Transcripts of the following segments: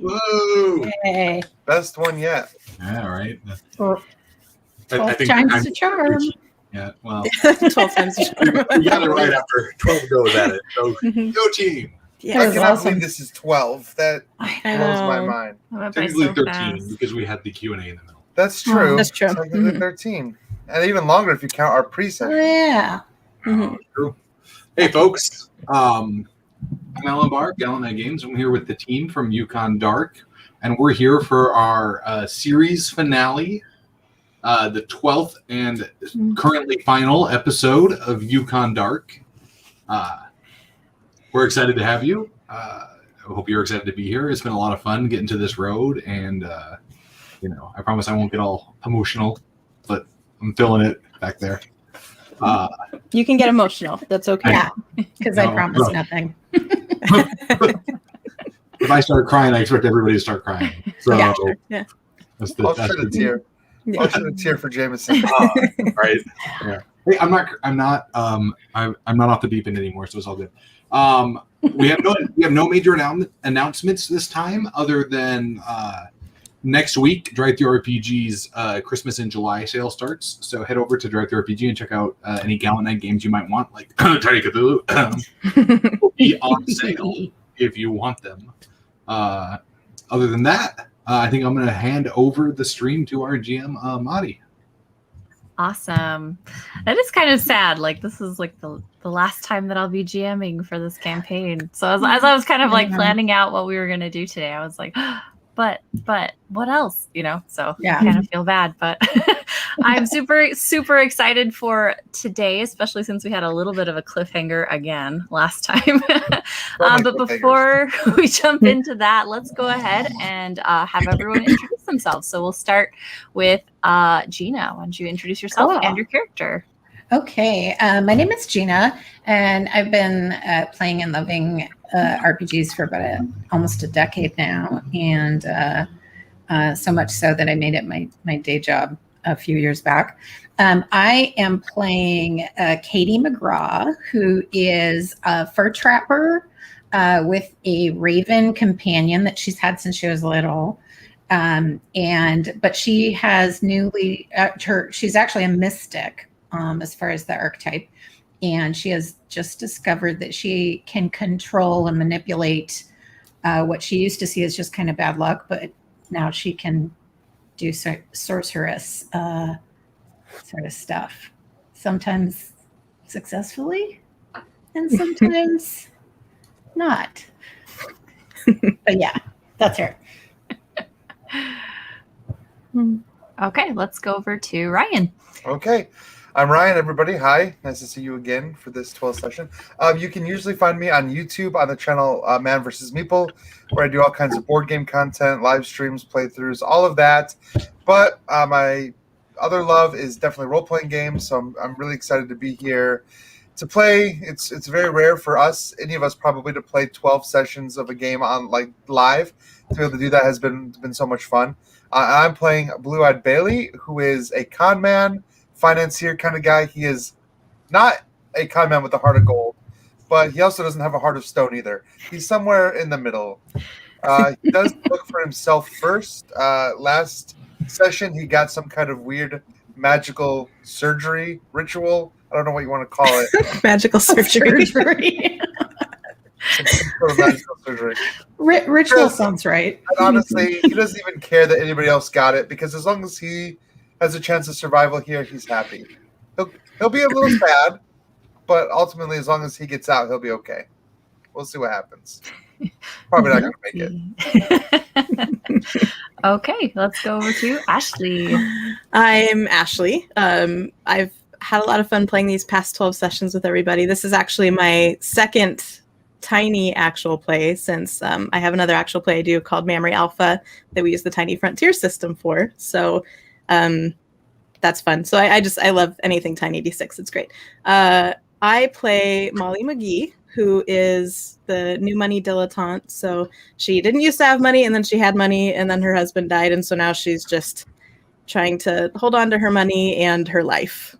Whoa! Yay. Best one yet. Yeah, right. Or I 12 think times the charm. Yeah, well, 12 times the charm. we got it right after 12 goes at it. So, go team. Yeah. That I was cannot awesome. believe this is 12. That I blows my know. mind. I went by Technically so 13 fast. because we had the Q&A in the middle. That's true. That's true. Technically Mhm. 13. And even longer if you count our Oh, pre-session. yeah. Mhm. True. Hey, folks. I'm Alan Barr, Gallant Night Games. I'm here with the team from Yukon Dark, and we're here for our series finale, the 12th and currently final episode of Yukon Dark. We're excited to have you. I hope you're excited to be here. It's been a lot of fun getting to this road, and I promise I won't get all emotional, but I'm feeling it back there. You can get emotional. That's okay. Yeah. Because I No, promise no. nothing. If I start crying, I expect everybody to start crying. So Yeah, sure. Yeah. that's I'll that's shed a tear. Yeah. I'll shed a tear for Jameson. right. Yeah. Hey, I'm not off the deep end anymore, so it's all good. We have no major announcements this time, other than next week, Drive Thru RPG's Christmas in July sale starts. So head over to Drive Thru RPG and check out any Gallant Night games you might want, like Tiny Cthulhu. Will be on sale if you want them. Other than that, I think I'm going to hand over the stream to our GM, Mari. Awesome. That is kind of sad. Like, this is like the last time that I'll be GMing for this campaign. So as I was kind of like planning out what we were going to do today, I was like, but what else? So Yeah. I kind of feel bad, but I'm super, super excited for today, especially since we had a little bit of a cliffhanger again last time. But before we jump into that, let's go ahead and have everyone introduce themselves. So we'll start with Gina. Why don't you introduce yourself Cool. and your character? Okay. My name is Gina, and I've been playing and loving RPGs for about almost a decade now. And so much so that I made it my day job a few years back. I am playing Katie McGraw, who is a fur trapper with a raven companion that she's had since she was little. But she has she's actually a mystic as far as the archetype. And she has just discovered that she can control and manipulate what she used to see as just kind of bad luck, but now she can do sorceress sort of stuff. Sometimes successfully, and sometimes not. But yeah, that's her. Okay, let's go over to Ryan. Okay. I'm Ryan, everybody. Hi. Nice to see you again for this 12th session. You can usually find me on YouTube on the channel Man vs. Meeple, where I do all kinds of board game content, live streams, playthroughs, all of that. But my other love is definitely role-playing games, so I'm really excited to be here to play. It's very rare for us, any of us probably, to play 12 sessions of a game on live. To be able to do that has been so much fun. I'm playing Blue-Eyed Bailey, who is a con man, financier kind of guy. He is not a con man with a heart of gold, but he also doesn't have a heart of stone either. He's somewhere in the middle. He does look for himself first. Last session, he got some kind of weird magical surgery ritual. I don't know what you want to call it. Magical surgery. Some sort of magical surgery. Ritual sounds right. And honestly, he doesn't even care that anybody else got it, because as long as he has a chance of survival here, he's happy. He'll be a little sad, but ultimately, as long as he gets out, he'll be okay. We'll see what happens. Probably not going to make it. Okay, let's go over to Ashley. I'm Ashley. I've had a lot of fun playing these past 12 sessions with everybody. This is actually my second Tiny actual play, since I have another actual play I do called Memory Alpha that we use the Tiny Frontier system for. So that's fun. So I love anything Tiny D6. It's great. I play Molly McGee, who is the new money dilettante. So she didn't used to have money, and then she had money, and then her husband died, and so now she's just trying to hold on to her money and her life.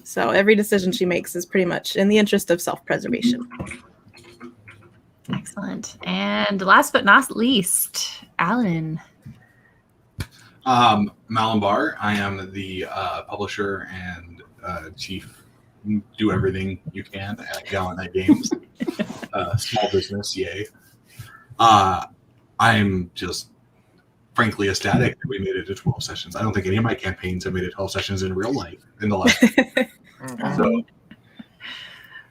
So every decision she makes is pretty much in the interest of self-preservation. Excellent. And last but not least, Alan. Malambar. I am the publisher and chief. Do everything you can at Gallant Games. Small business, yay. I'm just frankly ecstatic that we made it to 12 sessions. I don't think any of my campaigns have made it 12 sessions in real life in the last. So,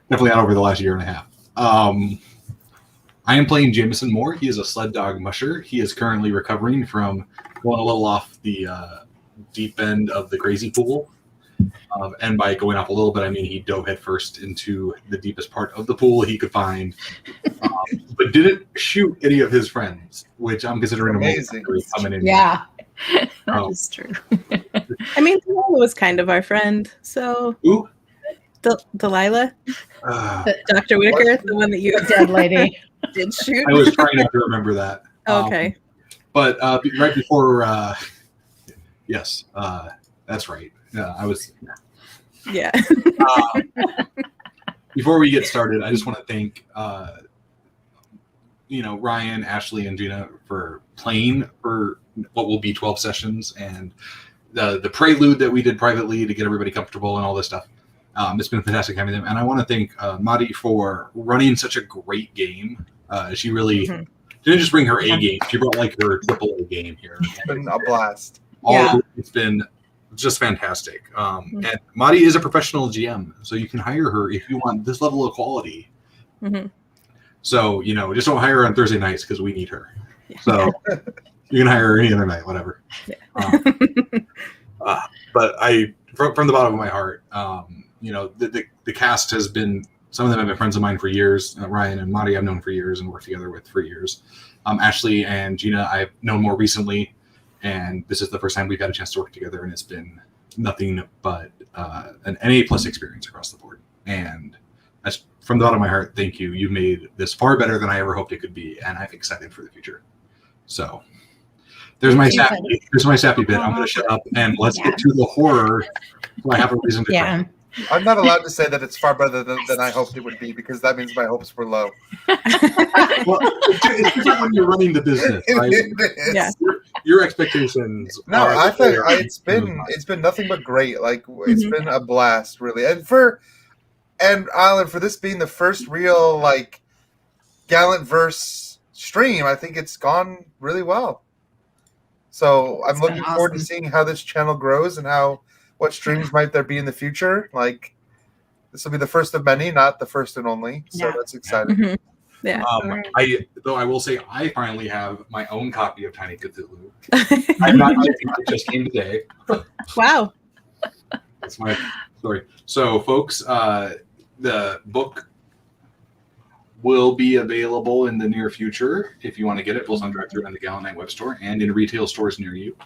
definitely not over the last year and a half. I am playing Jameson Moore. He is a sled dog musher. He is currently recovering from going a little off the deep end of the crazy pool. And by going off a little bit, I mean he dove headfirst into the deepest part of the pool he could find, but didn't shoot any of his friends, which I'm considering amazing. Coming in. Yeah, That is true. I mean, Delilah was kind of our friend. So, Who? Delilah, Dr. Whitaker, the one that you dead lady. did shoot. I was trying not to remember that. Okay. But right before, yes, that's right. I was. Yeah. Before we get started, I just want to thank, Ryan, Ashley, and Gina for playing for what will be 12 sessions and the prelude that we did privately to get everybody comfortable and all this stuff. It's been fantastic having them. And I want to thank Mari for running such a great game. She really didn't just bring her A game. She brought like her triple A game here. It's been a blast. It's been just fantastic. And Mari is a professional GM, so you can hire her if you want this level of quality. So, just don't hire her on Thursday nights because we need her. Yeah. So you can hire her any other night, whatever. Yeah. But from the bottom of my heart, the cast has been, some of them have been friends of mine for years. Ryan and Mari I've known for years and worked together with for years. Ashley and Gina I've known more recently. And this is the first time we've had a chance to work together, and it's been nothing but an NA+ experience across the board. And that's from the bottom of my heart. Thank you. You've made this far better than I ever hoped it could be, and I'm excited for the future. So there's my sappy bit. I'm going to shut up and let's get to the horror. So I have a reason to cry. I'm not allowed to say that it's far better than I hoped it would be because that means my hopes were low. Well, it's different when you're running the business, right? Yeah. Your expectations. No, I think it's been nothing but great. Like it's been a blast, really. And Alan, for this being the first real like Gallant verse stream, I think it's gone really well. So I'm looking forward to seeing how this channel grows and what streams might there be in the future. Like this will be the first of many, not the first and only. So that's exciting. Yeah. I will say I finally have my own copy of Tiny Cthulhu. I'm not kidding. It just came today. Wow. That's my story. So, folks, the book will be available in the near future if you want to get it, both on Directory and the Gallant Night web store and in retail stores near you.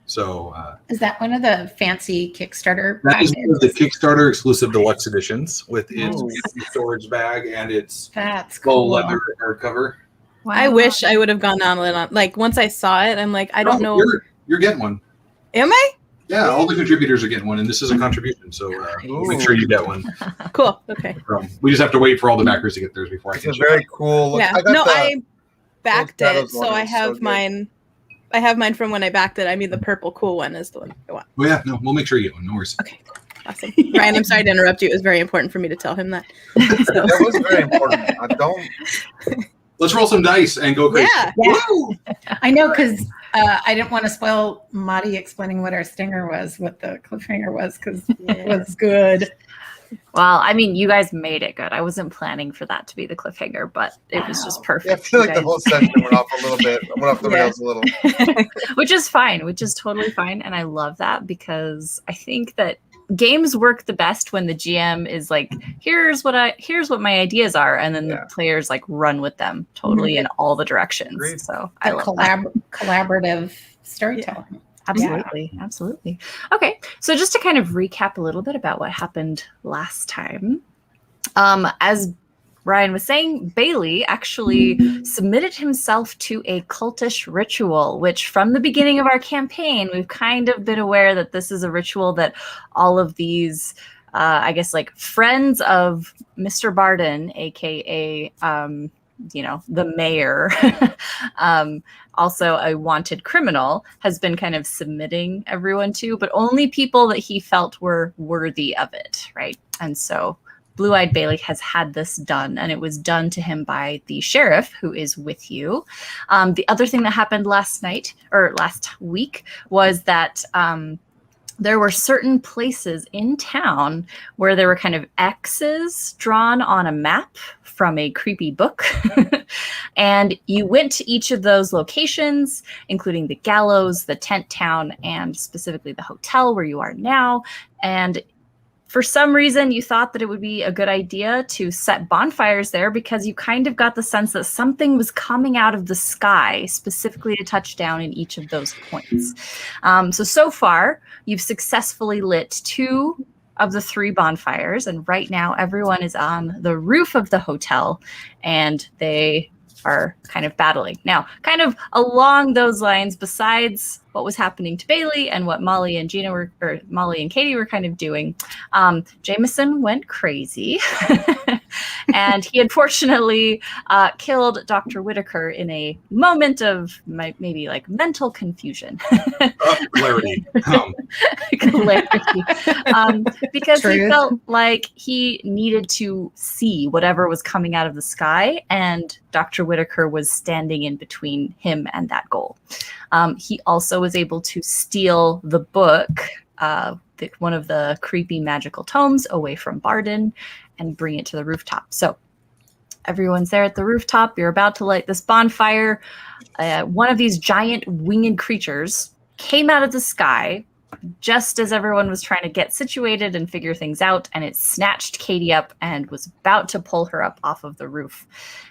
So, is that one of the fancy Kickstarter? That is one of the Kickstarter exclusive deluxe editions with its storage bag and its full leather hardcover. Wow. I wish I would have gone on. Like once I saw it, I'm like, I don't know. You're getting one. Am I? Yeah, all the contributors are getting one, and this is a contribution, so make sure you get one. Cool. Okay. We just have to wait for all the backers to get theirs before I can. It's very cool. Yeah. I backed it, so I have mine. I have mine from when I backed it. I mean, the purple cool one is the one I want. Oh yeah, no, we'll make sure you get one. No worries. Okay, awesome. Ryan, I'm sorry to interrupt you. It was very important for me to tell him that. So. That was very important. Let's roll some dice and go crazy. Yeah. I know because I didn't want to spoil Mari explaining what our stinger was, what the cliffhanger was, because it was good. Well, I mean, you guys made it good. I wasn't planning for that to be the cliffhanger, but it was just perfect. Yeah, I feel like the whole session went off a little bit. Went off the rails a little. Which is fine, which is totally fine. And I love that because I think that games work the best when the GM is like, here's what my ideas are. And then the players like run with them totally in all the directions. Agreed. So I love collaborative storytelling. Yeah. Absolutely. Yeah. Absolutely. Okay. So just to kind of recap a little bit about what happened last time, as Ryan was saying, Bailey actually submitted himself to a cultish ritual, which from the beginning of our campaign, we've kind of been aware that this is a ritual that all of these, I guess, like friends of Mr. Barden, aka the mayor, also a wanted criminal, has been kind of submitting everyone to, but only people that he felt were worthy of it, right? And so Blue-Eyed Bailey has had this done, and it was done to him by the sheriff who is with you. The other thing that happened last week was that there were certain places in town where there were kind of X's drawn on a map from a creepy book. And you went to each of those locations, including the gallows, the tent town, and specifically the hotel where you are now. And for some reason, you thought that it would be a good idea to set bonfires there because you kind of got the sense that something was coming out of the sky specifically to touch down in each of those points. So far, you've successfully lit 2 of the 3 bonfires, and right now everyone is on the roof of the hotel, and they are kind of battling. Now, kind of along those lines, besides what was happening to Bailey and what Molly and Katie were kind of doing, Jameson went crazy. And he unfortunately killed Dr. Whitaker in a moment of maybe like mental confusion. Clarity. Clarity. Because Truth. he felt like he needed to see whatever was coming out of the sky, and Dr. Whitaker was standing in between him and that goal. He also was able to steal the book, one of the creepy magical tomes, away from Barden and bring it to the rooftop. So everyone's there at the rooftop. You're about to light this bonfire. One of these giant winged creatures came out of the sky just as everyone was trying to get situated and figure things out, and it snatched Katie up and was about to pull her up off of the roof.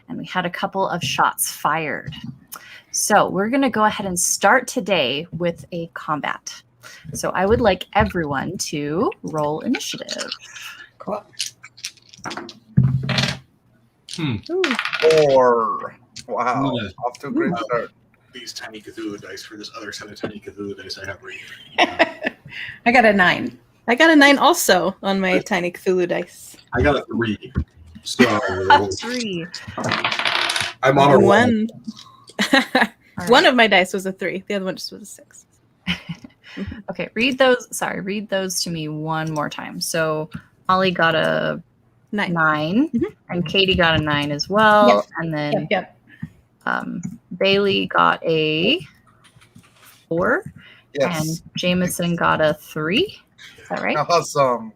And we had a couple of shots fired. So we're going to go ahead and start today with a combat. So I would like everyone to roll initiative. Cool. 4. Wow. Yeah. Off to a great start. These Tiny Cthulhu dice for this other set of Tiny Cthulhu dice I have right here. I got a 9. I got a 9 also on my Tiny Cthulhu dice. I got a 3. So A 3. I'm on a roll. One. All One right. of my dice was a 3. The other one just was a 6. Okay, read those to me one more time. So Molly got a 9. 9, Mhm. and Katie got a 9 as well. Yep. And then Yep. Bailey got a 4, Yes. and Jameson got a 3. Is that right? Awesome.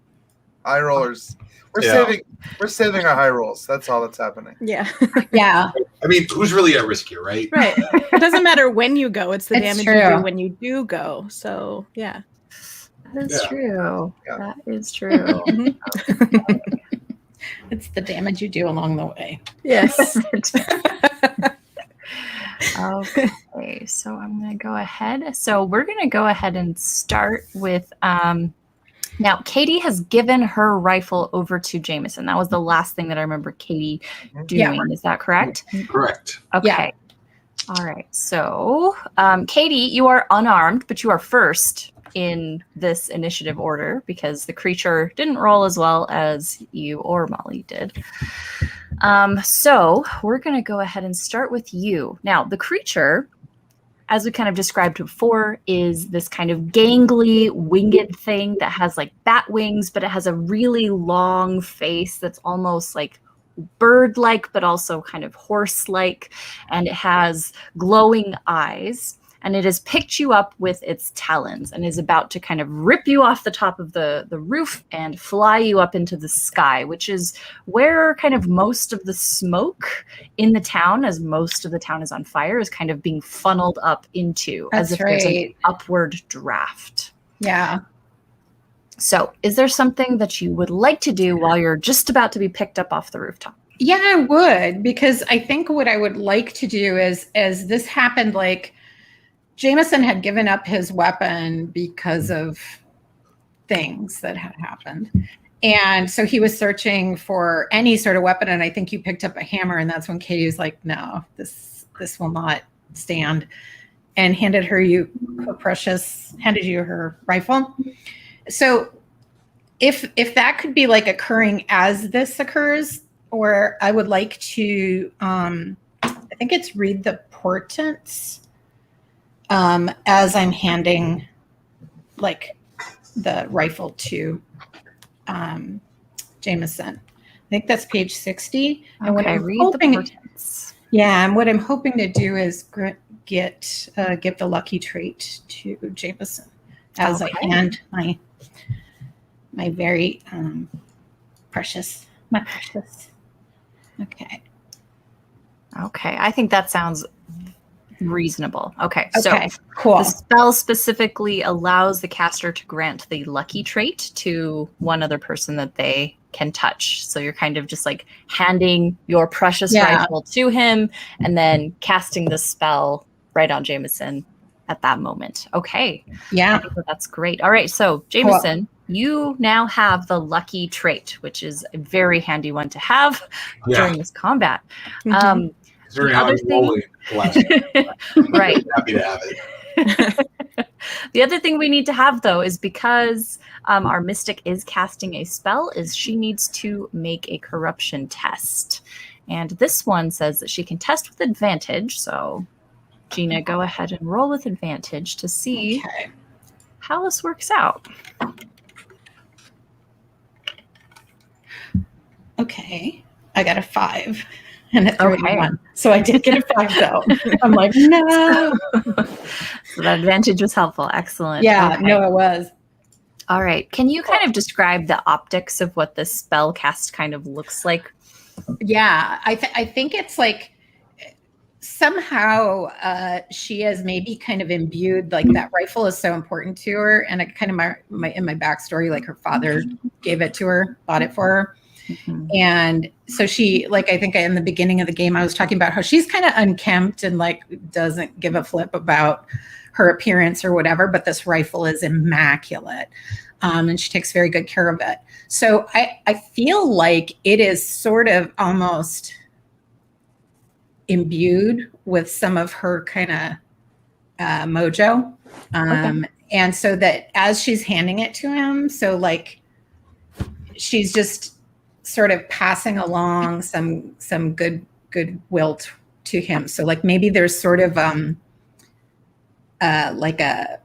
High rollers. Yeah. We're saving our high rolls. That's all that's happening. Yeah. Yeah. I mean, who's really at risk here, right? Right. It doesn't matter when you go. It's the It's damage true. you do when you do go. So, yeah. That is Yeah. true. Yeah. That is true. It's the damage you do along the way. Yes. Okay, so I'm going to go ahead. So we're going to go ahead and start with now Katie has given her rifle over to Jameson. That was the last thing that I remember Katie doing. Yeah. Is that correct? Correct. Okay. Yeah. All right. So Katie, you are unarmed, but you are first in this initiative order because the creature didn't roll as well as you or Molly did. So we're going to go ahead and start with you. Now, the creature, as we kind of described before, is this kind of gangly, winged thing that has like bat wings, but it has a really long face that's almost like bird-like, but also kind of horse-like, and it has glowing eyes. And it has picked you up with its talons and is about to kind of rip you off the top of the roof and fly you up into the sky, which is where kind of most of the smoke in the town, as most of the town is on fire, is kind of being funneled up into, as if there's an right. upward draft. Yeah. So is there something that you would like to do while you're just about to be picked up off the rooftop? Yeah, I would, because I think what I would like to do is, as this happened, like Jameson had given up his weapon because of things that had happened. And so he was searching for any sort of weapon. And I think you picked up a hammer. And that's when Katie was like, no, this will not stand. And handed you her rifle. So if that could be like occurring as this occurs, or I would like to, I think it's read the portents as I'm handing like the rifle to Jameson. I think that's page 60. And what I'm read hoping, the portents. yeah, and what I'm hoping to do is give the lucky trait to Jameson as I hand my very precious. Okay. Okay, I think that sounds reasonable. Okay, so cool. The spell specifically allows the caster to grant the lucky trait to one other person that they can touch. So you're kind of just like handing your precious rifle to him and then casting the spell right on Jameson at that moment. Okay. Yeah. I think that's great. All right, so Jameson, you now have the lucky trait, which is a very handy one to have during this combat. It's very hard rolling the last right. Happy to have it. The other thing we need to have, though, is because our mystic is casting a spell, is she needs to make a corruption test. And this one says that she can test with advantage. So, Gina, go ahead and roll with advantage to see how this works out. Okay. I got a 5. And a 31. So I did get a 5 though. I'm like, no. So that advantage was helpful. Excellent. Yeah, no, it was. All right. Can you kind of describe the optics of what this spell cast kind of looks like? Yeah, I think it's like somehow she is maybe kind of imbued, like that rifle is so important to her. And I kind of in my backstory, like her father gave it to her, bought it for her. Mm-hmm. And so she, like, I think in the beginning of the game, I was talking about how she's kind of unkempt and like doesn't give a flip about her appearance or whatever, but this rifle is immaculate. And she takes very good care of it. So I feel like it is sort of almost imbued with some of her kind of mojo. And so that as she's handing it to him, so like she's just sort of passing along some goodwill to him. So like maybe there's sort of like a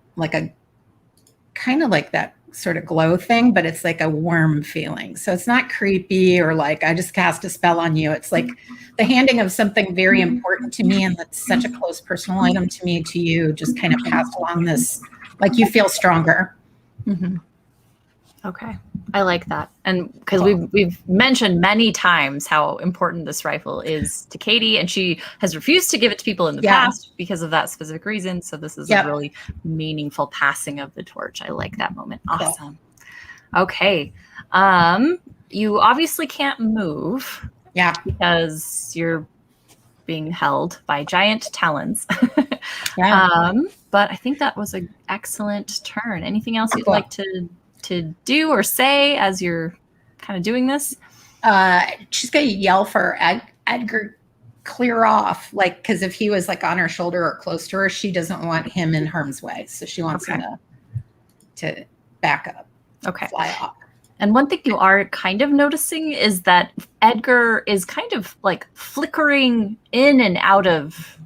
kind of like that sort of glow thing, but it's like a warm feeling. So it's not creepy or like I just cast a spell on you. It's like the handing of something very important to me and that's such a close personal item to me, to you, just kind of passed along this, like you feel stronger. Mm-hmm. Okay. I like that. And because we've mentioned many times how important this rifle is to Katie, and she has refused to give it to people in the past because of that specific reason. So this is a really meaningful passing of the torch. I like that moment. Awesome. Okay. You obviously can't move. Yeah. Because you're being held by giant talons. But I think that was an excellent turn. Anything else you'd like to do or say as you're kind of doing this? She's gonna yell for Edgar, clear off, like, because if he was like on her shoulder or close to her, she doesn't want him in harm's way, so she wants him to back up, fly off. And one thing you are kind of noticing is that Edgar is kind of like flickering in and out of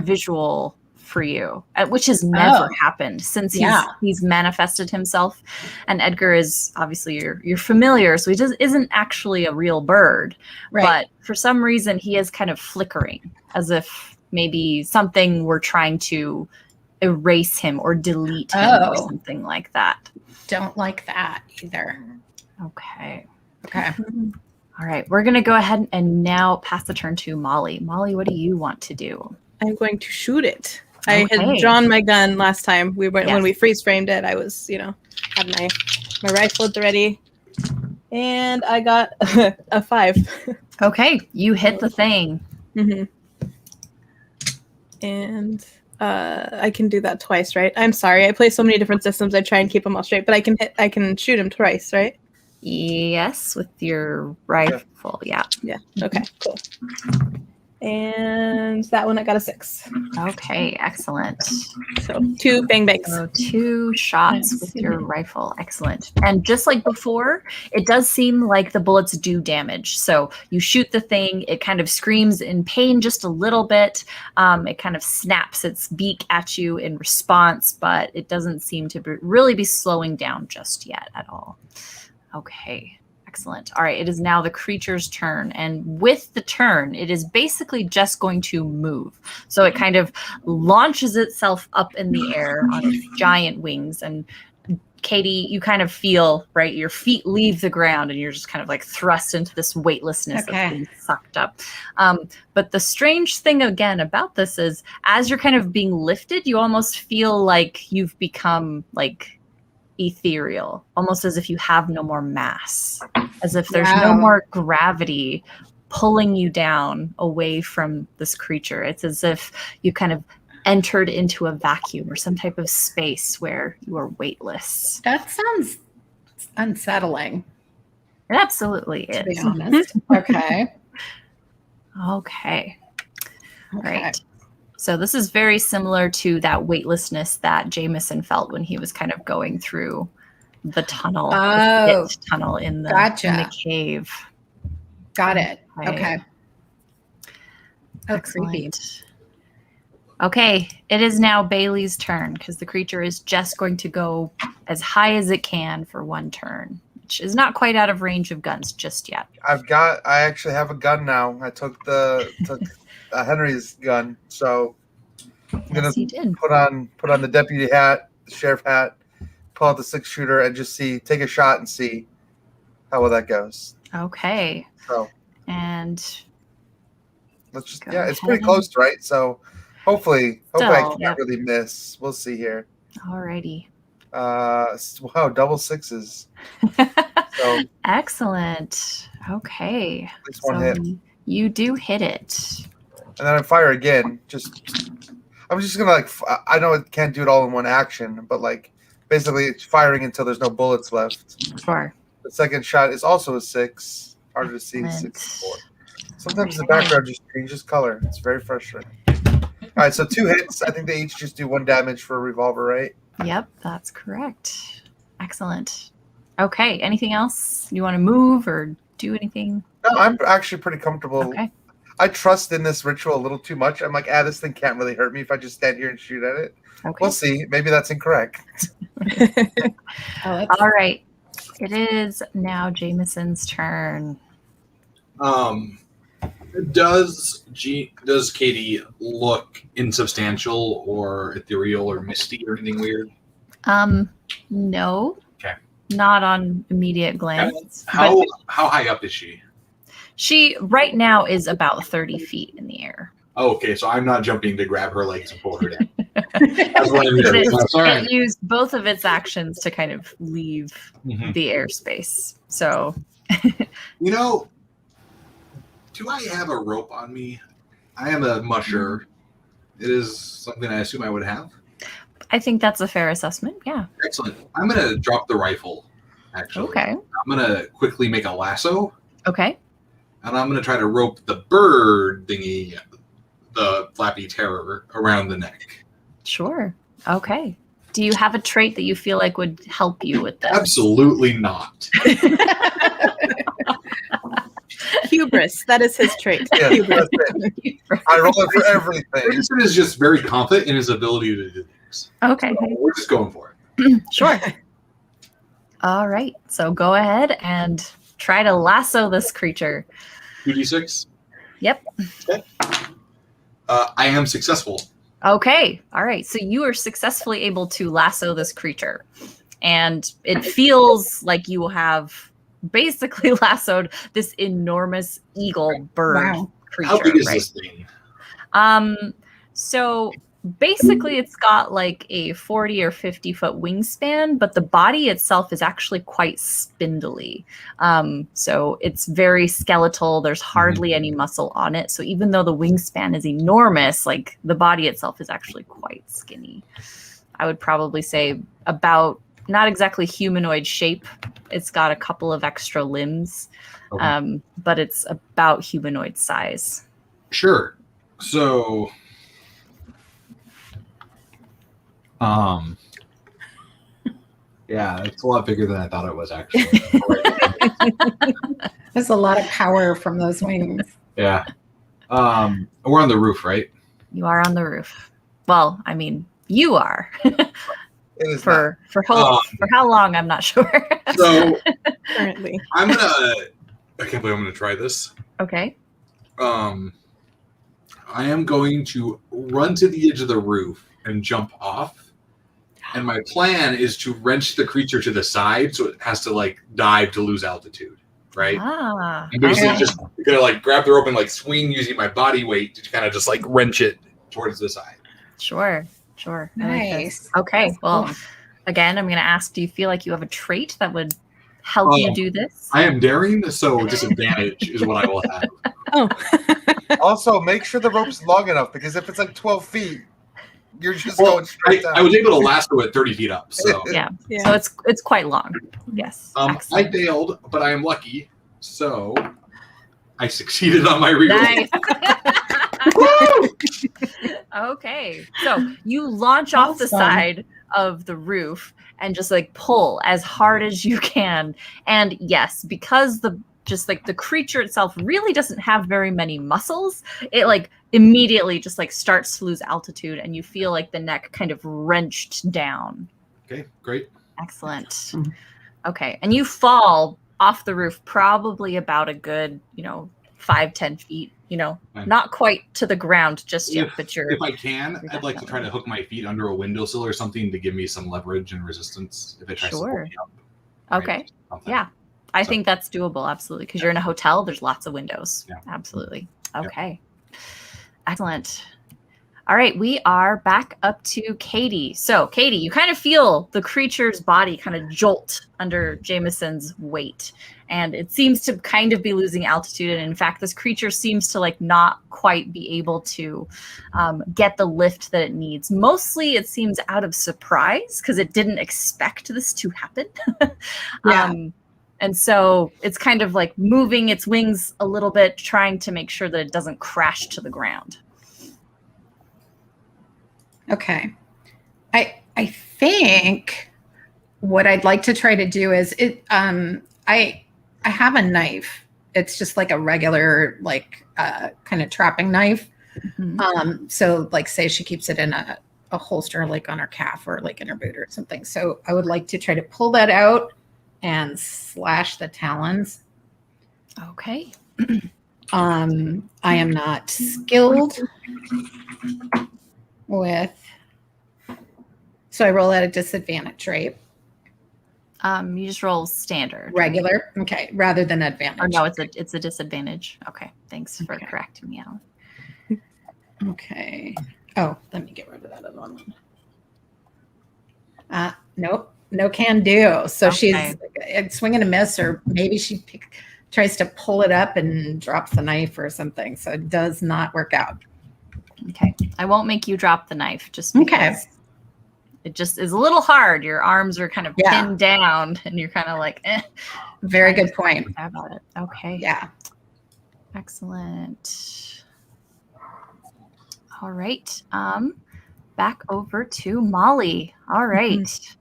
visual for you, which has never happened since he's manifested himself. And Edgar is obviously you're familiar, so he isn't actually a real bird, but for some reason he is kind of flickering, as if maybe something were trying to erase him or delete him or something like that. Don't like that either. Okay. All right, we're gonna go ahead and now pass the turn to Molly. Molly, what do you want to do? I'm going to shoot it. I had drawn my gun last time. When we freeze framed it, I was, had my rifle at the ready, and I got a 5. Okay, you hit the thing. Mm-hmm. And I can do that twice, right? I'm sorry, I play so many different systems. I try and keep them all straight, but I can shoot him twice, right? Yes, with your rifle. Yeah. Okay, cool. And that one I got a 6. Okay, excellent. So 2 bang bangs. So 2 shots with your rifle. Excellent. And just like before, it does seem like the bullets do damage. So you shoot the thing, it kind of screams in pain just a little bit. It kind of snaps its beak at you in response, but it doesn't seem to really be slowing down just yet at all. Okay. Excellent. All right, it is now the creature's turn. And with the turn, it is basically just going to move. So it kind of launches itself up in the air on its giant wings. And Katie, you kind of feel, right, your feet leave the ground and you're just kind of like thrust into this weightlessness that's being sucked up. But the strange thing again about this is as you're kind of being lifted, you almost feel like you've become like ethereal, almost as if you have no more mass, as if there's no more gravity pulling you down away from this creature. It's as if you kind of entered into a vacuum or some type of space where you are weightless. That sounds unsettling. It absolutely is. To be honest. Okay. Okay. Right. So this is very similar to that weightlessness that Jameson felt when he was kind of going through the tunnel, the pit tunnel in the cave. Got it. Okay. Oh, creepy. Okay, it is now Bailey's turn because the creature is just going to go as high as it can for one turn, which is not quite out of range of guns just yet. I actually have a gun now. I took Henry's gun, so I'm gonna put on the deputy hat, the sheriff hat, pull out the 6-shooter, and just take a shot and see how well that goes. Okay. So and let's just it's pretty close, right? So hopefully I can't really miss. We'll see here. Alrighty. Wow, double 6s. So excellent. Okay. At least one hit. You do hit it. And then I fire again. I'm just gonna I know it can't do it all in one action, but basically it's firing until there's no bullets left. Sure. The second shot is also a 6. Harder to see. 6 4. Sometimes the background just changes color. It's very frustrating. All right, so 2 hits. I think they each just do 1 damage for a revolver, right? Yep, that's correct. Excellent. Okay. Anything else? You want to move or do anything? No, I'm actually pretty comfortable. Okay. I trust in this ritual a little too much. I'm like, this thing can't really hurt me if I just stand here and shoot at it. Okay. We'll see. Maybe that's incorrect. All right. It is now Jameson's turn. Does Katie look insubstantial or ethereal or misty or anything weird? No. Okay. Not on immediate glance. How high up is she? She right now is about 30 feet in the air. Oh, okay, so I'm not jumping to grab her legs and pull her down. That's what I'm hearing. It used both of its actions to kind of leave the airspace. So, do I have a rope on me? I am a musher. It is something I assume I would have. I think that's a fair assessment. Yeah. Excellent. I'm going to drop the rifle, actually. Okay. I'm going to quickly make a lasso. Okay. And I'm going to try to rope the bird thingy, the flappy terror, around the neck. Sure. Okay. Do you have a trait that you feel like would help you with this? Absolutely not. Hubris. That is his trait. Yeah, that's it. I roll it for everything. Anderson is just very confident in his ability to do things. Okay. So we're just going for it. Sure. All right. So go ahead and try to lasso this creature. 2d6? Yep. Okay. I am successful. Okay. All right. So you are successfully able to lasso this creature. And it feels like you have basically lassoed this enormous eagle bird creature. How big is this thing? So basically it's got like a 40 or 50 foot wingspan, but the body itself is actually quite spindly. So it's very skeletal. There's hardly any muscle on it. So even though the wingspan is enormous, like the body itself is actually quite skinny. I would probably say about not exactly humanoid shape. It's got a couple of extra limbs, but it's about humanoid size. Sure. So, yeah, it's a lot bigger than I thought it was actually. There's a lot of power from those wings. Yeah. We're on the roof, right? You are on the roof. Well, I mean, you are. It is for how long, I'm not sure. So Currently. I can't believe I'm gonna try this. Okay. I am going to run to the edge of the roof and jump off. And my plan is to wrench the creature to the side so it has to like dive to lose altitude. Right? Ah. I'm basically okay. just gonna like grab the rope and like swing using my body weight to kind of just like wrench it towards the side. Sure. I like this. Nice. Okay. That's Well, cool. again, I'm going to ask, do you feel like you have a trait that would help you do this? I am daring, so disadvantage is what I will have. Oh. Also, make sure the rope's long enough because if it's like 12 feet, you're just going straight down. I was able to lasso it 30 feet up. So Yeah. Yeah. So it's quite long. Yes. I Excellent. failed, but I am lucky. So I succeeded on my reroll. Nice. Okay. So you launch off the Awesome. side of the roof and just like pull as hard as you can. And yes, because the creature itself really doesn't have very many muscles, it like immediately just like starts to lose altitude and you feel like the neck kind of wrenched down. Okay, great. Excellent. Mhm. Okay. And you fall off the roof probably about a good, 5-10 feet, Fine. not quite to the ground just yet, but you're If I can, I'd like to try to hook my feet under a windowsill or something to give me some leverage and resistance if it tries to pull Sure. me up. Right? okay. Something. Yeah. I So- think that's doable. Absolutely. Because you're in a hotel, there's lots of windows. Yeah. Absolutely. Okay. Excellent. All right. We are back up to Katie. So, Katie, you kind of feel the creature's body kind of jolt under Jameson's weight. And it seems to kind of be losing altitude. And in fact, this creature seems to like not quite be able to get the lift that it needs. Mostly it seems out of surprise because it didn't expect this to happen. Yeah. And so it's kind of like moving its wings a little bit, trying to make sure that it doesn't crash to the ground. Okay. I think what I'd like to try to do is I have a knife. It's just like a regular like kind of trapping knife. So like say she keeps it in a holster like on her calf or like in her boot or something. So I would like to try to pull that out and slash the talons. Okay. I am not skilled with, so I roll at a disadvantage, right? You just roll standard. Regular, okay, rather than advantage. Or no, it's a disadvantage. Okay. Thanks for Okay. correcting me out. Okay. Oh, let me get rid of that other one. Nope, no can do. So Okay. she's swing and a miss, or maybe she tries to pull it up and drops the knife or something. So it does not work out. Okay. I won't make you drop the knife just Okay. because it just is a little hard. Your arms are kind of Yeah. pinned down and you're kind of like, Very good point. How about it? Okay. Yeah. Excellent. All right. Back over to Molly. All right.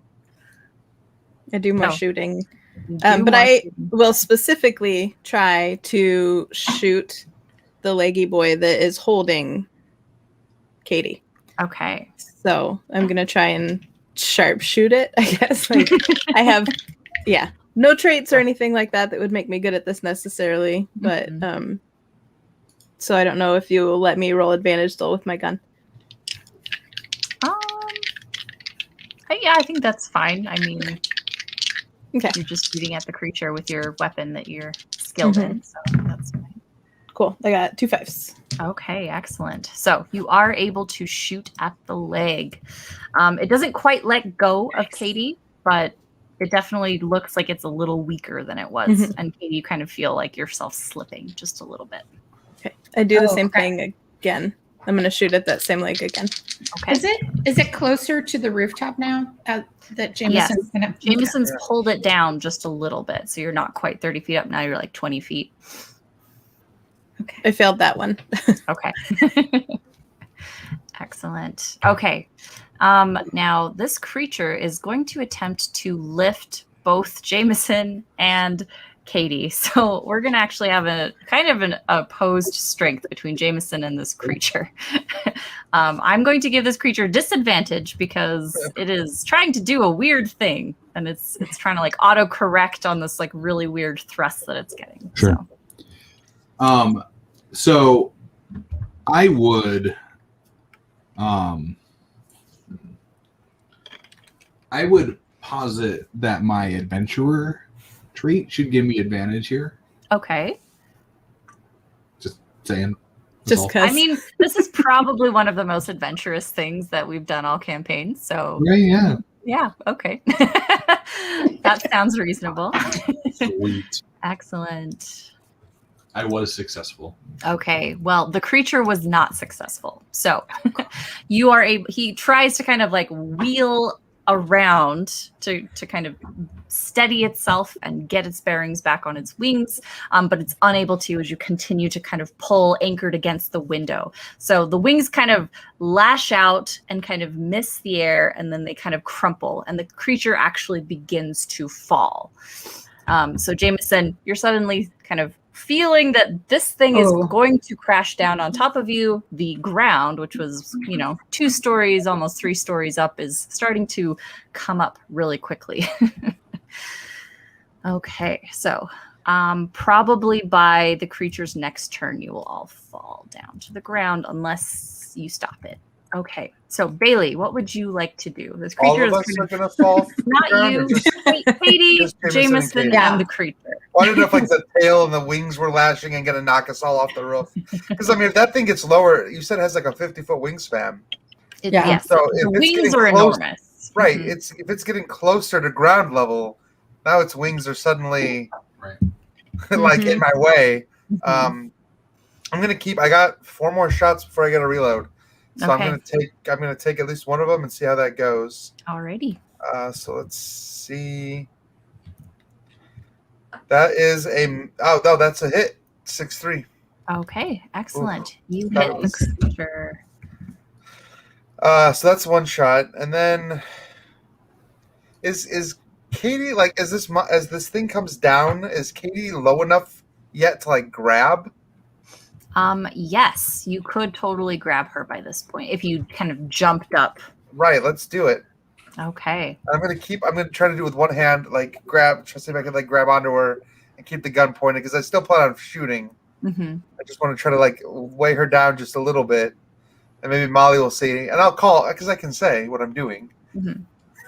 I do more No. shooting. You But do I want will specifically try to shoot the leggy boy that is holding Katie. to- Okay. So I'm gonna try and sharpshoot it, I guess. Like I have no traits or anything like that that would make me good at this necessarily. But so I don't know if you will let me roll advantage still with my gun. Yeah, I think that's fine. I mean, Okay. you're just shooting at the creature with your weapon that you're skilled in, so that's fine. Cool. I got 2 5s. Okay, excellent. So you are able to shoot at the leg. It doesn't quite let go of Katie, but it definitely looks like it's a little weaker than it was. And Katie, you kind of feel like yourself slipping just a little bit. Okay. I do the Oh, same okay. thing again. I'm gonna shoot at that same leg again. Okay. Is it closer to the rooftop now that Jameson's gonna? Jameson's pulled it down just a little bit, so you're not quite 30 feet up now. You're like 20 feet. Okay. I failed that one. Okay. Excellent. Okay. Now this creature is going to attempt to lift both Jameson and Katie. So we're going to actually have a kind of an opposed strength between Jameson and this creature. I'm going to give this creature disadvantage because it is trying to do a weird thing, and it's trying to like autocorrect on this like really weird thrust that it's getting. Sure. So I would posit that my adventurer trait should give me advantage here. Okay. Just saying. Just because. I mean, this is probably one of the most adventurous things that we've done all campaign. So yeah. Okay. That sounds reasonable. Sweet. Excellent. I was successful. Okay. Well, the creature was not successful. So you are he tries to kind of like wheel around to kind of steady itself and get its bearings back on its wings, but it's unable to as you continue to kind of pull anchored against the window. So the wings kind of lash out and kind of miss the air, and then they kind of crumple, and the creature actually begins to fall. So Jameson, you're suddenly kind of feeling that this thing is going to crash down on top of you. The ground, which was, 2 stories, almost 3 stories up, is starting to come up really quickly. Okay, so probably by the creature's next turn, you will all fall down to the ground unless you stop it. Okay, so Bailey, what would you like to do? This creature All of us are going to fall. Not you, Katie, Jameson, and the creature. I don't know if like the tail and the wings were lashing and going to knock us all off the roof. Because I mean, if that thing gets lower, you said it has like a 50-foot wingspan. Yes. So the wings are enormous. Right. Mm-hmm. If it's getting closer to ground level, now its wings are suddenly like in my way. I'm gonna keep. I got 4 more shots before I get a reload. So Okay. I'm gonna take at least one of them and see how that goes. Alrighty. So let's see. That is that's a hit. 6-3. Okay, excellent. Ooh, You that hit was- the creature. So that's one shot, and then is Katie like as this thing comes down? Is Katie low enough yet to like grab? Yes, you could totally grab her by this point if you kind of jumped up. Right. Let's do it. Okay. I'm gonna try to do it with one hand, like try to see if I can like grab onto her and keep the gun pointed because I still plan on shooting. Mm-hmm. I just want to try to like weigh her down just a little bit, and maybe Molly will see, and I'll call because I can say what I'm doing,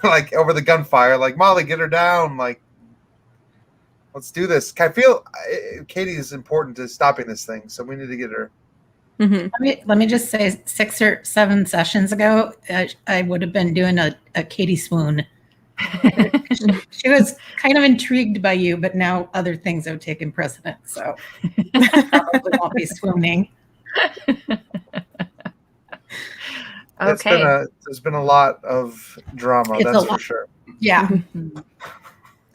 like over the gunfire, like Molly, get her down, like let's do this. I feel Katie is important to stopping this thing, so we need to get her. Let me just say 6 or 7 sessions ago, I would have been doing a Katie swoon. She was kind of intrigued by you, but now other things have taken precedence, so probably won't be swooning. Okay. There's been a lot of drama, that's for sure. Yeah.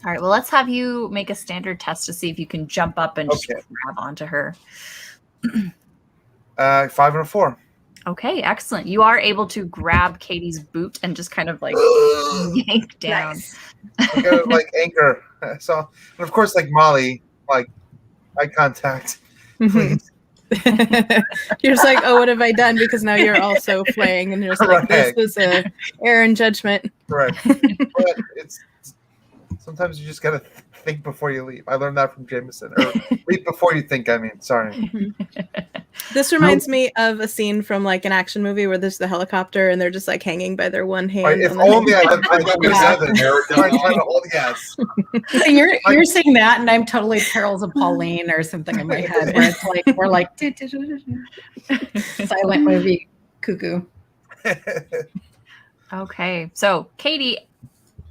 All right. Well, let's have you make a standard test to see if you can jump up and just grab onto her. 5 and a 4. Okay, excellent. You are able to grab Katie's boot and just kind of like yank down. Nice. I gotta like anchor. So, and of course, like Molly, like eye contact. Please. You're just like, oh, what have I done? Because now you're also flaying, and you're just like, this was a error in judgment. Correct. But it's sometimes you just gotta think before you leave. I learned that from Jameson. Or leave before you think. I mean, sorry. This reminds me of a scene from like an action movie where there's the helicopter and they're just like hanging by their one hand. Right, if and then only I looked like I was seven. Trying to hold yes. So you're saying that, and I'm totally Perils of Pauline or something in my head, where it's like we're like silent movie cuckoo. Okay. So, Katie,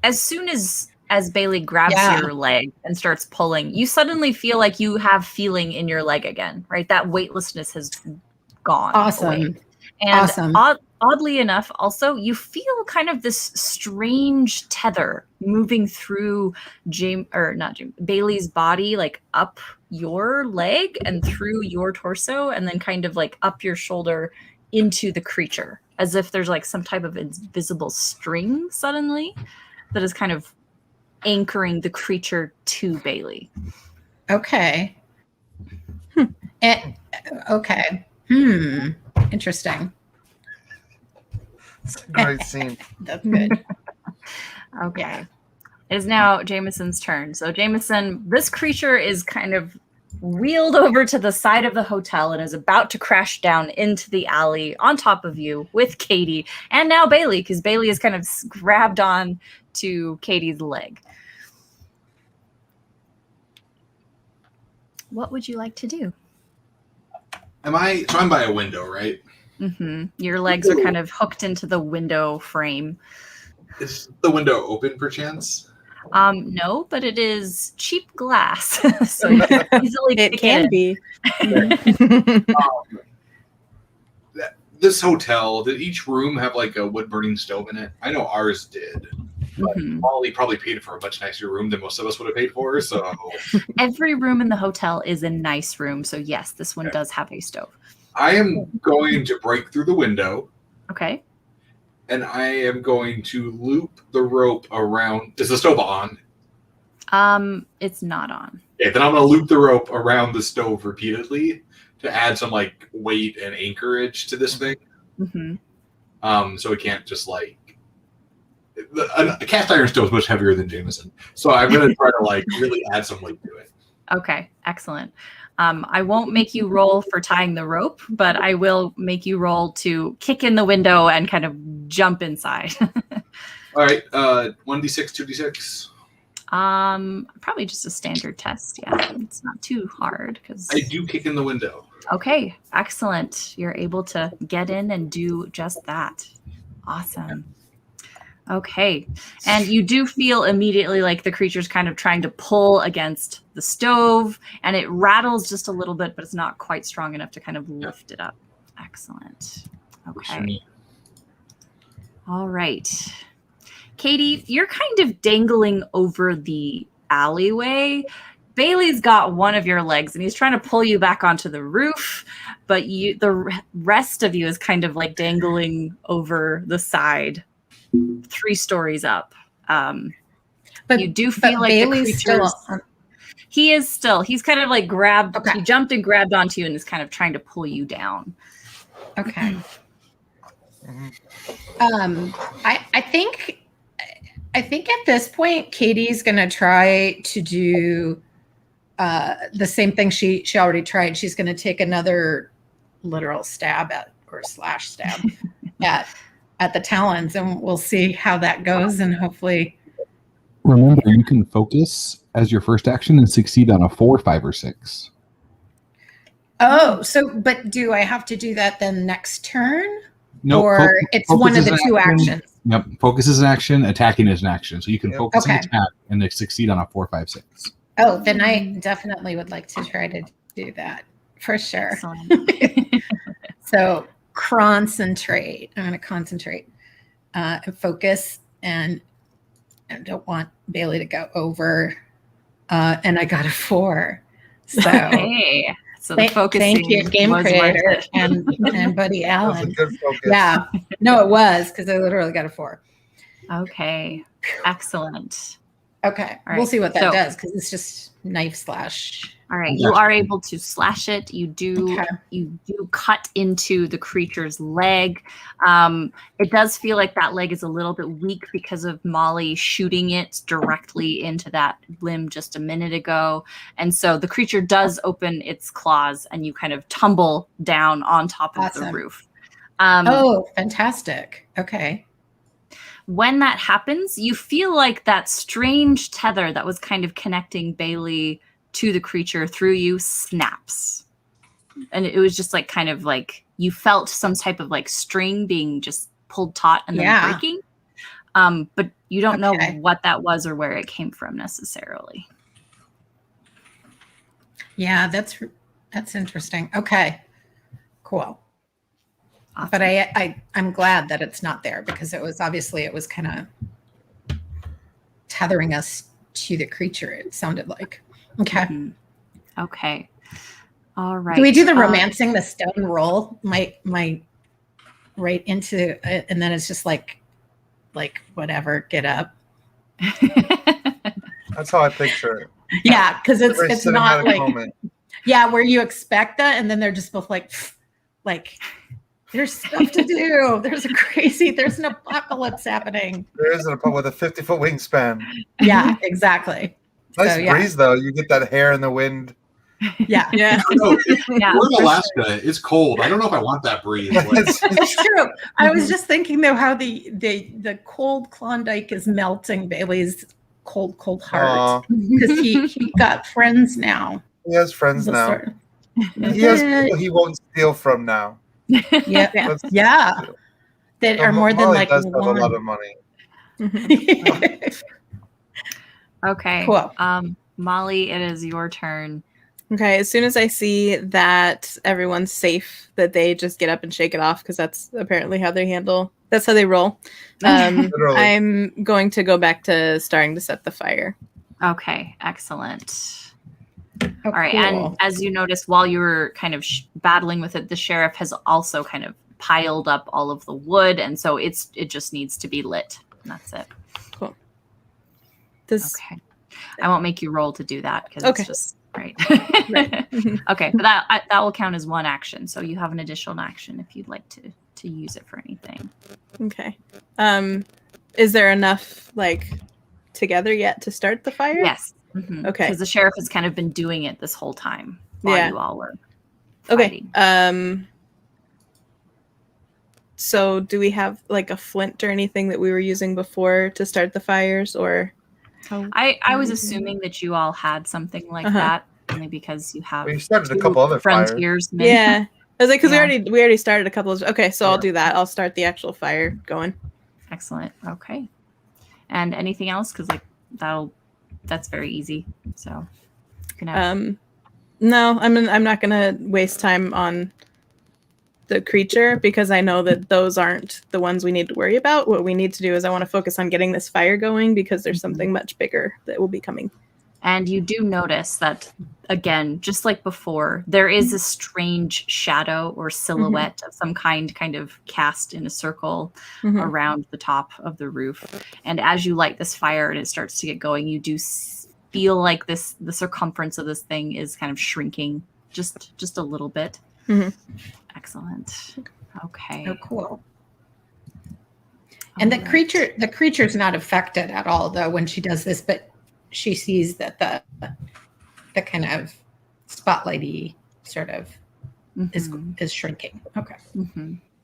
as soon as Bailey grabs your leg and starts pulling, you suddenly feel like you have feeling in your leg again, right? That weightlessness has gone. Awesome. Away. And oddly enough, also, you feel kind of this strange tether moving through Bailey's body, like up your leg and through your torso, and then kind of like up your shoulder into the creature, as if there's like some type of invisible string suddenly that is kind of anchoring the creature to Bailey. Okay. Okay. Interesting. It's a great scene. That's good. Okay. It is now Jameson's turn. So Jameson, this creature is kind of wheeled over to the side of the hotel and is about to crash down into the alley on top of you with Katie and now Bailey, because Bailey is kind of grabbed on to Katie's leg. What would you like to do? I'm by a window, right? Mm-hmm. Your legs are kind of hooked into the window frame. Is the window open perchance? No, but it is cheap glass, so you can easily It pick can in. be. This hotel, did each room have like a wood burning stove in it? I know ours did. But Molly probably paid for a much nicer room than most of us would have paid for. So Every room in the hotel is a nice room. So yes, this one does have a stove. I am going to break through the window. Okay. And I am going to loop the rope around. Is the stove on? It's not on. Okay, then I'm going to loop the rope around the stove repeatedly to add some like weight and anchorage to this thing. Mm-hmm. So it can't just like a cast iron stove is much heavier than Jameson. So I'm going to try to like really add some weight to it. Okay, excellent. I won't make you roll for tying the rope, but I will make you roll to kick in the window and kind of jump inside. All right, 1d6, 2d6. Probably just a standard test. Yeah, it's not too hard because I do kick in the window. Okay, excellent. You're able to get in and do just that. Awesome. Okay, and you do feel immediately like the creature's kind of trying to pull against the stove, and it rattles just a little bit, but it's not quite strong enough to kind of lift it up. Excellent. Okay. All right. Katie, you're kind of dangling over the alleyway. Bailey's got one of your legs, and he's trying to pull you back onto the roof, but the rest of you is kind of like dangling over the side. 3 stories up. But you do feel like Bailey's the creature's he's kind of like grabbed, he jumped and grabbed onto you and is kind of trying to pull you down. Okay. I think at this point, Katie's going to try to do the same thing she already tried. She's going to take another literal stab slash stab at the talons, and we'll see how that goes, and hopefully. Remember, you can focus as your first action and succeed on a 4, 5, or 6. Oh, but do I have to do that then next turn? No, or it's one of the 2 actions. Yep, focus is an action, attacking is an action. So you can focus and attack and then succeed on a 4, 5, 6. Oh, then I definitely would like to try to do that for sure. So concentrate. I'm going to concentrate and focus, and I don't want Bailey to go over. And I got a 4. So, okay. So the focusing. Thank you, game creator and Buddy Allen. That was a good focus. Yeah, no, it was because I literally got a 4. Okay, excellent. Okay, right. We'll see what that does because it's just knife slash. All right, you are able to slash it. You do cut into the creature's leg. It does feel like that leg is a little bit weak because of Molly shooting it directly into that limb just a minute ago. And so the creature does open its claws and you kind of tumble down on top of the roof. Oh, fantastic. Okay. When that happens, you feel like that strange tether that was kind of connecting Bailey to the creature through you snaps. And it was just like kind of like you felt some type of like string being just pulled taut and then breaking. But you don't know what that was or where it came from necessarily. Yeah, that's interesting. Okay, cool. Awesome. But I'm glad that it's not there because it was kind of tethering us to the creature. It sounded like. Okay. Mm-hmm. Okay. All right. Do we do the romancing the stone roll? My right into it, and then it's just like whatever, get up. That's how I picture it. Yeah, because it's not like moment. Yeah, where you expect that, and then they're just both like there's stuff to do. There's an apocalypse happening. There is an apocalypse with a 50-foot wingspan. Yeah, exactly. Nice breeze though. You get that hair in the wind. Yeah. Yeah. We're in Alaska. It's cold. I don't know if I want that breeze. It's true. I was just thinking though how the cold Klondike is melting Bailey's cold heart because he got friends now. He has friends now. He has people he won't steal from now. Yeah. That are more than like does one. have a lot of money. Okay. Cool. Molly, it is your turn. Okay, as soon as I see that everyone's safe, that they just get up and shake it off because that's apparently how they roll. I'm going to go back to starting to set the fire. Okay, excellent. Oh, all right, cool. and as you notice, while you were kind of battling with it, the sheriff has also kind of piled up all of the wood, and so it just needs to be lit. And that's it. Cool. Okay. I won't make you roll to do that because it's just right. Okay, but that will count as one action. So you have an additional action if you'd like to use it for anything. Okay. Is there enough together yet to start the fire? Yes. Mm-hmm. Okay. Because the sheriff has kind of been doing it this whole time while you all were fighting. Okay. So do we have a flint or anything that we were using before to start the fires, or? I was assuming that you all had something like that, only because you have. We started a couple other frontiers. Yeah, I was like, because we already started a couple of. Okay, so I'll do that. I'll start the actual fire going. Excellent. Okay. And anything else? Because that's very easy. So you can have. No, I'm not gonna waste time on the creature because I know that those aren't the ones we need to worry about. What we need to do is I want to focus on getting this fire going because there's something much bigger that will be coming. And you do notice that, again, just like before, there is a strange shadow or silhouette of some kind of cast in a circle around the top of the roof. And as you light this fire and it starts to get going, you do feel like the circumference of this thing is kind of shrinking just a little bit. Excellent. Okay. Oh, cool. And the creature's not affected at all though when she does this, but she sees that the kind of spotlighty sort of is shrinking. Okay.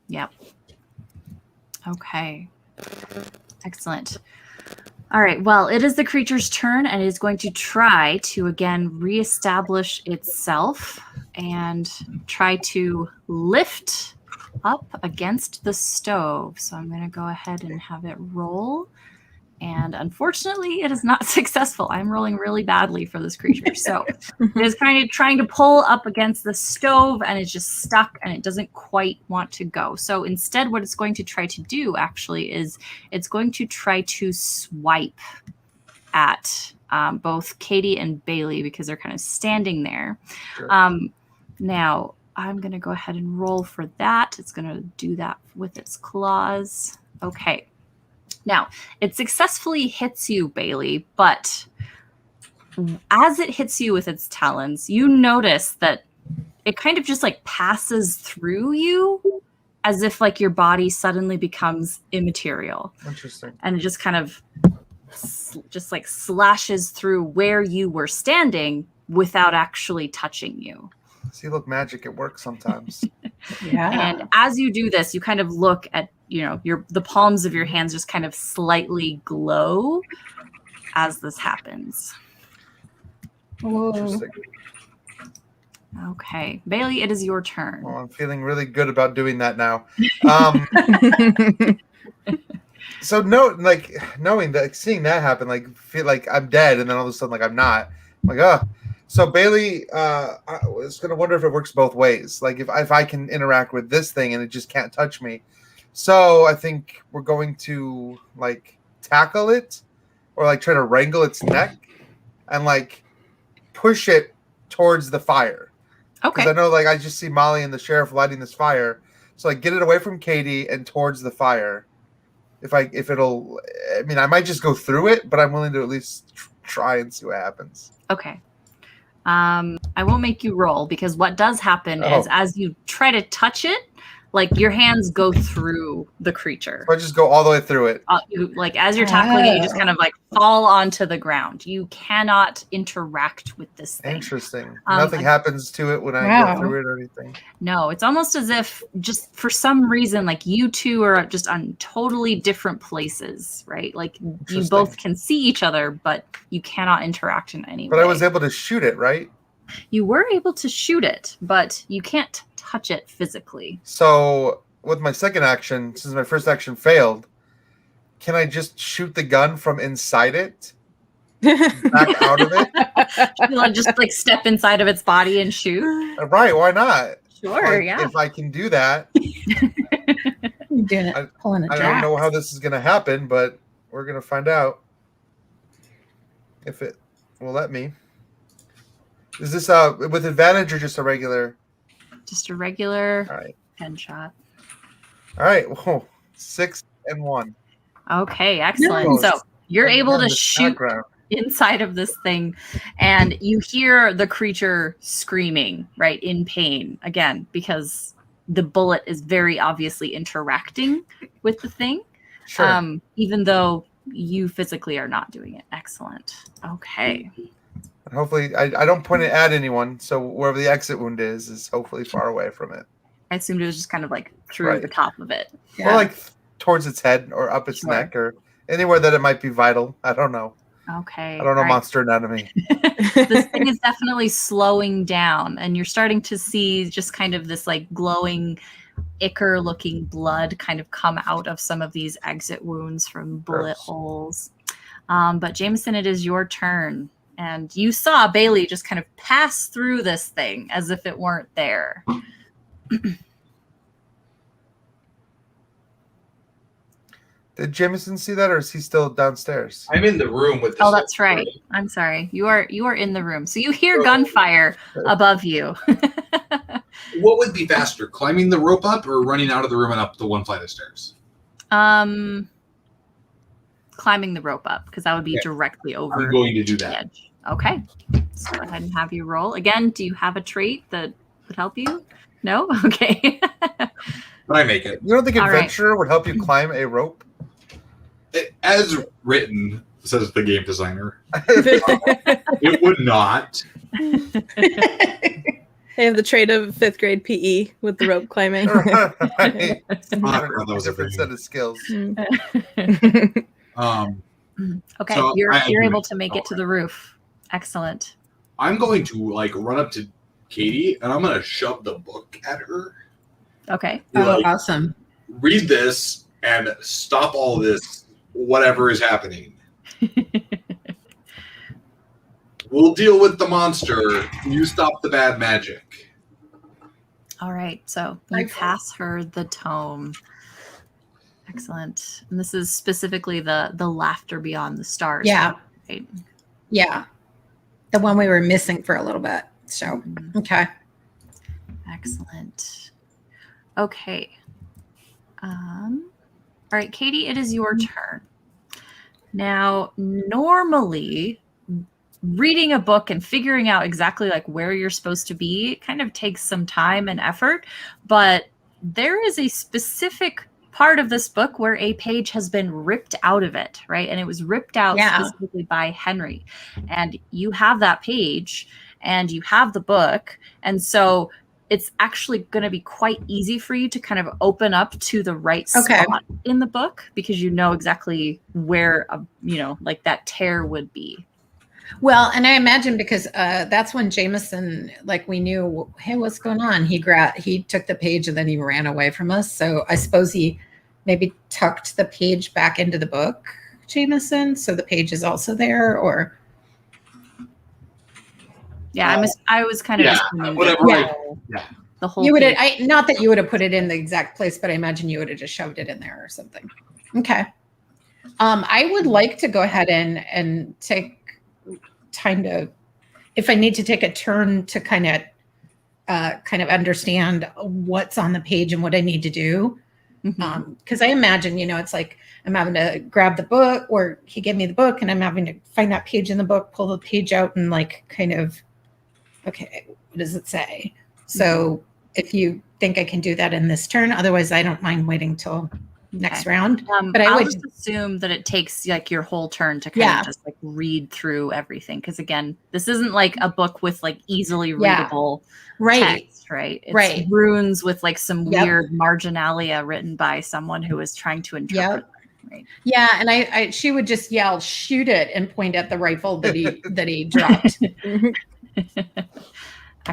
Yep. Okay. Excellent. All right. Well, it is the creature's turn, and it is going to try to again reestablish itself and try to lift up against the stove. So I'm going to go ahead and have it roll. And unfortunately, it is not successful. I'm rolling really badly for this creature. So it is kind of trying to pull up against the stove, and it's just stuck, and it doesn't quite want to go. So instead, what it's going to try to do, actually, is it's going to try to swipe at both Katie and Bailey because they're kind of standing there. Sure. Now, I'm going to go ahead and roll for that. It's going to do that with its claws. Okay. Now, it successfully hits you, Bailey, but as it hits you with its talons, you notice that it kind of just passes through you as if your body suddenly becomes immaterial. Interesting. And it just kind of slashes through where you were standing without actually touching you. See, look, magic, it works sometimes. Yeah. And as you do this, you kind of look at, the palms of your hands just kind of slightly glow as this happens. Interesting. Okay. Bailey, it is your turn. Well, I'm feeling really good about doing that now. So knowing that, seeing that happen, feel like I'm dead, and then all of a sudden, I'm not. I'm like, So Bailey, I was gonna wonder if it works both ways. Like if I can interact with this thing and it just can't touch me. So I think we're going to like tackle it, or like try to wrangle its neck, and like push it towards the fire. Okay. Because I know, like, I just see Molly and the sheriff lighting this fire. So like, get it away from Katie and towards the fire. I mean, I might just go through it, but I'm willing to at least try and see what happens. Okay. I won't make you roll, because what does happen is as you try to touch it, like your hands go through the creature. So I just go all the way through it. As you're tackling it, you just kind of like fall onto the ground. You cannot interact with this thing. Interesting. Nothing happens to it when I go through it or anything. No, it's almost as if just for some reason, like you two are just on totally different places, right? Like you both can see each other, but you cannot interact in any way. But I was able to shoot it, right? You were able to shoot it, but you can't touch it physically. So with my second action, since my first action failed, can I just shoot the gun from inside it? Back out of it? You just like step inside of its body and shoot? Right, why not? Sure, like, yeah. If I can do that. You're doing it, pulling a I don't know how this is going to happen, but we're going to find out if it will let me. Is this with advantage or just a regular? Just a regular right. headshot. All right. Whoa. 6 and 1. Okay, excellent. So you're able to shoot inside of this thing, and you hear the creature screaming, right, in pain, again, because the bullet is very obviously interacting with the thing, even though you physically are not doing it. Excellent. Okay. And hopefully, I don't point it at anyone, so wherever the exit wound is hopefully far away from it. I assumed it was just kind of like through the top of it. Yeah. Or like towards its head or up its neck or anywhere that it might be vital. I don't know. Okay. I don't know monster anatomy. This thing is definitely slowing down, and you're starting to see just kind of this like glowing ichor looking blood kind of come out of some of these exit wounds from bullet holes. But Jameson, it is your turn. And you saw Bailey just kind of pass through this thing as if it weren't there. Did Jameson see that, or is he still downstairs? I'm in the room with this. Oh, that's right. I'm sorry. You are in the room. So you hear gunfire above you. What would be faster, climbing the rope up or running out of the room and up the one flight of stairs? Climbing the rope up, because that would be directly over. I'm going to do that. The edge. Okay. So go ahead and have you roll. Again, do you have a trait that would help you? No? Okay. But I make it. You don't think adventure would help you climb a rope? As written, says the game designer. It would not. They have the trait of 5th grade PE with the rope climbing. Right. That was a different set of skills. Okay, So you're able to make it to the roof. Excellent. I'm going to like run up to Katie and I'm going to shove the book at her. Okay. Awesome. Read this and stop all this, whatever is happening. We'll deal with the monster. You stop the bad magic. All right. So you pass her the tome. Excellent. And this is specifically the laughter beyond the stars. Yeah. Right? Yeah. The one we were missing for a little bit. So, okay. Excellent. Okay. All right, Katie, it is your turn. Now, normally reading a book and figuring out exactly like where you're supposed to be kind of takes some time and effort, but there is a specific part of this book where a page has been ripped out of it, right? And it was ripped out specifically by Henry. And you have that page and you have the book. And so it's actually going to be quite easy for you to kind of open up to the right spot in the book, because you know exactly where, like that tear would be. Well, and I imagine because that's when Jameson, like we knew, hey, what's going on? He took the page and then he ran away from us. So I suppose he maybe tucked the page back into the book, Jameson. So the page is also there, or. Yeah, I was kind of assuming whatever. the whole. You would page. not that you would have put it in the exact place, but I imagine you would have just shoved it in there or something. Okay. I would like to go ahead and take time to, if I need to take a turn to kind of understand what's on the page and what I need to do. Because I imagine, it's like I'm having to grab the book, or he gave me the book and I'm having to find that page in the book, pull the page out and like kind of, okay, what does it say? So if you think I can do that in this turn, otherwise I don't mind waiting till next round. But I would just assume that it takes like your whole turn to kind of just like read through everything. Because again, this isn't like a book with like easily readable text, right? It's runes with like some weird marginalia written by someone who is trying to interpret them. Right. Yeah, and she would just yell, "Shoot it!" and point at the rifle that he dropped.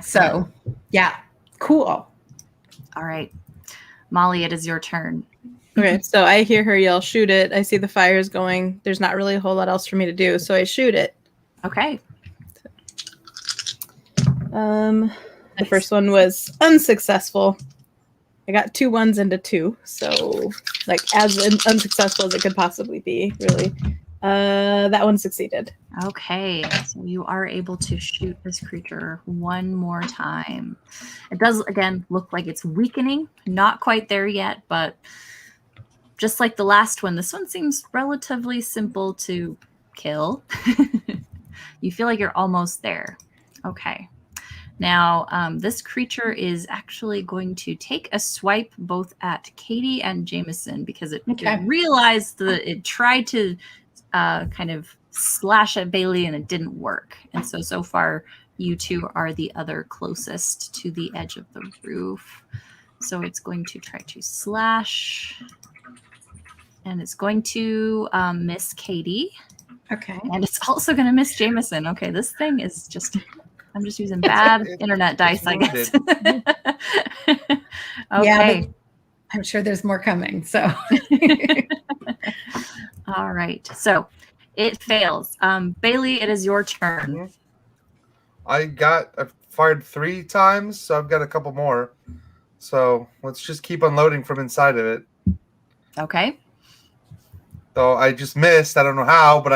So, yeah, cool. All right, Molly, it is your turn. Okay, so I hear her yell, "Shoot it." I see the fires going. There's not really a whole lot else for me to do, so I shoot it. Okay. The first one was unsuccessful. I got 2 1s and a 2, so like as unsuccessful as it could possibly be, really. That one succeeded. Okay, so you are able to shoot this creature one more time. It does, again, look like it's weakening. Not quite there yet, but just like the last one, this one seems relatively simple to kill. You feel like you're almost there. Okay. Now, this creature is actually going to take a swipe both at Katie and Jameson because it realized that it tried to kind of slash at Bailey and it didn't work. And so far, you two are the other closest to the edge of the roof. So it's going to try to slash. And it's going to miss Katie. Okay. And it's also going to miss Jameson. Okay, this thing is just... I'm just using bad internet dice, I guess. Okay. Yeah, I'm sure there's more coming. So, all right. So it fails. Bailey, it is your turn. I fired 3 times, so I've got a couple more. So let's just keep unloading from inside of it. Okay. So I just missed. I don't know how, but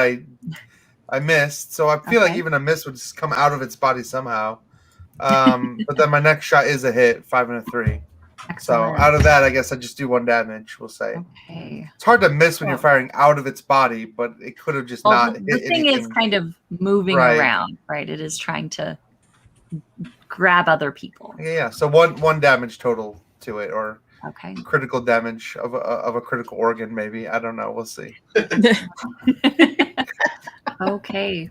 I missed, so I feel like even a miss would just come out of its body somehow. But then my next shot is a hit, 5 and a 3. Excellent. So out of that, I guess I just do 1 damage, we'll say. Okay. It's hard to miss when you're firing out of its body, but it could have just not hit the thing anything. is kind of moving around, right? It is trying to grab other people. Yeah. So one damage total to it, or okay, critical damage of a critical organ, maybe. I don't know. We'll see. Okay.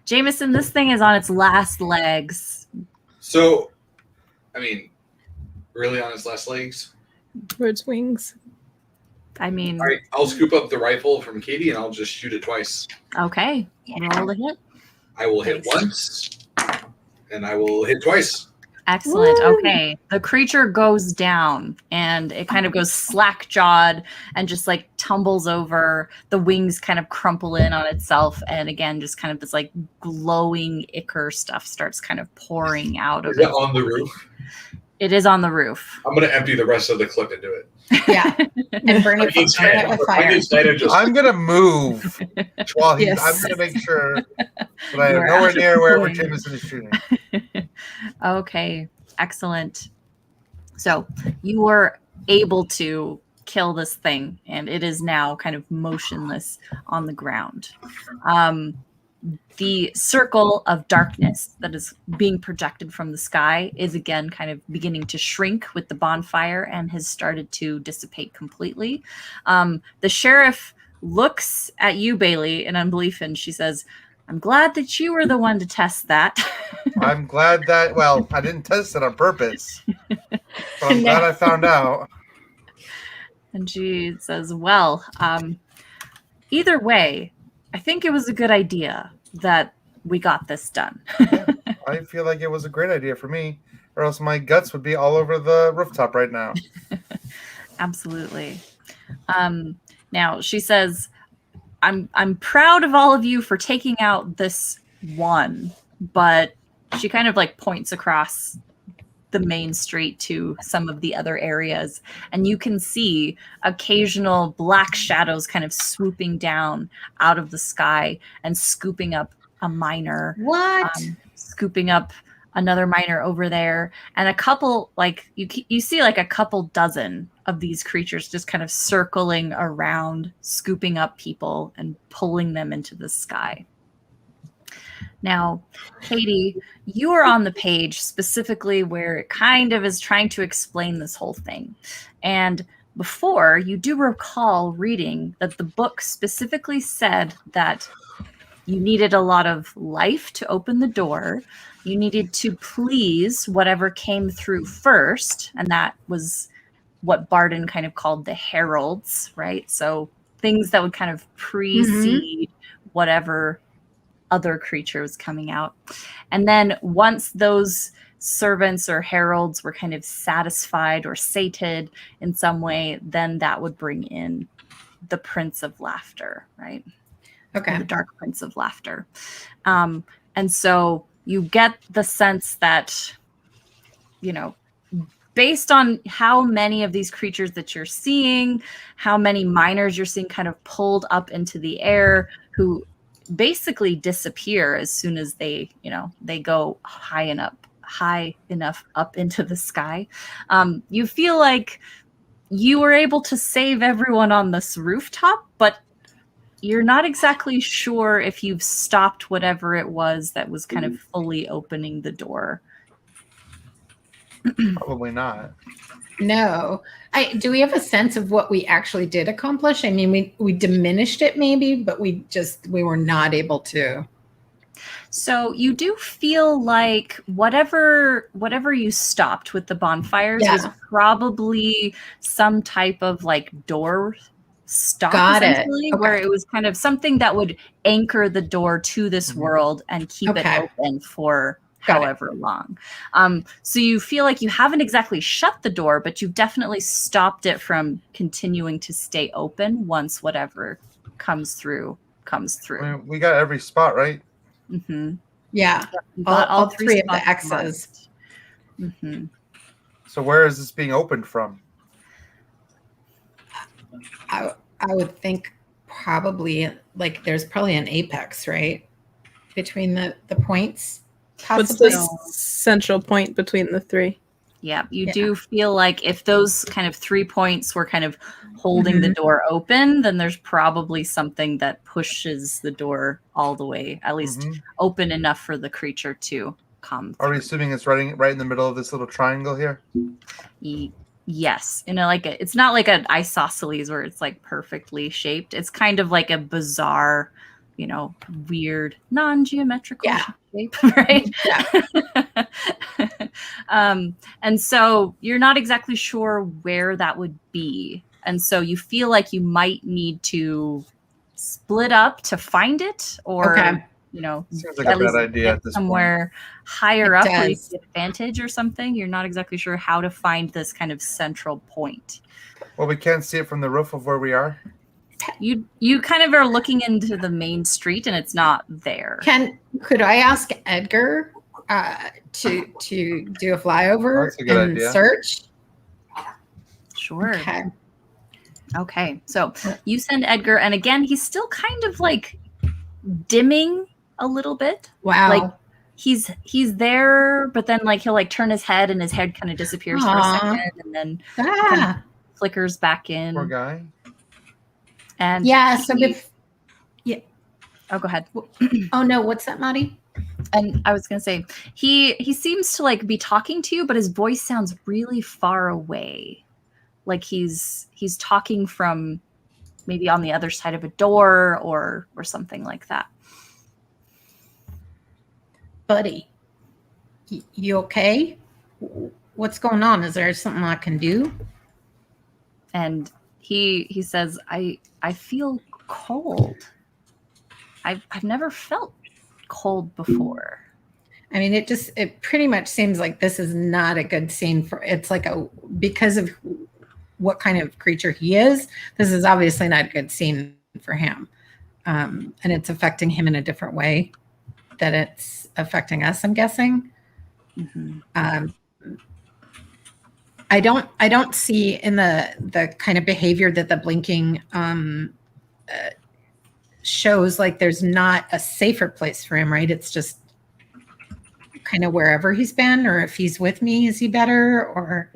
Jameson, this thing is on its last legs. So, I mean, really on its last legs? Or its wings. I mean... All right, I'll scoop up the rifle from Katie and I'll just shoot it twice. Okay. Roll the hit. I will hit once, and I will hit twice. Excellent. Woo! Okay. The creature goes down and it kind of goes slack-jawed and just like tumbles over. The wings kind of crumple in on itself. And again, just kind of this like glowing ichor stuff starts kind of pouring out of it. Is it on the roof? It is on the roof. I'm going to empty the rest of the clip into it. Yeah. And burn it with fire. I'm going to move while he's, I'm going to make sure that I am nowhere near wherever Jameson is shooting. Okay, excellent. So you were able to kill this thing, and it is now kind of motionless on the ground. The circle of darkness that is being projected from the sky is again kind of beginning to shrink with the bonfire and has started to dissipate completely. The sheriff looks at you, Bailey, in unbelief, and she says, "I'm glad that you were the one to test that." I'm glad that, well, I didn't test it on purpose, but I'm glad I found out. And she says, well, either way, I think it was a good idea that we got this done. Yeah, I feel like it was a great idea for me, or else my guts would be all over the rooftop right now. Absolutely. Now, she says, I'm proud of all of you for taking out this one, but she kind of like points across the main street to some of the other areas, and you can see occasional black shadows kind of swooping down out of the sky and scooping up a miner. What? Scooping up another miner over there, and a couple, like you see like a couple dozen of these creatures just kind of circling around, scooping up people and pulling them into the sky. Now, Katie, you are on the page specifically where it kind of is trying to explain this whole thing. And before, you do recall reading that the book specifically said that you needed a lot of life to open the door. You needed to please whatever came through first. And that was what Barden kind of called the heralds, right? So things that would kind of precede whatever other creature was coming out. And then once those servants or heralds were kind of satisfied or sated in some way, then that would bring in the Prince of Laughter, right? Okay. The Dark Prince of Laughter. And so you get the sense that, you know, based on how many of these creatures that you're seeing, how many miners you're seeing kind of pulled up into the air, who basically disappear as soon as they, you know, they go high enough up into the sky. You feel like you were able to save everyone on this rooftop, but you're not exactly sure if you've stopped whatever it was that was kind of fully opening the door. Probably not. No. Do we have a sense of what we actually did accomplish? I mean, we diminished it maybe, but we were not able to. So you do feel like whatever you stopped with the bonfires was probably some type of like door stop, essentially, Okay. where it was kind of something that would anchor the door to this world and keep it open for however long. So you feel like you haven't exactly shut the door, but you've definitely stopped it from continuing to stay open once whatever comes through. I mean, we got every spot, right? Mm-hmm. Yeah. All three of the X's. Mm-hmm. So where is this being opened from? I would think probably like there's probably an apex, right? Between the points. Possibly. What's the central point between the three? Yeah, you do feel like if those kind of 3 points were kind of holding the door open, then there's probably something that pushes the door all the way, at least open enough for the creature to come. Are we assuming it's right in the middle of this little triangle here? Yes, you know, like it's not like an isosceles where it's like perfectly shaped. It's kind of like a bizarre, you know, weird, non-geometrical shape, right? Yeah. And so you're not exactly sure where that would be. And so you feel like you might need to split up to find it, or, you know, seems like a bad idea at this somewhere higher up where you get advantage or something. You're not exactly sure how to find this kind of central point. Well, we can't see it from the roof of where we are. You kind of are looking into the main street and it's not there. Could I ask Edgar to do a flyover and search? Sure. Okay. So you send Edgar, and again, he's still kind of like dimming a little bit. Wow. Like he's there, but then like he'll like turn his head and his head kind of disappears for a second and then kind of flickers back in. Poor guy. And oh, go ahead. Oh no, what's that, Mari? And I was gonna say he seems to like be talking to you, but his voice sounds really far away, like he's talking from maybe on the other side of a door or something like that. Buddy, you okay? What's going on? Is there something I can do? And he says, I feel cold. I've never felt cold before. I mean, it pretty much seems like this is not a good scene for, it's like because of what kind of creature he is, this is obviously not a good scene for him. And it's affecting him in a different way. that it's affecting us, I'm guessing. Mhm. I don't see in the kind of behavior that the blinking shows, like there's not a safer place for him, right? It's just kind of wherever he's been, or if he's with me, is he better? Or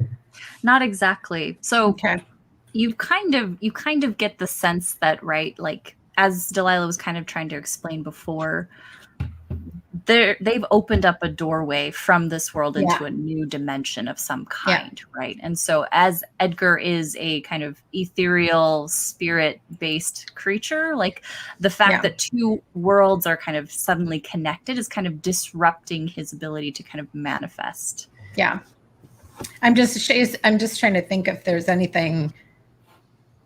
Not exactly. So okay, you kind of get the sense that, right, like as Delilah was kind of trying to explain before, they've opened up a doorway from this world into a new dimension of some kind, right? And so as Edgar is a kind of ethereal spirit-based creature, like the fact that two worlds are kind of suddenly connected is kind of disrupting his ability to kind of manifest. Yeah. I'm just trying to think if there's anything.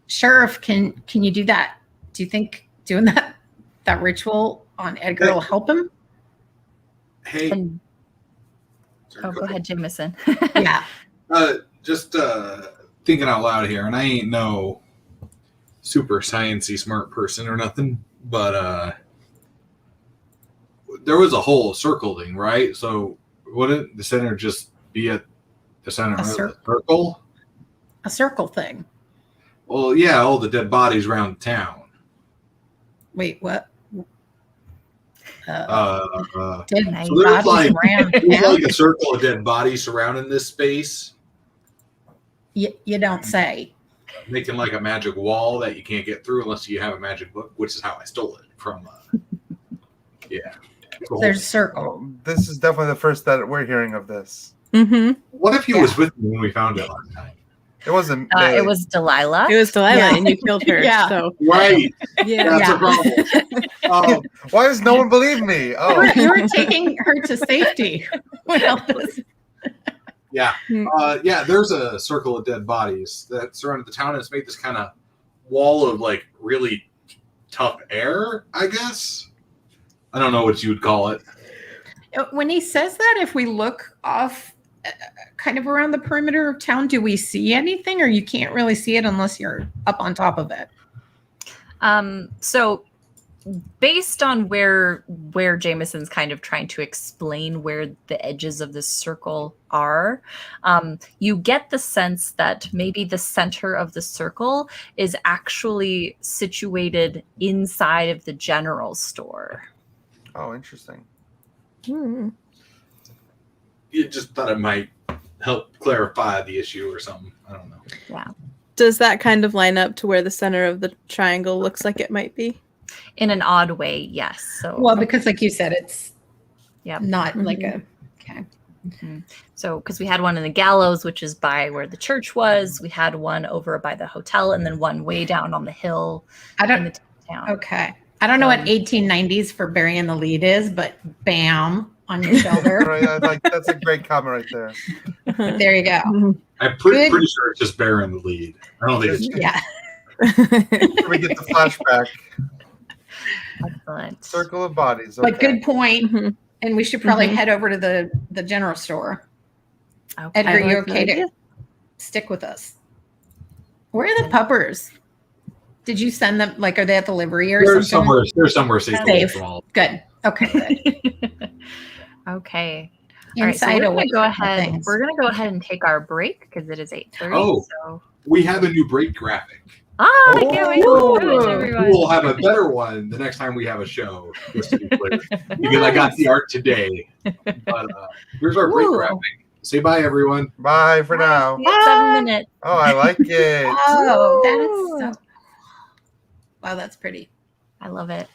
Sheriff, can you do that? Do you think doing that ritual on Edgar will help him? Hey. Go ahead, Jameson. Yeah. Just thinking out loud here, and I ain't no super sciencey smart person or nothing, but there was a whole circle thing, right? So wouldn't the center just be at the center of the circle? A circle thing. Well, yeah, all the dead bodies around town. Wait, what? Dead so there's like a circle of dead bodies surrounding this space. You don't say. Making like a magic wall that you can't get through unless you have a magic book, which is how I stole it from. Yeah. There's a circle. Oh, this is definitely the first that we're hearing of this. Mm-hmm. What if he was with me when we found it last time? It wasn't. It was Delilah. It was Delilah, and you killed her. Yeah. So. Right. Yeah. That's a problem. Why does no one believe me? Oh, You were taking her to safety. Yeah. Yeah, there's a circle of dead bodies that surrounded the town, and it's made this kind of wall of like really tough air, I guess. I don't know what you would call it. When he says that, if we look off kind of around the perimeter of town, do we see anything, or you can't really see it unless you're up on top of it? So based on where Jameson's kind of trying to explain where the edges of this circle are, you get the sense that maybe the center of the circle is actually situated inside of the general store. Oh, interesting. Hmm. You just thought it might help clarify the issue or something. I don't know. Yeah. Does that kind of line up to where the center of the triangle looks like it might be? In an odd way, yes. So Well, because like you said, it's not Mm-hmm. like a okay. Mm-hmm. So because we had one in the gallows, which is by where the church was, we had one over by the hotel, and then one way down on the hill in the town. Okay. I don't know what 1890s for burying the lead is, but bam on your shoulder. Right, that's a great comment right there. There you go. I'm pretty sure it's just bearing the lead. I don't think it's We get the flashback. Excellent. Circle of bodies. Okay. But good point. And we should probably head over to the general store. Okay. Edgar, you okay to stick with us? Where are the puppers? Did you send them? Like, are they at the livery or something? They're somewhere safe. Safe. Good. Okay. Good. Okay. Inside All right, away. we're gonna go ahead and take our break because it is 8:30. Oh, so. We have a new break graphic. I can't wait to do it, everyone. We'll have a better one the next time we have a show. Just to be clear, because I got the art today. But here's our break graphic. Say bye, everyone. Bye for now. 7 minutes. Oh, I like it. Oh, that is so. Wow, that's pretty. I love it.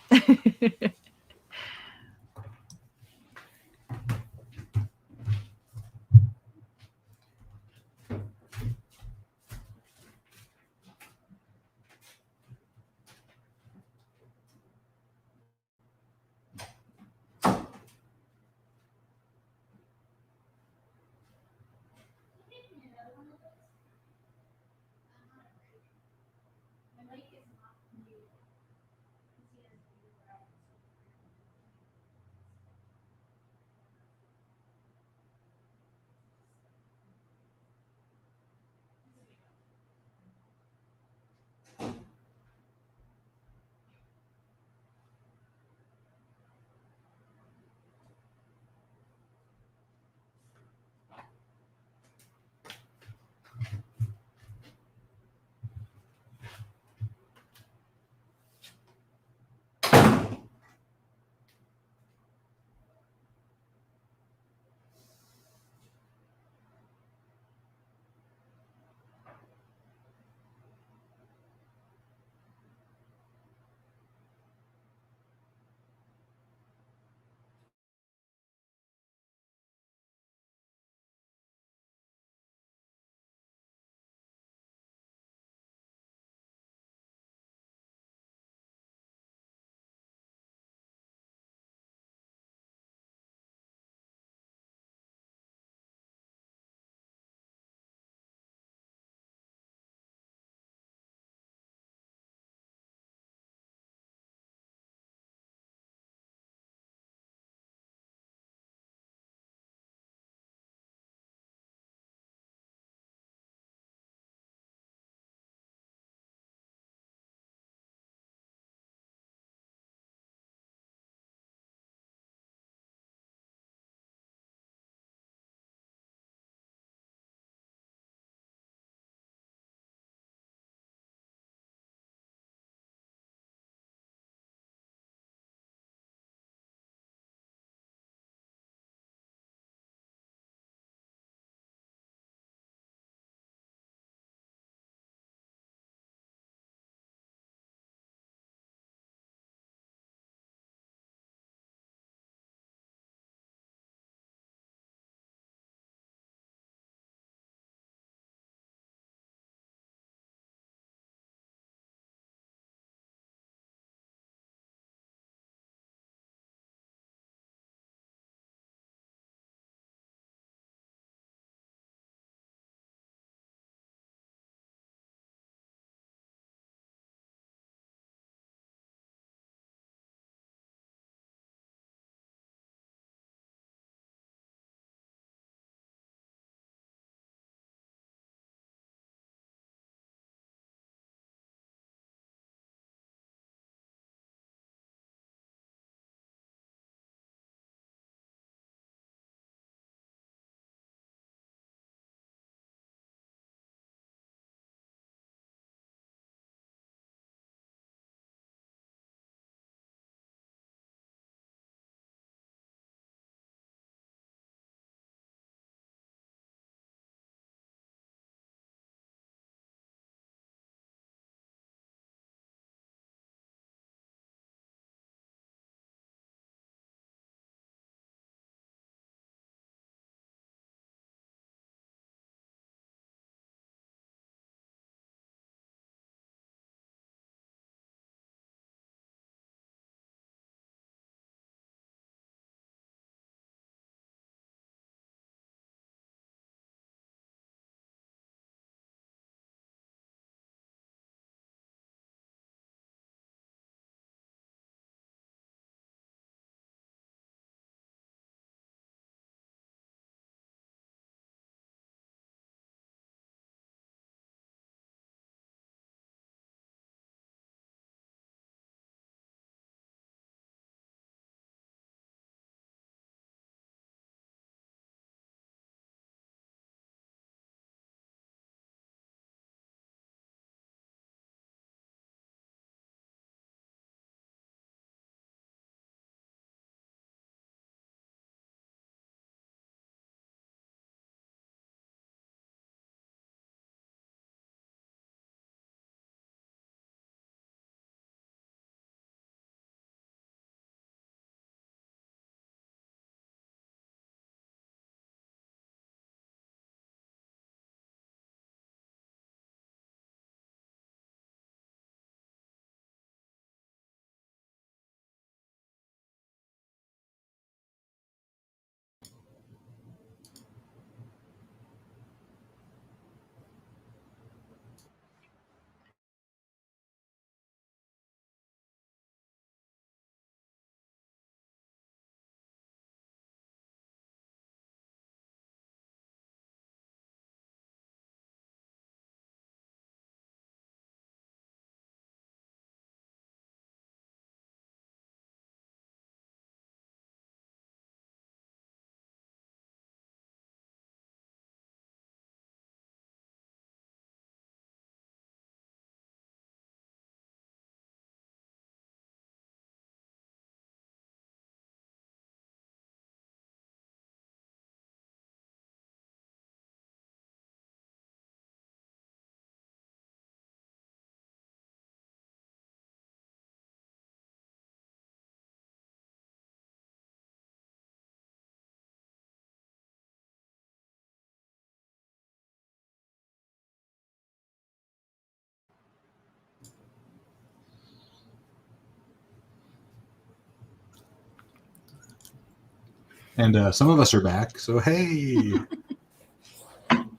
And some of us are back. So, hey.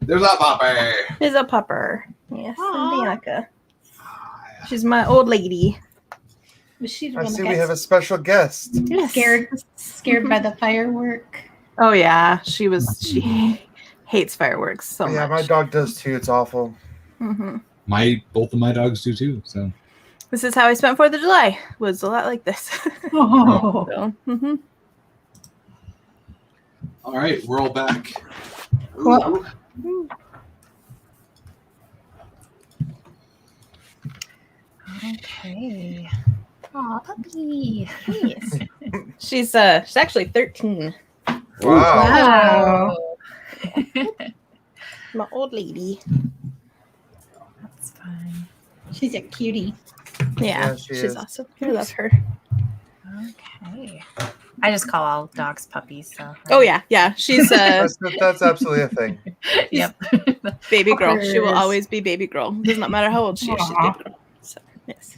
There's a puppy. There's a pupper. Yes, Aw. Danica. She's my old lady. She's I see we have a special guest. Yes. Scared by the firework. Oh yeah, she hates fireworks so Yeah, much. my dog does too. It's awful. Mm-hmm. Both of my dogs do too. So This is how I spent 4th of July. Was a lot like this. Oh. So, mm-hmm. All right, we're all back. Well, Okay. Aw, puppy. Yes. She's actually 13. Wow. wow. My old lady. That's fine. She's a cutie. Yeah, Yeah, she she's is. awesome. I love her. Okay. I just call all dogs puppies. So. Oh yeah. She's That's absolutely a thing. Yep. baby girl. She will Fuckers. always be baby girl. Does not matter how old she is. She's Aw. baby girl. So yes.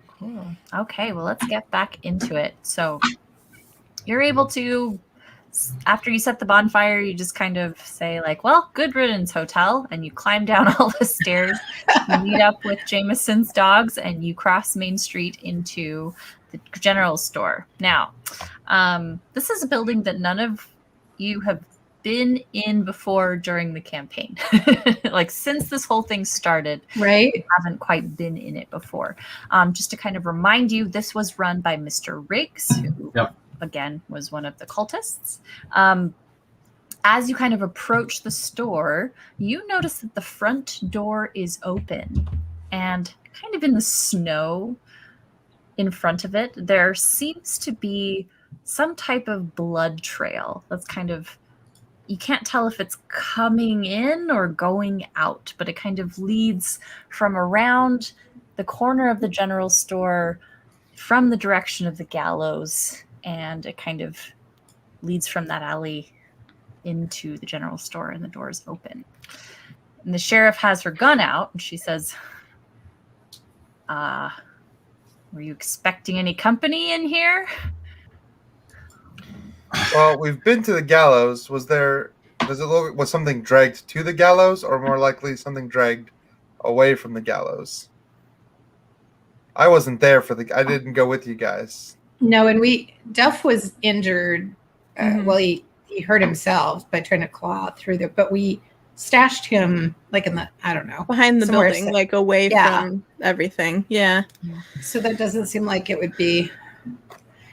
Cool. Okay, well, let's get back into it. So you're able to, after you set the bonfire, you just kind of say like, well, good riddance, hotel. And you climb down all the stairs, you meet up with Jameson's dogs, and you cross Main Street into the general store. Now, this is a building that none of you have been in before during the campaign. Like since this whole thing started, Right? you haven't quite been in it before. Just to kind of remind you, this was run by Mr. Riggs, who again was one of the cultists. As you kind of approach the store, you notice that the front door is open, and kind of in the snow in front of it, there seems to be some type of blood trail that's kind of, you can't tell if it's coming in or going out, but it kind of leads from around the corner of the general store from the direction of the gallows, and it kind of leads from that alley into the general store, and the door is open. And the sheriff has her gun out, and she says, were you expecting any company in here? Well, we've been to the gallows. Was something dragged to the gallows, or more likely something dragged away from the gallows? I wasn't there I didn't go with you guys. No, and Duff was injured. Mhm. Well, he hurt himself by trying to claw through there, but we stashed him like in the, I don't know. Behind the Somewhere building, safe. like away Yeah. from everything. Yeah. So that doesn't seem like it would be.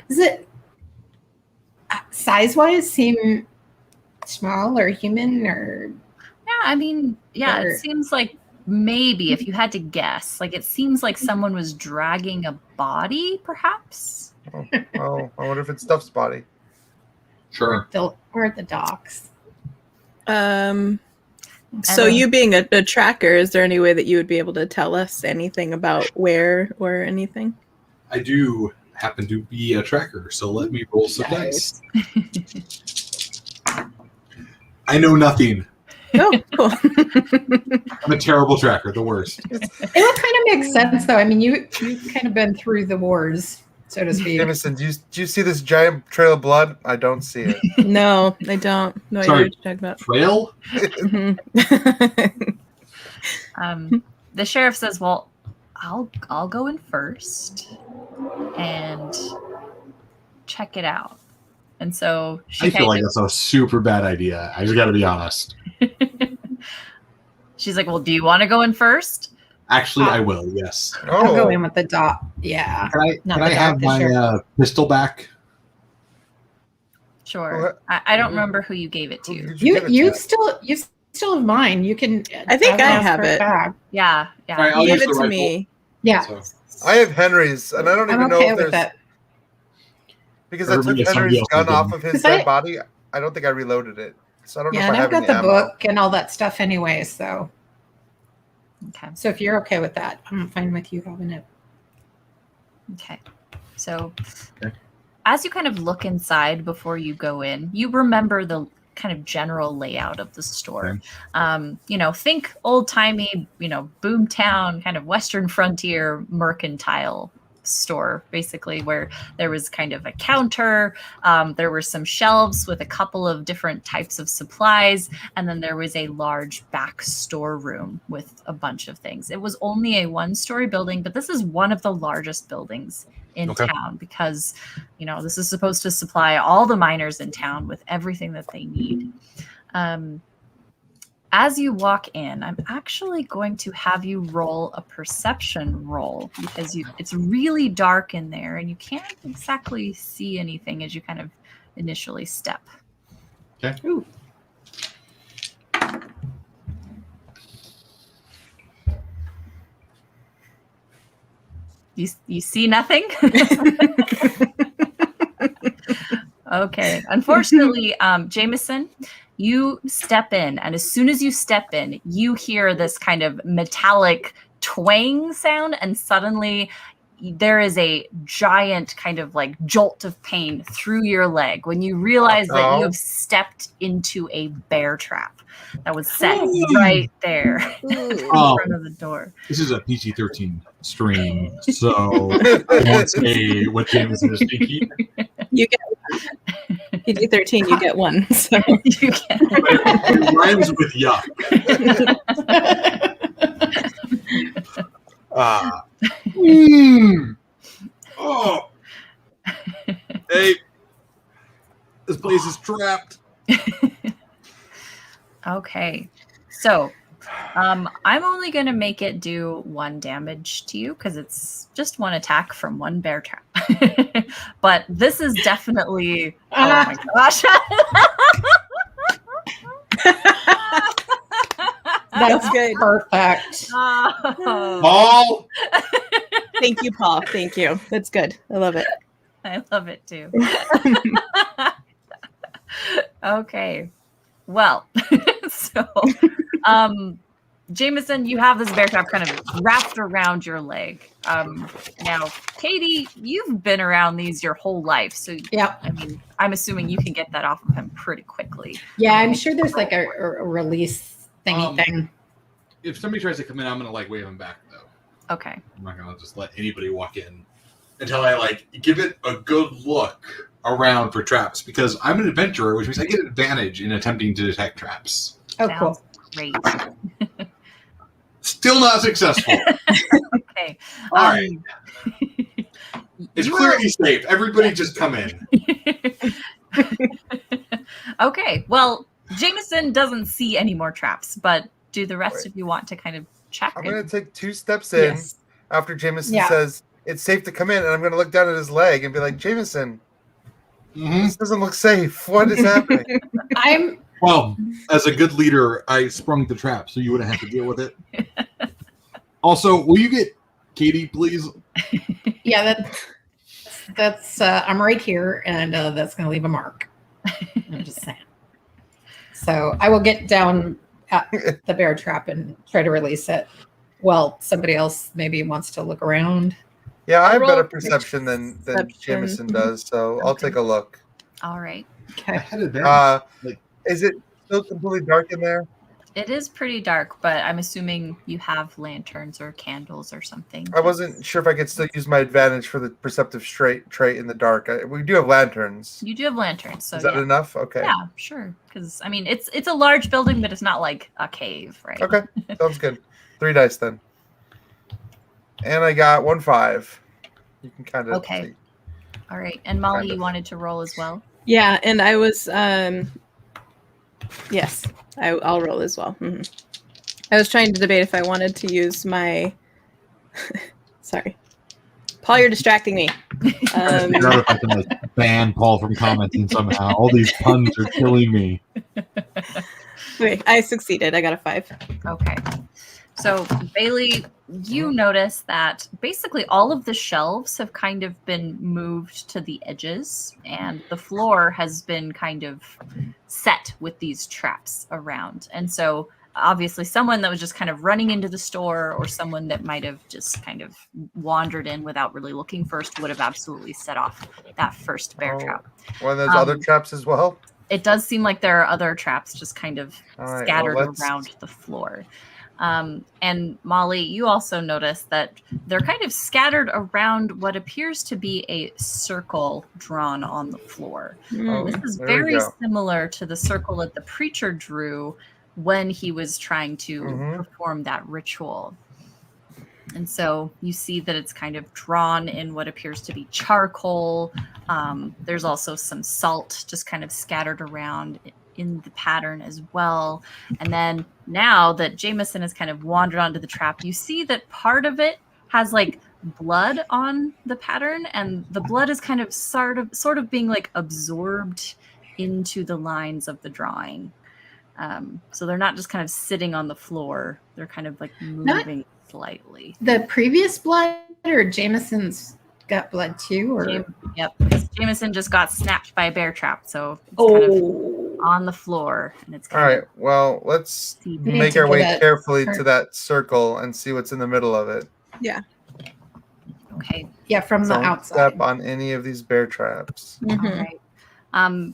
Is it size-wise seem small or human or? Yeah, I mean, yeah, Or- it seems like maybe if you had to guess, like it seems like someone was dragging a body, perhaps. Oh, I wonder if it's Duff's body. Sure. We're at the docks. So you being a tracker, is there any way that you would be able to tell us anything about where or anything? I do happen to be a tracker, so let me roll some dice. I know nothing. Oh, cool. I'm a terrible tracker, the worst. It would kind of make sense, though. I mean, you've kind of been through the wars, so to speak. Jameson, do you see this giant trail of blood? I don't see it. No, I don't. No idea Sorry. what you're talking about. Trail? Mhm. The sheriff says, "Well, I'll go in first and check it out." And so she I feel like that's a super bad idea. I just got to be honest. she's like, "Well, do you want to go in first?" Actually, I will. Yes. I'll go Oh, in with the dot. Yeah. Can Not I the have dog, the my sheriff. pistol back? Sure. I don't remember who you gave it to. who'd You give it you to? still have mine. You can. I think I ask have for it. back. Yeah. All right, I'll Give use it the to rifle. me. Yeah. So, I have Henry's, and I don't I'm even know okay if with there's that. because I took Everybody- somebody Henry's else gun has off them. of his Because dead body. I don't think I reloaded it, so I don't know Yeah, if I and have I've got any the ammo. book and all that stuff anyway. So Okay. if you're okay with that, I'm fine with you having it. Okay. So Okay. as you kind of look inside before you go in, you remember the kind of general layout of the store. Think old timey, boomtown, kind of Western frontier mercantile store, basically, where there was kind of a counter. There were some shelves with a couple of different types of supplies. And then there was a large back storeroom with a bunch of things. It was only a one-story building, but this is one of the largest buildings in town because, this is supposed to supply all the miners in town with everything that they need. As you walk in, I'm actually going to have you roll a perception roll because it's really dark in there and you can't exactly see anything as you kind of initially step. Okay. Ooh. You see nothing? Okay. Unfortunately, Jameson, you step in, and as soon as you step in, you hear this kind of metallic twang sound, and suddenly there is a giant kind of like jolt of pain through your leg when you realize that you have stepped into a bear trap that was set right there in front of the door. This is a PG-13 stream, so I won't say what Jameson is thinking. You get PG-13, you get one. So You get It rhymes with yuck. Oh. Hey. This place is trapped. Okay. So I'm only going to make it do 1 damage to you because it's just 1 attack from 1 bear trap. But this is definitely... Oh my gosh. that's good. Perfect. Oh, Paul. Thank you, Paul. Thank you. That's good. I love it. I love it too. Okay. Well, so Jameson, you have this bear trap kind of wrapped around your leg. Now, Katie, you've been around these your whole life, so I mean, I'm assuming you can get that off of him pretty quickly. Yeah, I'm sure there's like a release thingy thing. If somebody tries to come in, I'm gonna wave them back though. Okay. I'm not gonna just let anybody walk in until I give it a good look around for traps because I'm an adventurer, which means I get an advantage in attempting to detect traps. Oh, cool. Great. Still not successful. Okay. All right. It's clearly safe. Everybody just come in. Okay. Well, Jameson doesn't see any more traps, but do the rest of you want to kind of check? I'm going to take 2 steps in after Jameson says it's safe to come in, and I'm going to look down at his leg and be like, Jameson, this doesn't look safe. What is happening? Well, as a good leader, I sprung the trap, so you wouldn't have to deal with it. Also, will you get Katie, please? Yeah, that's I'm right here, and that's going to leave a mark. I'm just saying. So I will get down at the bear trap and try to release it. Well, somebody else maybe wants to look around. Yeah, I have better perception than Jameson does, so I'll take a look. All right. Okay. Is it still completely dark in there? It is pretty dark, but I'm assuming you have lanterns or candles or something. I wasn't sure if I could still use my advantage for the perceptive trait in the dark. We do have lanterns. You do have lanterns, so is that enough? Okay. Yeah, sure. Because I mean, it's a large building, but it's not like a cave, right? Okay, sounds good. 3 dice then, and I got 1 5. You can kind of see. All right, and Molly, you wanted to roll as well. Yeah, and I was yes, I'll roll as well. Mm-hmm. I was trying to debate if I wanted to use my. Sorry, Paul, you're distracting me. If I can ban Paul from commenting somehow. All these puns are killing me. Wait, I succeeded. I got a 5. Okay. So, Bailey, you notice that basically all of the shelves have kind of been moved to the edges, and the floor has been kind of set with these traps around. And so, obviously, someone that was just kind of running into the store or someone that might have just kind of wandered in without really looking first would have absolutely set off that first bear trap. One of those other traps as well? It does seem like there are other traps just kind of scattered around the floor. And Molly, you also notice that they're kind of scattered around what appears to be a circle drawn on the floor. This is very similar to the circle that the preacher drew when he was trying to perform that ritual. And so you see that it's kind of drawn in what appears to be charcoal. There's also some salt just kind of scattered around in the pattern as well. And then now that Jameson has kind of wandered onto the trap, you see that part of it has like blood on the pattern, and the blood is kind of sort of being like absorbed into the lines of the drawing. So they're not just kind of sitting on the floor. They're kind of like moving slightly. The previous blood, or Jameson's got blood too? Or yep. Jameson just got snapped by a bear trap, so it's kind of on the floor, and it's all right. Well, let's make our way carefully to that circle and see what's in the middle of it. Yeah. Okay. Yeah, from the outside. Step on any of these bear traps. All right.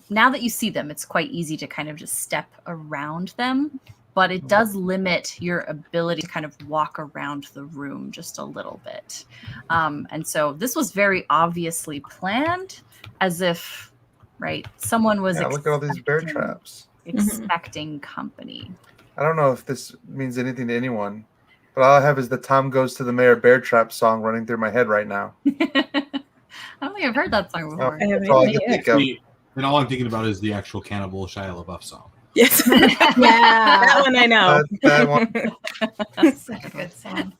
Now that you see them, it's quite easy to kind of just step around them, but it does limit your ability to kind of walk around the room just a little bit. And so this was very obviously planned, as if, right, someone was look at all these bear traps. Expecting company. I don't know if this means anything to anyone, but all I have is the Tom Goes to the Mayor Bear Trap song running through my head right now. I don't think I've heard that song before. That's all I can think of. And all I'm thinking about is the actual Cannibal Shia LaBeouf song. Yes. That one I know. That one. That's such a good song.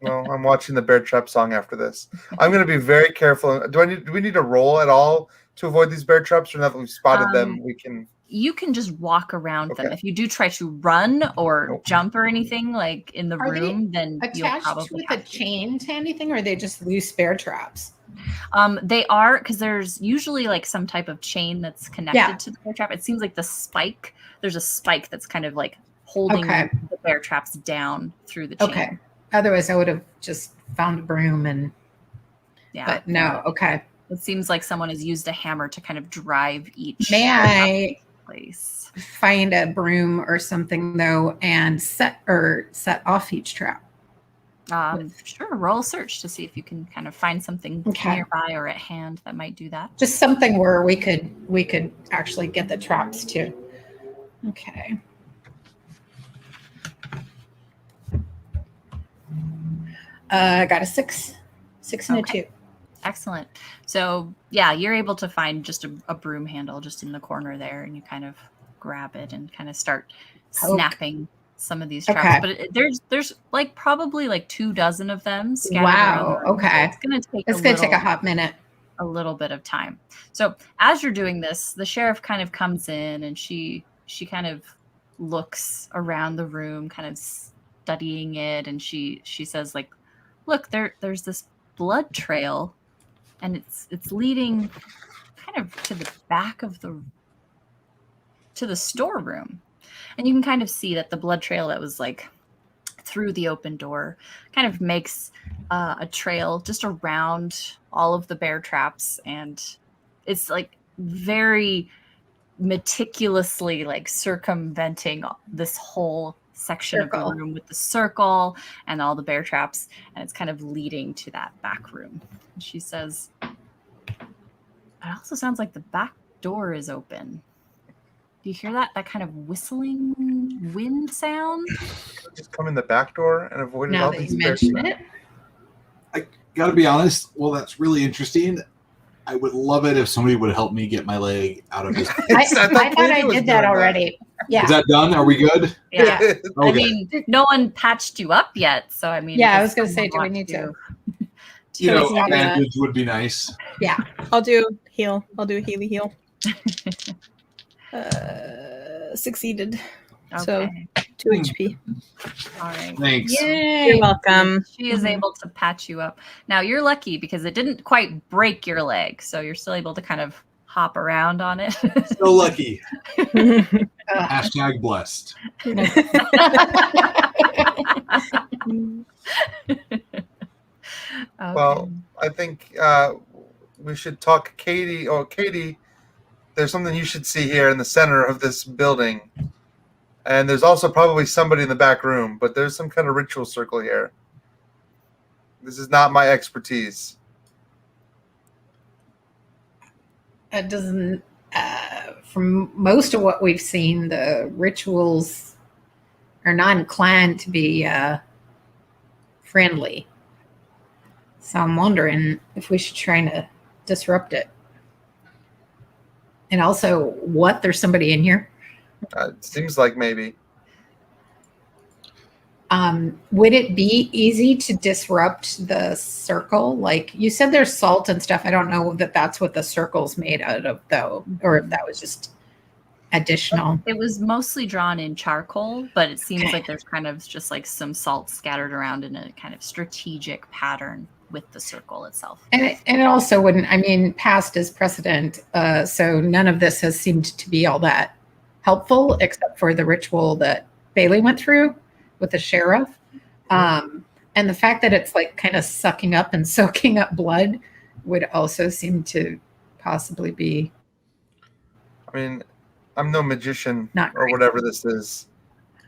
Well, I'm watching the bear trap song after this. I'm going to be very careful. Do we need to roll at all to avoid these bear traps, or now that we've spotted them, we can? You can just walk around them. If you do try to run or jump or anything like in the room, then you'll probably with a chain to anything, or are they just loose bear traps? They are, because there's usually like some type of chain that's connected to the bear trap. It seems like there's a spike that's kind of like holding the bear traps down through the chain. Okay. Otherwise, I would have just found a broom and. Yeah. But no. Okay. It seems like someone has used a hammer to kind of drive each. May I place? Find a broom or something though, and set off each trap? Sure. Roll a search to see if you can kind of find something nearby or at hand that might do that. Just something where we could actually get the traps too. Okay. I got a 6 and a 2. Excellent. So yeah, you're able to find just a broom handle just in the corner there, and you kind of grab it and kind of start snapping some of these traps. But there's like probably like 24 of them scattered around. Okay. It's gonna take a hot minute. A little bit of time. So as you're doing this, the sheriff kind of comes in, and she kind of looks around the room, kind of studying it, and she says like, look, there's this blood trail, and it's leading kind of to the back of the storeroom. And you can kind of see that the blood trail that was like through the open door kind of makes a trail just around all of the bear traps. And it's like very meticulously like circumventing this whole section of the room with the circle and all the bear traps. And it's kind of leading to that back room. And she says, it also sounds like the back door is open. Do you hear that kind of whistling wind sound? Just come in the back door and avoid all these bears. I gotta be honest. Well, that's really interesting. I would love it if somebody would help me get my leg out of this. I thought I did that already. Yeah. Is that done? Are we good? Yeah. Okay. I mean, no one patched you up yet, so I mean. Yeah, I was going to say, do we need to? Bandage would be nice. Yeah. I'll do heal. I'll do a heal. Succeeded. Okay. So 2 HP. All right. Thanks. Yay. You're welcome. She is able to patch you up. Now you're lucky because it didn't quite break your leg, so you're still able to kind of hop around on it. So lucky. Hashtag blessed. Well, I think we should talk Katie. Oh, Katie, there's something you should see here in the center of this building. And there's also probably somebody in the back room, but there's some kind of ritual circle here. This is not my expertise. It doesn't. From most of what we've seen, the rituals are not inclined to be friendly. So I'm wondering if we should try to disrupt it. And also, what? There's somebody in here? It seems like maybe. Would it be easy to disrupt the circle? Like you said, there's salt and stuff. I don't know that that's what the circle's made out of, though, or if that was just additional. It was mostly drawn in charcoal, but it seems like there's kind of just like some salt scattered around in a kind of strategic pattern with the circle itself. And it also wouldn't, I mean, past is precedent. So none of this has seemed to be all that helpful, except for the ritual that Bailey went through with the sheriff. And the fact that it's like kind of sucking up and soaking up blood would also seem to possibly be. I mean, I'm no magician Not or great. whatever this is,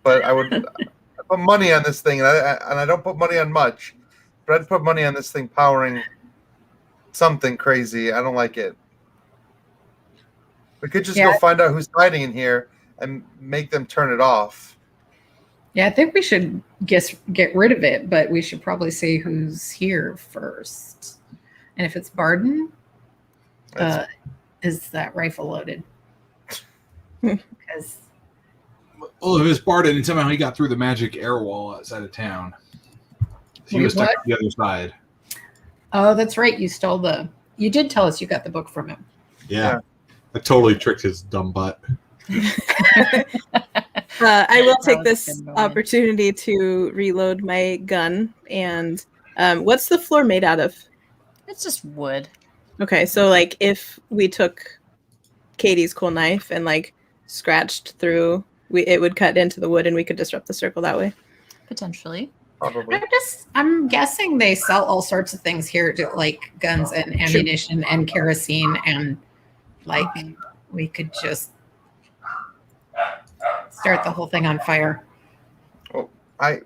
but I would I put money on this thing, and I don't put money on much, but I'd put money on this thing powering something crazy. I don't like it. We could just go find out who's hiding in here and make them turn it off. Yeah, I think we should get rid of it, but we should probably see who's here first. And if it's Barden, is that rifle loaded? Because Well, if it's Barden and somehow he got through the magic air wall outside of town. He Wait, was stuck what? on the other side. oh, that's right, you did tell us you got the book from him. Yeah. I totally tricked his dumb butt. I will take was this annoying. opportunity to reload my gun. And what's the floor made out of? It's just wood. Okay, so like if we took Katie's cool knife and like scratched through, it would cut into the wood and we could disrupt the circle that way. Potentially. Probably. I'm guessing they sell all sorts of things here, like guns and ammunition and kerosene, and like we could just start the whole thing on fire.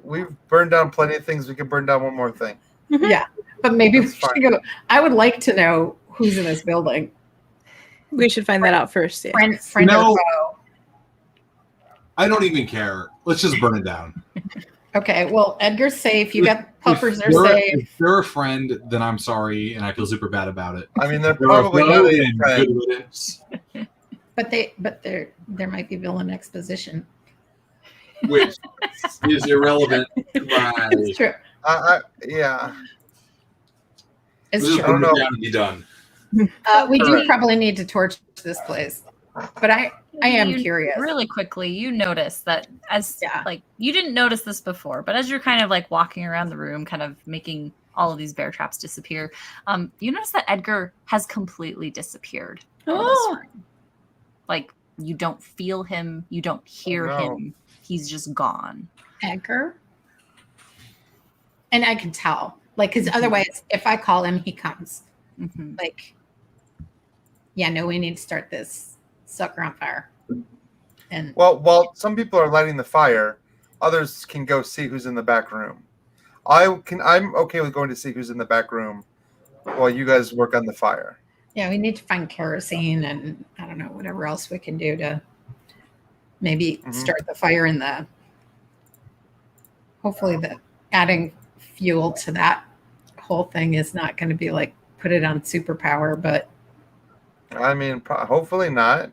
We've burned down plenty of things. We could burn down one more thing. Yeah, but maybe we That's should fine. go. I would like to know who's in this building. We should find that out first. Yeah. Friend No. or foe. I don't even care. Let's just burn it down. Okay, well, Edgar's safe. You got puppers are you're, safe. If you're a friend, then I'm sorry, and I feel super bad about it. I mean, they're You're a probably foe, not a and friend. good riddance, But there might be villain exposition. which is irrelevant. Right. It's true. Yeah. It's Let's just true. burn I don't it down and be done. We do Correct. probably need to torch this place. But I am You- curious. Really quickly, you notice that Yeah. like you didn't notice this before, but as you're kind of like walking around the room, kind of making all of these bear traps disappear, you notice that Edgar has completely disappeared. out of this Oh. room. Like you don't feel him, you don't hear no. him. He's just gone. Edgar. And I can tell. Like, because otherwise, if I call him, he comes. Mhm. Like, yeah, no, we need to start this sucker on fire. And Well, while some people are lighting the fire, others can go see who's in the back room. I'm okay with going to see who's in the back room while you guys work on the fire. yeah, we need to find kerosene and I don't know, whatever else we can do to maybe Mhm. start the fire in the. Hopefully, the adding fuel to that whole thing is not going to be like put it on superpower, but I mean, hopefully not.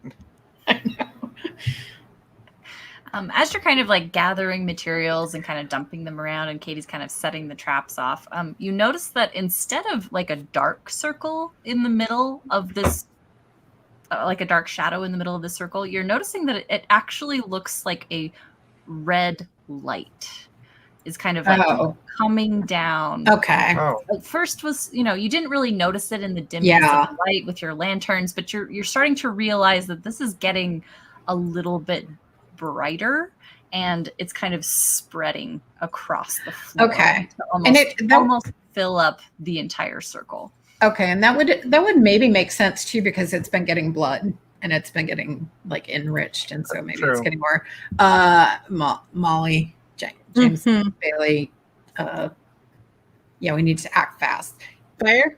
As you're kind of like gathering materials and kind of dumping them around, and Katie's kind of setting the traps off, you notice that instead of like a dark circle in the middle of this, like a dark shadow in the middle of this circle, you're noticing that it actually looks like a red light is kind of like Oh. coming down. okay. Oh, At first was, you didn't really notice it in the dimness Yeah. of the light with your lanterns, but you're starting to realize that this is getting a little bit brighter and it's kind of spreading across the floor. Okay. To almost, And that- almost fill up the entire circle. Okay, and that would maybe make sense too because it's been getting blood and it's been getting like enriched, and so maybe True. it's getting more. Molly, James, Bailey. Yeah, we need to act fast. Fire.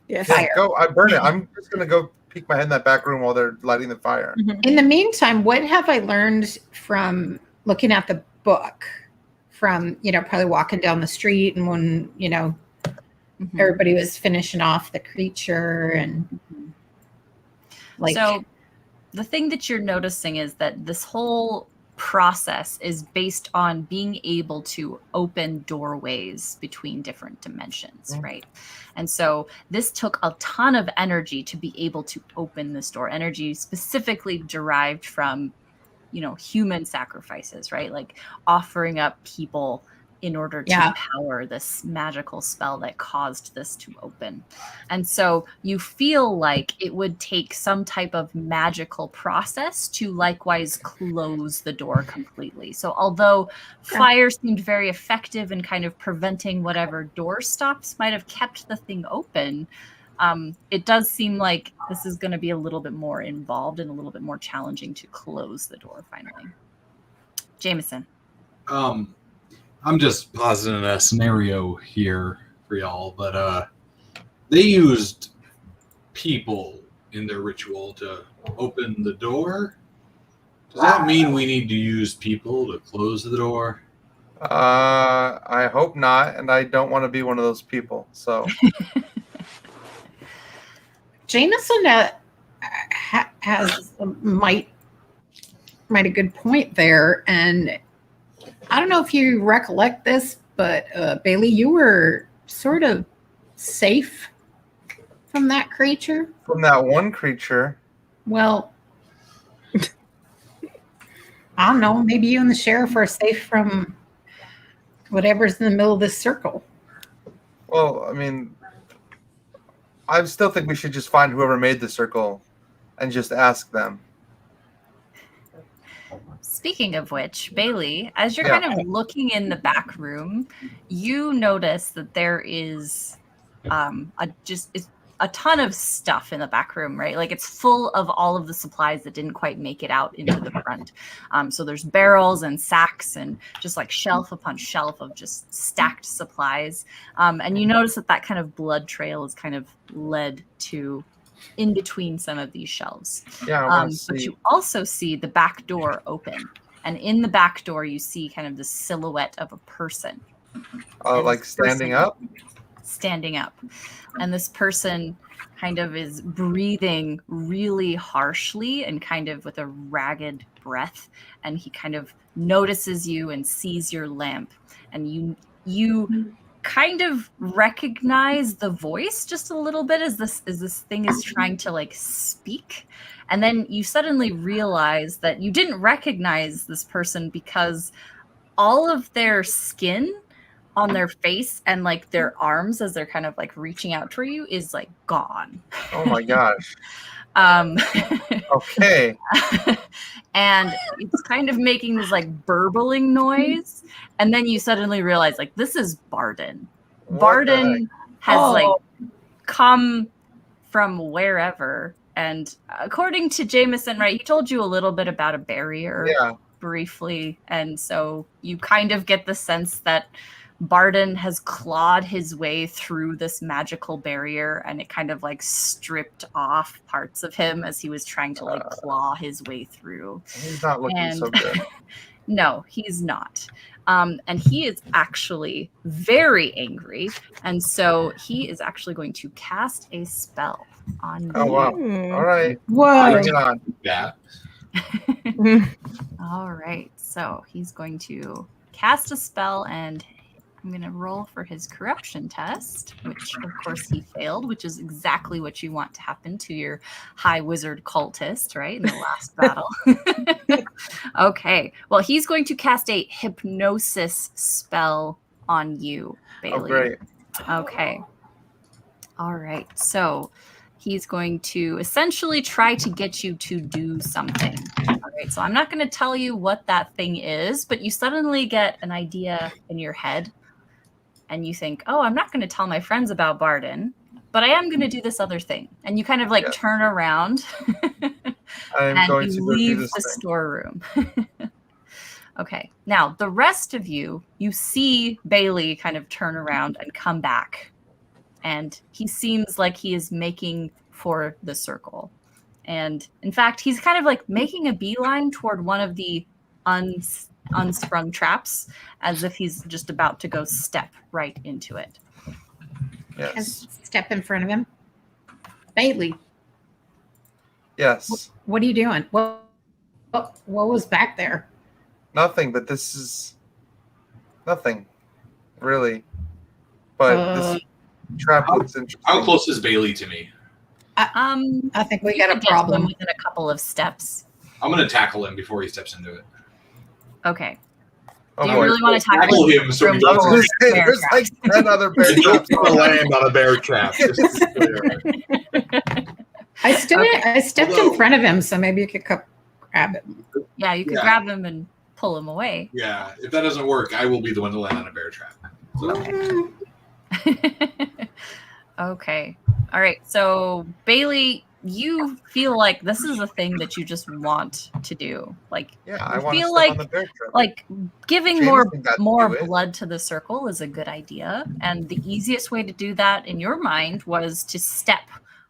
Yes. Yeah, Fire. go. I burn it. I'm just gonna go peek my head in that back room while they're lighting the fire. In the meantime, what have I learned from looking at the book? From probably walking down the street, and when everybody was finishing off the creature, and so the thing that you're noticing is that this whole process is based on being able to open doorways between different dimensions, right? And so this took a ton of energy to be able to open this door, energy specifically derived from human sacrifices, right? Like offering up people in order to power this magical spell that caused this to open. And so you feel like it would take some type of magical process to likewise close the door completely. So although fire seemed very effective in kind of preventing whatever door stops might have kept the thing open, it does seem like this is going to be a little bit more involved and a little bit more challenging to close the door finally. Jameson. I'm just positing a scenario here for y'all, but they used people in their ritual to open the door. Does that mean we need to use people to close the door? I hope not, and I don't want to be one of those people. So Jameson has might a good point there, and I don't know if you recollect this, but Bailey, you were sort of safe from that creature. From that one creature. Well, I don't know. Maybe you and the sheriff are safe from whatever's in the middle of this circle. Well, I mean, I still think we should just find whoever made the circle and just ask them. Speaking of which, Bailey, as you're kind of looking in the back room, you notice that there is a ton of stuff in the back room, right? Like it's full of all of the supplies that didn't quite make it out into the front. So there's barrels and sacks and just like shelf upon shelf of just stacked supplies. And you notice that kind of blood trail is kind of led to in between some of these shelves. But you also see the back door open. And in the back door, you see kind of the silhouette of a person. Like standing up? Standing up. And this person kind of is breathing really harshly and kind of with a ragged breath. And he kind of notices you and sees your lamp. And you kind of recognize the voice just a little bit as this thing is trying to like speak. And then you suddenly realize that you didn't recognize this person because all of their skin on their face and like their arms as they're kind of like reaching out for you is like gone. Oh my gosh. Okay. And it's kind of making this like burbling noise. And then you suddenly realize like this is Barden. Barden has like come from wherever. And according to Jameson, right, he told you a little bit about a barrier briefly. And so you kind of get the sense that Barden has clawed his way through this magical barrier, and it kind of like stripped off parts of him as he was trying to like claw his way through. He's not looking so good. No, he's not. And he is actually very angry. And so he is actually going to cast a spell on you. Oh, wow. All right. Whoa. Bring it on. Yeah. All right. So he's going to cast a spell, and I'm going to roll for his corruption test, which of course he failed, which is exactly what you want to happen to your high wizard cultist, right? In the last battle. Okay. Well, he's going to cast a hypnosis spell on you, Bailey. Oh, great. Okay. All right. So he's going to essentially try to get you to do something. All right. So I'm not going to tell you what that thing is, but you suddenly get an idea in your head. And you think, oh, I'm not going to tell my friends about Barden, but I am going to do this other thing. And you kind of like turn around I'm and going you to go do leave this the thing. storeroom. Okay, now the rest of you see Bailey kind of turn around and come back, and he seems like he is making for the circle. And in fact, he's kind of like making a beeline toward one of the unsprung traps, as if he's just about to go step right into it. Yes. Step in front of him. Bailey, Yes. what are you doing? What was back there? Nothing, but this is nothing, really. But this trap looks interesting. How close is Bailey to me? I think we You got could a get to him problem. within a couple of steps. I'm going to tackle him before he steps into it. Okay. Oh, Do you boy. really want to tackle Tackle him so room he I was full going of to say, bear there's traps? like 10 other bear I don't traps. want to land on a bear trap. Just to be clear. I stepped in front of him, so maybe you could grab him. Yeah, you could Yeah. grab him and pull him away. Yeah, if that doesn't work, I will be the one to land on a bear trap. So, Okay. All right. So Bailey, you feel like this is a thing that you just want to do. Like, Yeah, I you want to feel step like on the bear trap. like giving Jameson got to more do it. blood to the circle is a good idea, and the easiest way to do that in your mind was to step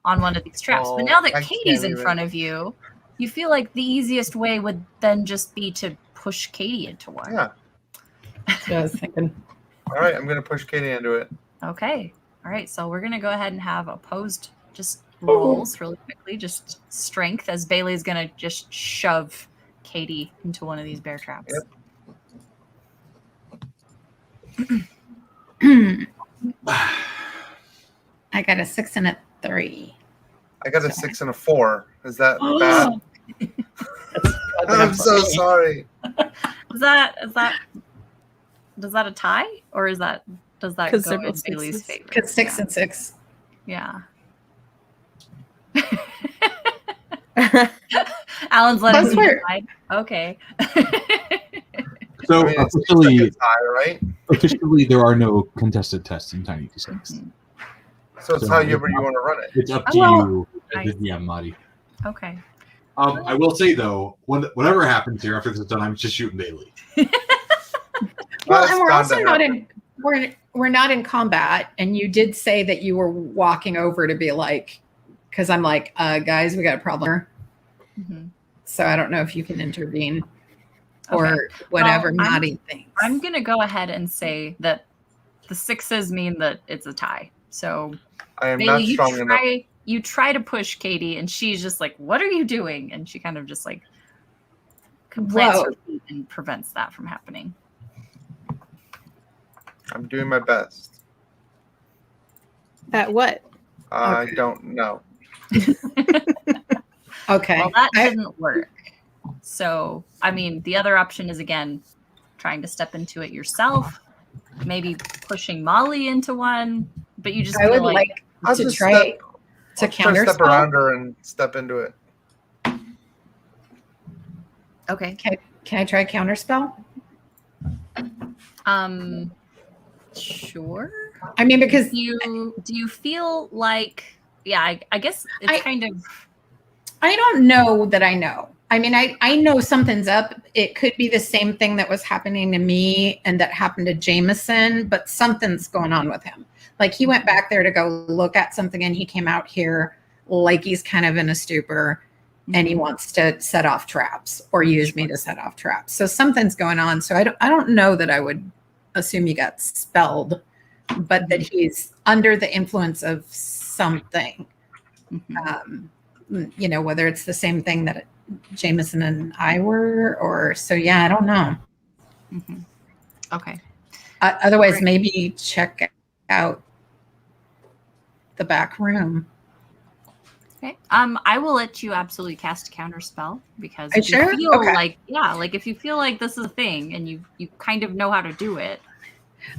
on one of these traps. But Oh, now that I Katie's can't in even. front of you, you feel like the easiest way would then just be to push Katie into one. Yeah. That's what I was thinking. All right, I'm going to push Katie into it. Okay. All right. So we're going to go ahead and have opposed just rolls really quickly, just strength, as Bailey's going to just shove Katie into one of these bear traps. Yep. I got a 6 and a 3. I got a 6 and a 4. Is that bad? I'm so sorry. Does that a tie, or does that 'Cause go they're in both Bailey's sixes. favor? Because 6 and 6. Yeah. Alan's letting Those me were- decide. Okay. So I mean, it's like a tie, right? officially, there are no contested tests in Tiny T6. So it's So however you want to run it. It's up to Oh, well, you, I as the GM Mari. Okay. I will say though, whatever happens here after this is done, I'm just shooting Bailey. Well, That's and we're bound to also not happen. we're not in combat, and you did say that you were walking over to be like, because I'm like, guys, we got a problem here. Mhm. So I don't know if you can intervene or Okay. whatever Well, Maddie thinks. I'm gonna go ahead and say that the 6s mean that it's a tie. So I am Bailey, not strong enough. you try to push Katie, and she's just like, "What are you doing?" And she kind of just like plants Whoa. her feet and prevents that from happening. I'm doing my best. At what? I Okay. don't know. Okay. Well, that I- didn't work. So, I mean, the other option is again trying to step into it yourself, maybe pushing Molly into one. But you just I feel would like I'll to just try step- to I'll try to counter step around her and step into it. okay. Can I try counter spell? Sure. I mean, because Do you feel like, yeah, I guess it's kind of, I don't know that I know. I mean, I know something's up. It could be the same thing that was happening to me and that happened to Jameson, but something's going on with him. Like he went back there to go look at something and he came out here like he's kind of in a stupor and he wants to set off traps or use me to set off traps. So something's going on. So I don't know that I would assume he got spelled, but that he's under the influence of something. You know, whether it's the same thing that Jameson and I were, or so. Yeah, I don't know. okay. Otherwise, Right. maybe check out the back room. Okay. I will let you absolutely cast a counter spell because Are you if you sure? feel Okay. like, yeah, like if you feel like this is a thing and you kind of know how to do it.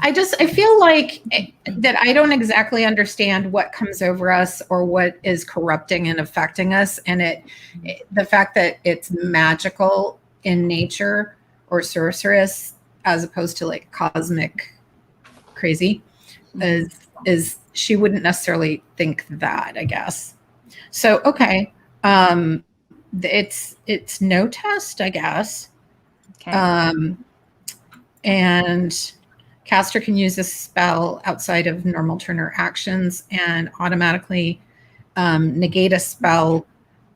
I feel like that I don't exactly understand what comes over us or what is corrupting and affecting us. And the fact that it's magical in nature or sorceress as opposed to like cosmic crazy is she wouldn't necessarily think that, I guess. So, okay. It's no test, I guess. Okay. And caster can use this spell outside of normal turn or actions and automatically negate a spell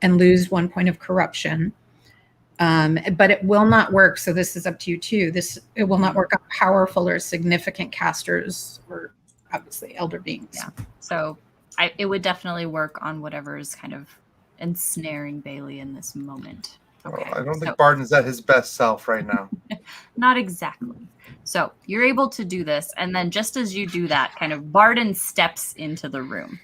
and lose 1 point of corruption. But it will not work. So this is up to you too. It will not work on powerful or significant casters or obviously elder beings. Yeah. So it would definitely work on whatever is kind of ensnaring Bailey in this moment. Okay. I don't think Barden's at his best self right now. Not exactly. So you're able to do this, and then just as you do that, kind of Barden steps into the room.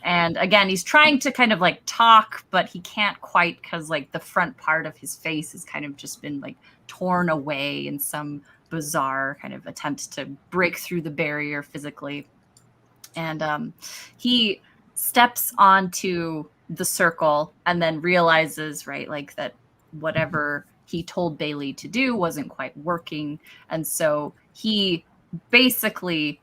And again, he's trying to kind of like talk, but he can't quite because like the front part of his face has kind of just been like torn away in some bizarre kind of attempt to break through the barrier physically. And he steps onto the circle and then realizes, right, like that whatever he told Bailey to do wasn't quite working. And so he basically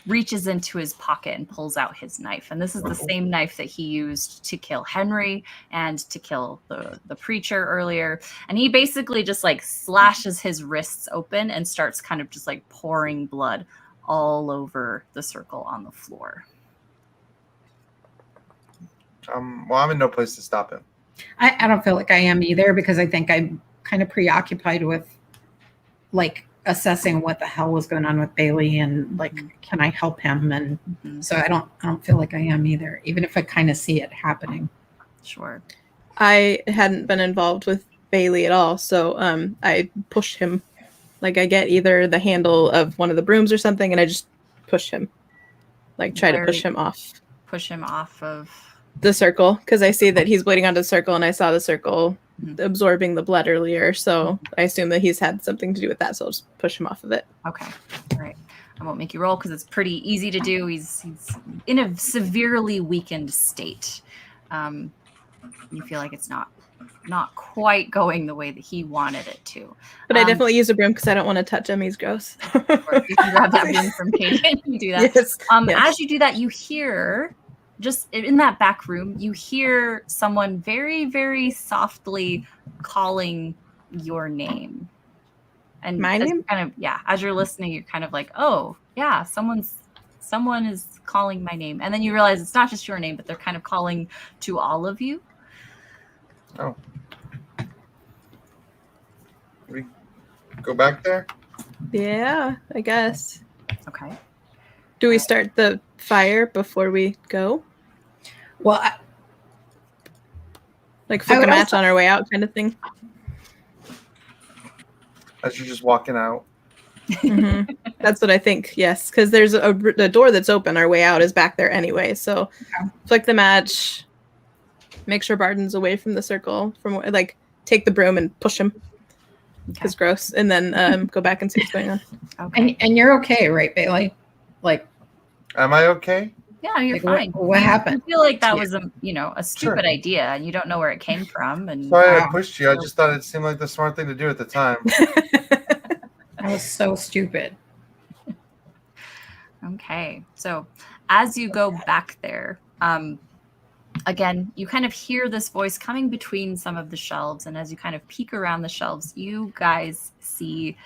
reaches into his pocket and pulls out his knife. And this is the same knife that he used to kill Henry and to kill the preacher earlier. And he basically just like slashes his wrists open and starts kind of just like pouring blood all over the circle on the floor. Well, I'm in no place to stop him. I don't feel like I am either because I think I'm kind of preoccupied with like assessing what the hell was going on with Bailey and like, can I help him? And so I don't feel like I am either, even if I kind of see it happening. Sure. I hadn't been involved with Bailey at all, so I pushed him. Like I get either the handle of one of the brooms or something, and I just push him, like try to push him off. Push him off of the circle because I see that he's bleeding onto the circle, and I saw the circle absorbing the blood earlier, so I assume that he's had something to do with that. So I'll just push him off of it. Okay, all right. I won't make you roll because it's pretty easy to do. He's in a severely weakened state. You feel like it's not quite going the way that he wanted it to. But I definitely use a broom because I don't want to touch him. He's gross. You can grab that broom from Katie and you do that. Yes. As you do that, you hear, just in that back room, you hear someone very, very softly calling your name. And my name? Kind of, yeah, as you're listening, you're kind of like, oh, yeah, someone is calling my name. And then you realize it's not just your name, but they're kind of calling to all of you. Oh. We go back there? Yeah, I guess. Okay. Do we start the fire before we go? Well, like flick a match on our way out kind of thing? As you're just walking out. Mm-hmm. That's what I think, yes. Because there's the door that's open. Our way out is back there anyway. So flick the match. Make sure Barden's away from the circle. Like take the broom and push him. It's gross. And then go back and see what's going on. Okay. And you're okay, right, Bailey? Like, am I okay? Yeah, you're fine. What happened? I feel like that was a stupid idea, and you don't know where it came from. And sorry, I pushed you. I just thought it seemed like the smart thing to do at the time. That was so stupid. Okay, so as you go back there, again, you kind of hear this voice coming between some of the shelves, and as you kind of peek around the shelves, you guys see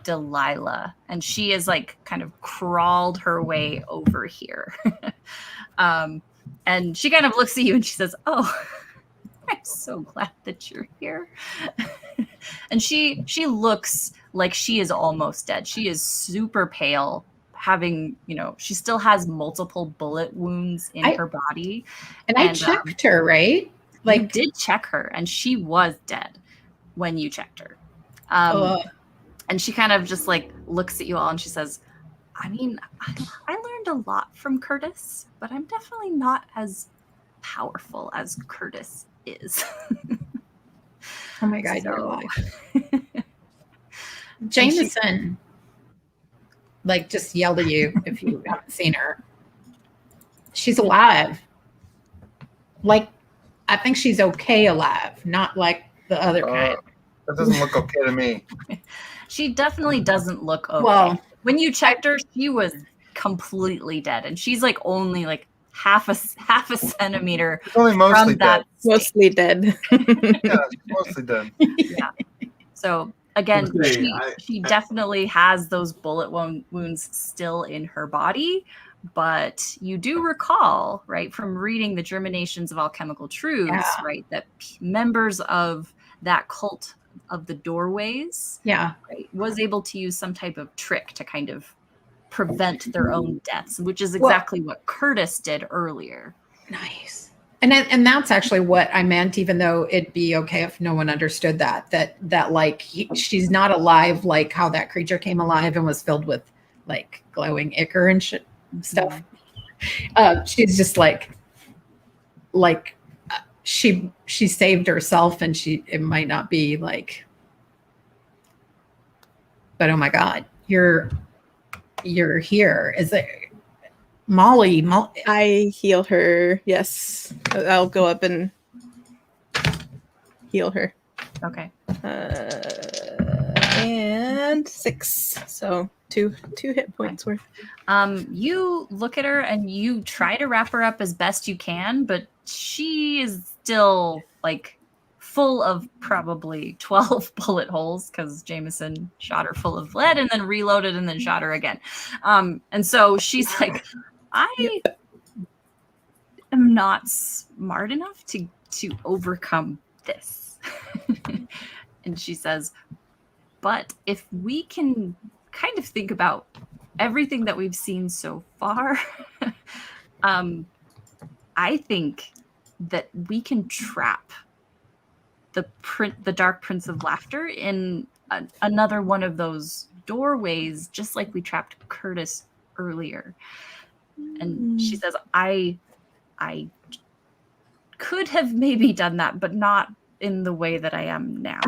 Delilah, and she is like kind of crawled her way over here. And she kind of looks at you and she says, "Oh, I'm so glad that you're here." And she looks like she is almost dead. She is super pale, having, she still has multiple bullet wounds in her body. And I checked her, right? Like, you did check her, and she was dead when you checked her. And she kind of just like looks at you all and she says, I mean, I learned a lot from Curtis, but I'm definitely not as powerful as Curtis is. Oh my God, you're alive. Jameson, like, just yelled at you if you haven't seen her. She's alive. Like, I think she's okay alive, not like the other kind. That doesn't look okay to me. She definitely doesn't look okay. Well, when you checked her, she was completely dead, and she's like only like half a centimeter It's only mostly from that dead. stake. Mostly dead. Yeah, it's mostly dead. Yeah. So again, Okay, she definitely has those bullet wounds still in her body, but you do recall, right, from reading the Germinations of Alchemical Truths, Yeah. right, that members of that cult of the doorways, Yeah. right, was able to use some type of trick to kind of prevent their own deaths, which is exactly what Curtis did earlier. Nice. And that's actually what I meant, even though it'd be okay if no one understood that like she's not alive like how that creature came alive and was filled with like glowing ichor and shit stuff. She's just like she saved herself, and it might not be like, but oh my God, you're here. Is it Molly? I heal her. Yes. I'll go up and heal her. Okay. And 6. So two hit points worth. You look at her and you try to wrap her up as best you can, but she is still like full of probably 12 bullet holes because Jameson shot her full of lead and then reloaded and then shot her again. And so she's like, I am not smart enough to overcome this. And she says, but if we can kind of think about everything that we've seen so far, I think that we can trap the Dark Prince of Laughter in another one of those doorways, just like we trapped Curtis earlier. And she says, I could have maybe done that, but not in the way that I am now.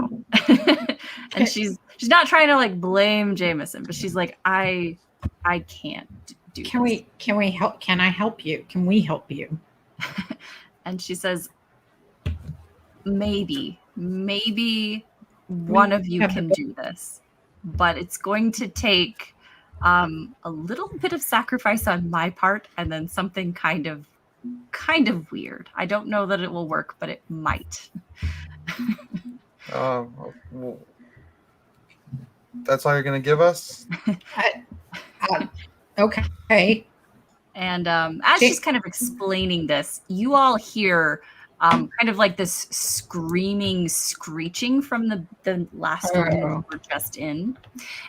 And she's not trying to like blame Jameson, but she's like, I can't do Can this. we help? Can I help you? Can we help you? And she says, maybe one of you can do this, but it's going to take a little bit of sacrifice on my part, and then something kind of weird. I don't know that it will work, but it might. Well, that's all you're going to give us? Okay. And as she's kind of explaining this, you all hear kind of like this screeching from the last room we're just in.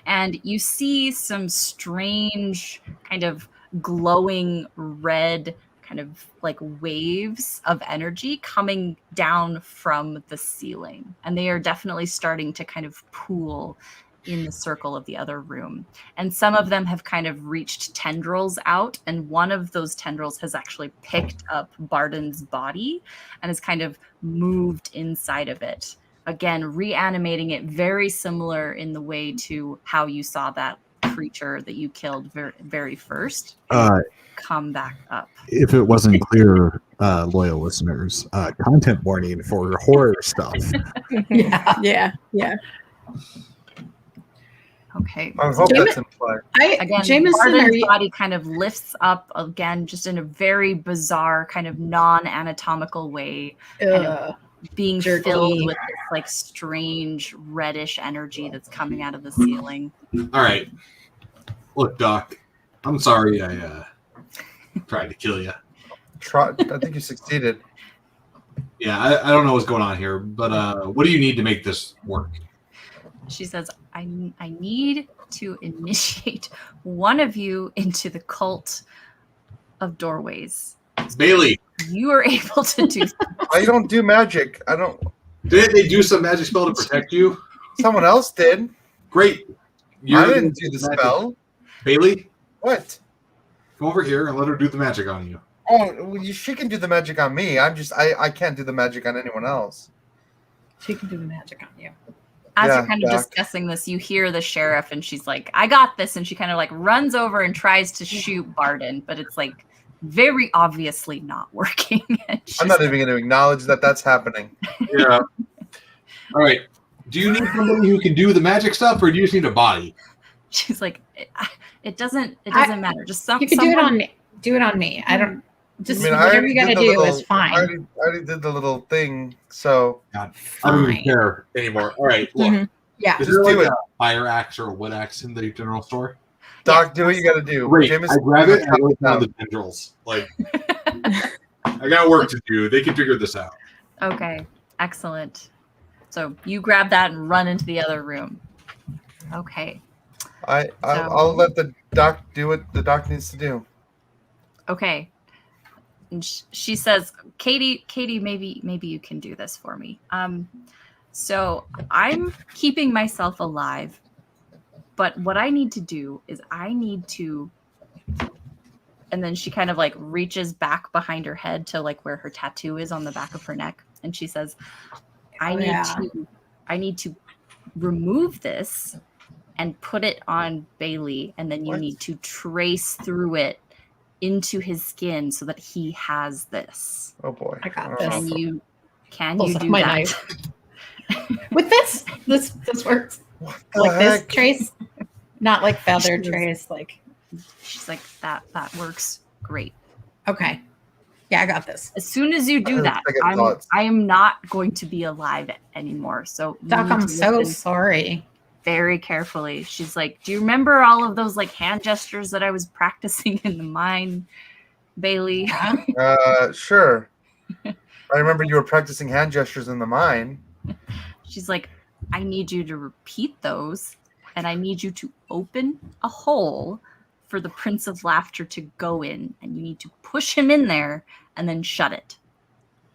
And you see some strange kind of glowing red kind of like waves of energy coming down from the ceiling. And they are definitely starting to kind of pool in the circle of the other room. And some of them have kind of reached tendrils out, and one of those tendrils has actually picked up Barden's body and has kind of moved inside of it. Again, reanimating it, very similar in the way to how you saw that creature that you killed very first come back up. If it wasn't clear, loyal listeners, content warning for horror stuff. Yeah. Okay. I hope that's implied. Again, Jameson, Barden's body kind of lifts up again, just in a very bizarre, kind of non-anatomical way, kind of being filled with this like strange reddish energy that's coming out of the ceiling. All right. Look, Doc, I'm sorry I tried to kill you. I think you succeeded. Yeah, I don't know what's going on here, but what do you need to make this work? She says, I need to initiate one of you into the cult of doorways. Bailey. You are able to do I don't do magic. I don't. Did they do some magic spell to protect you? Someone else did. Great. I didn't do the spell. Bailey, What? come over here and let her do the magic on you. Oh, well, she can do the magic on me. I can't do the magic on anyone else. She can do the magic on you. As Yeah, you're kind of Doc. discussing this, you hear the sheriff, and she's like, I got this. And she kind of like runs over and tries to shoot Barden, but it's like very obviously not working. I'm not even going to acknowledge that that's happening. Yeah. All right. Do you need somebody who can do the magic stuff, or do you just need a body? She's like, it doesn't matter. Just You can do it on me. I don't. Just I whatever already you gotta did the do little- is fine. I already did the little thing, so God, I don't even Fine. care anymore. All right, look. Mhm. Yeah. Is Just there do like it. a fire axe or a wood axe in the general store? Doc, do what you got to do. Great. Jameson, I grab it and I chop go it down down. the tendrils. Like, I got work to do. They can figure this out. Okay, excellent. So you grab that and run into the other room. Okay. I'll let the doc do what the doc needs to do. Okay. And she says, Katie, maybe you can do this for me. So I'm keeping myself alive, but what I need to do is I need to, and then she kind of like reaches back behind her head to like where her tattoo is on the back of her neck, and she says, I need to remove this and put it on Bailey, and then you What? need to trace through it into his skin so that he has this. Oh boy. I got don't this. know. Can Pulls you out do my that? knife. With this works. What the Like heck? this trace, not like feathered She was- trace. Like, She's like, that works great. okay, yeah, I got this. As soon as you do that, Second thoughts. I am not going to be alive anymore. So you Doc, need I'm to so listen sorry. very carefully. She's like, do you remember all of those like hand gestures that I was practicing in the mine, Bailey? Yeah. Sure. I remember you were practicing hand gestures in the mine. She's like, I need you to repeat those, and I need you to open a hole for the Prince of Laughter to go in, and you need to push him in there and then shut it.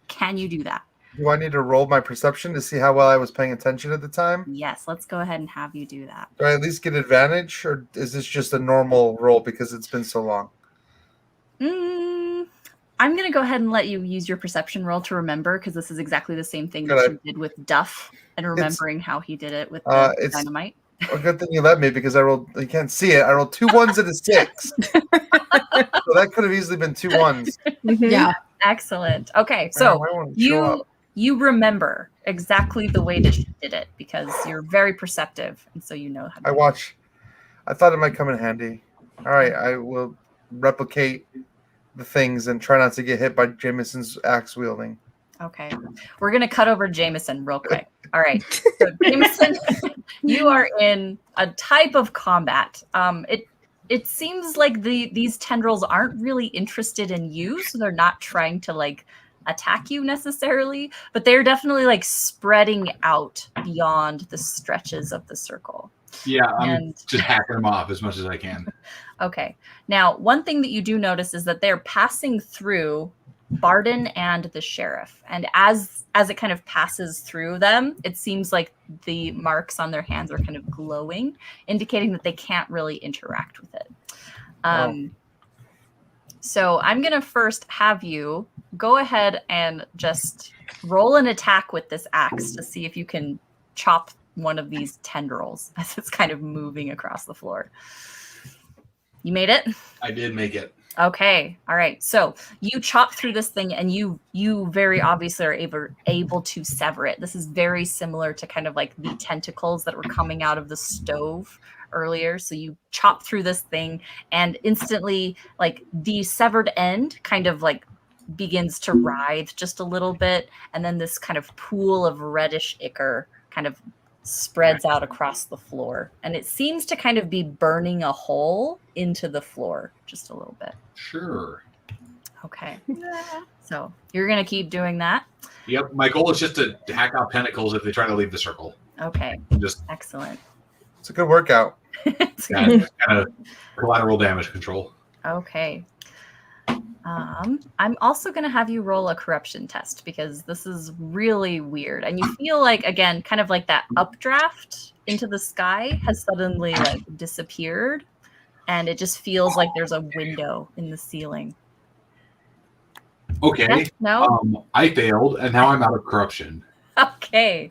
Can you do that? Do I need to roll my perception to see how well I was paying attention at the time? Yes, let's go ahead and have you do that. Do I at least get advantage, or is this just a normal roll because it's been so long? I'm going to go ahead and let you use your perception roll to remember, because this is exactly the same thing that Good. you did with Duff and remembering how he did it with it's- dynamite. Well, good thing you let me because I rolled. You can't see it. I rolled 2 1s and a 6, so that could have easily been 2 1s. Mhm. Yeah. Excellent. Okay, so Man, I wanted to show up. you remember exactly the way that she did it because you're very perceptive, and so you know how to I do it. watch. I thought it might come in handy. All right, I will replicate the things and try not to get hit by Jameson's axe wielding. Okay. We're going to cut over Jameson real quick. All right. So Jameson, you are in a type of combat. It seems like these tendrils aren't really interested in you, so they're not trying to like attack you necessarily, but they're definitely like spreading out beyond the stretches of the circle. Yeah, I'm And- just hacking them off as much as I can. Okay. Now, one thing that you do notice is that they're passing through Barden and the sheriff. And as it kind of passes through them, it seems like the marks on their hands are kind of glowing, indicating that they can't really interact with it. So I'm going to first have you go ahead and just roll an attack with this axe to see if you can chop one of these tendrils as it's kind of moving across the floor. You made it? I did make it. Okay. All right. So you chop through this thing and you very obviously are able to sever it. This is very similar to kind of like the tentacles that were coming out of the stove earlier. So you chop through this thing and instantly like the severed end kind of like begins to writhe just a little bit. And then this kind of pool of reddish ichor kind of spreads out across the floor. And it seems to kind of be burning a hole into the floor just a little bit. Sure. Okay. So you're going to keep doing that. Yep. My goal is just to hack out pentacles if they try to leave the circle. Okay. Just Excellent. It's a good workout. kind of collateral damage control. Okay. I'm also going to have you roll a corruption test because this is really weird. And you feel like, again, kind of like that updraft into the sky has suddenly like disappeared. And it just feels like there's a window in the ceiling. Okay. Yes? No? I failed, and now I'm out of corruption. Okay.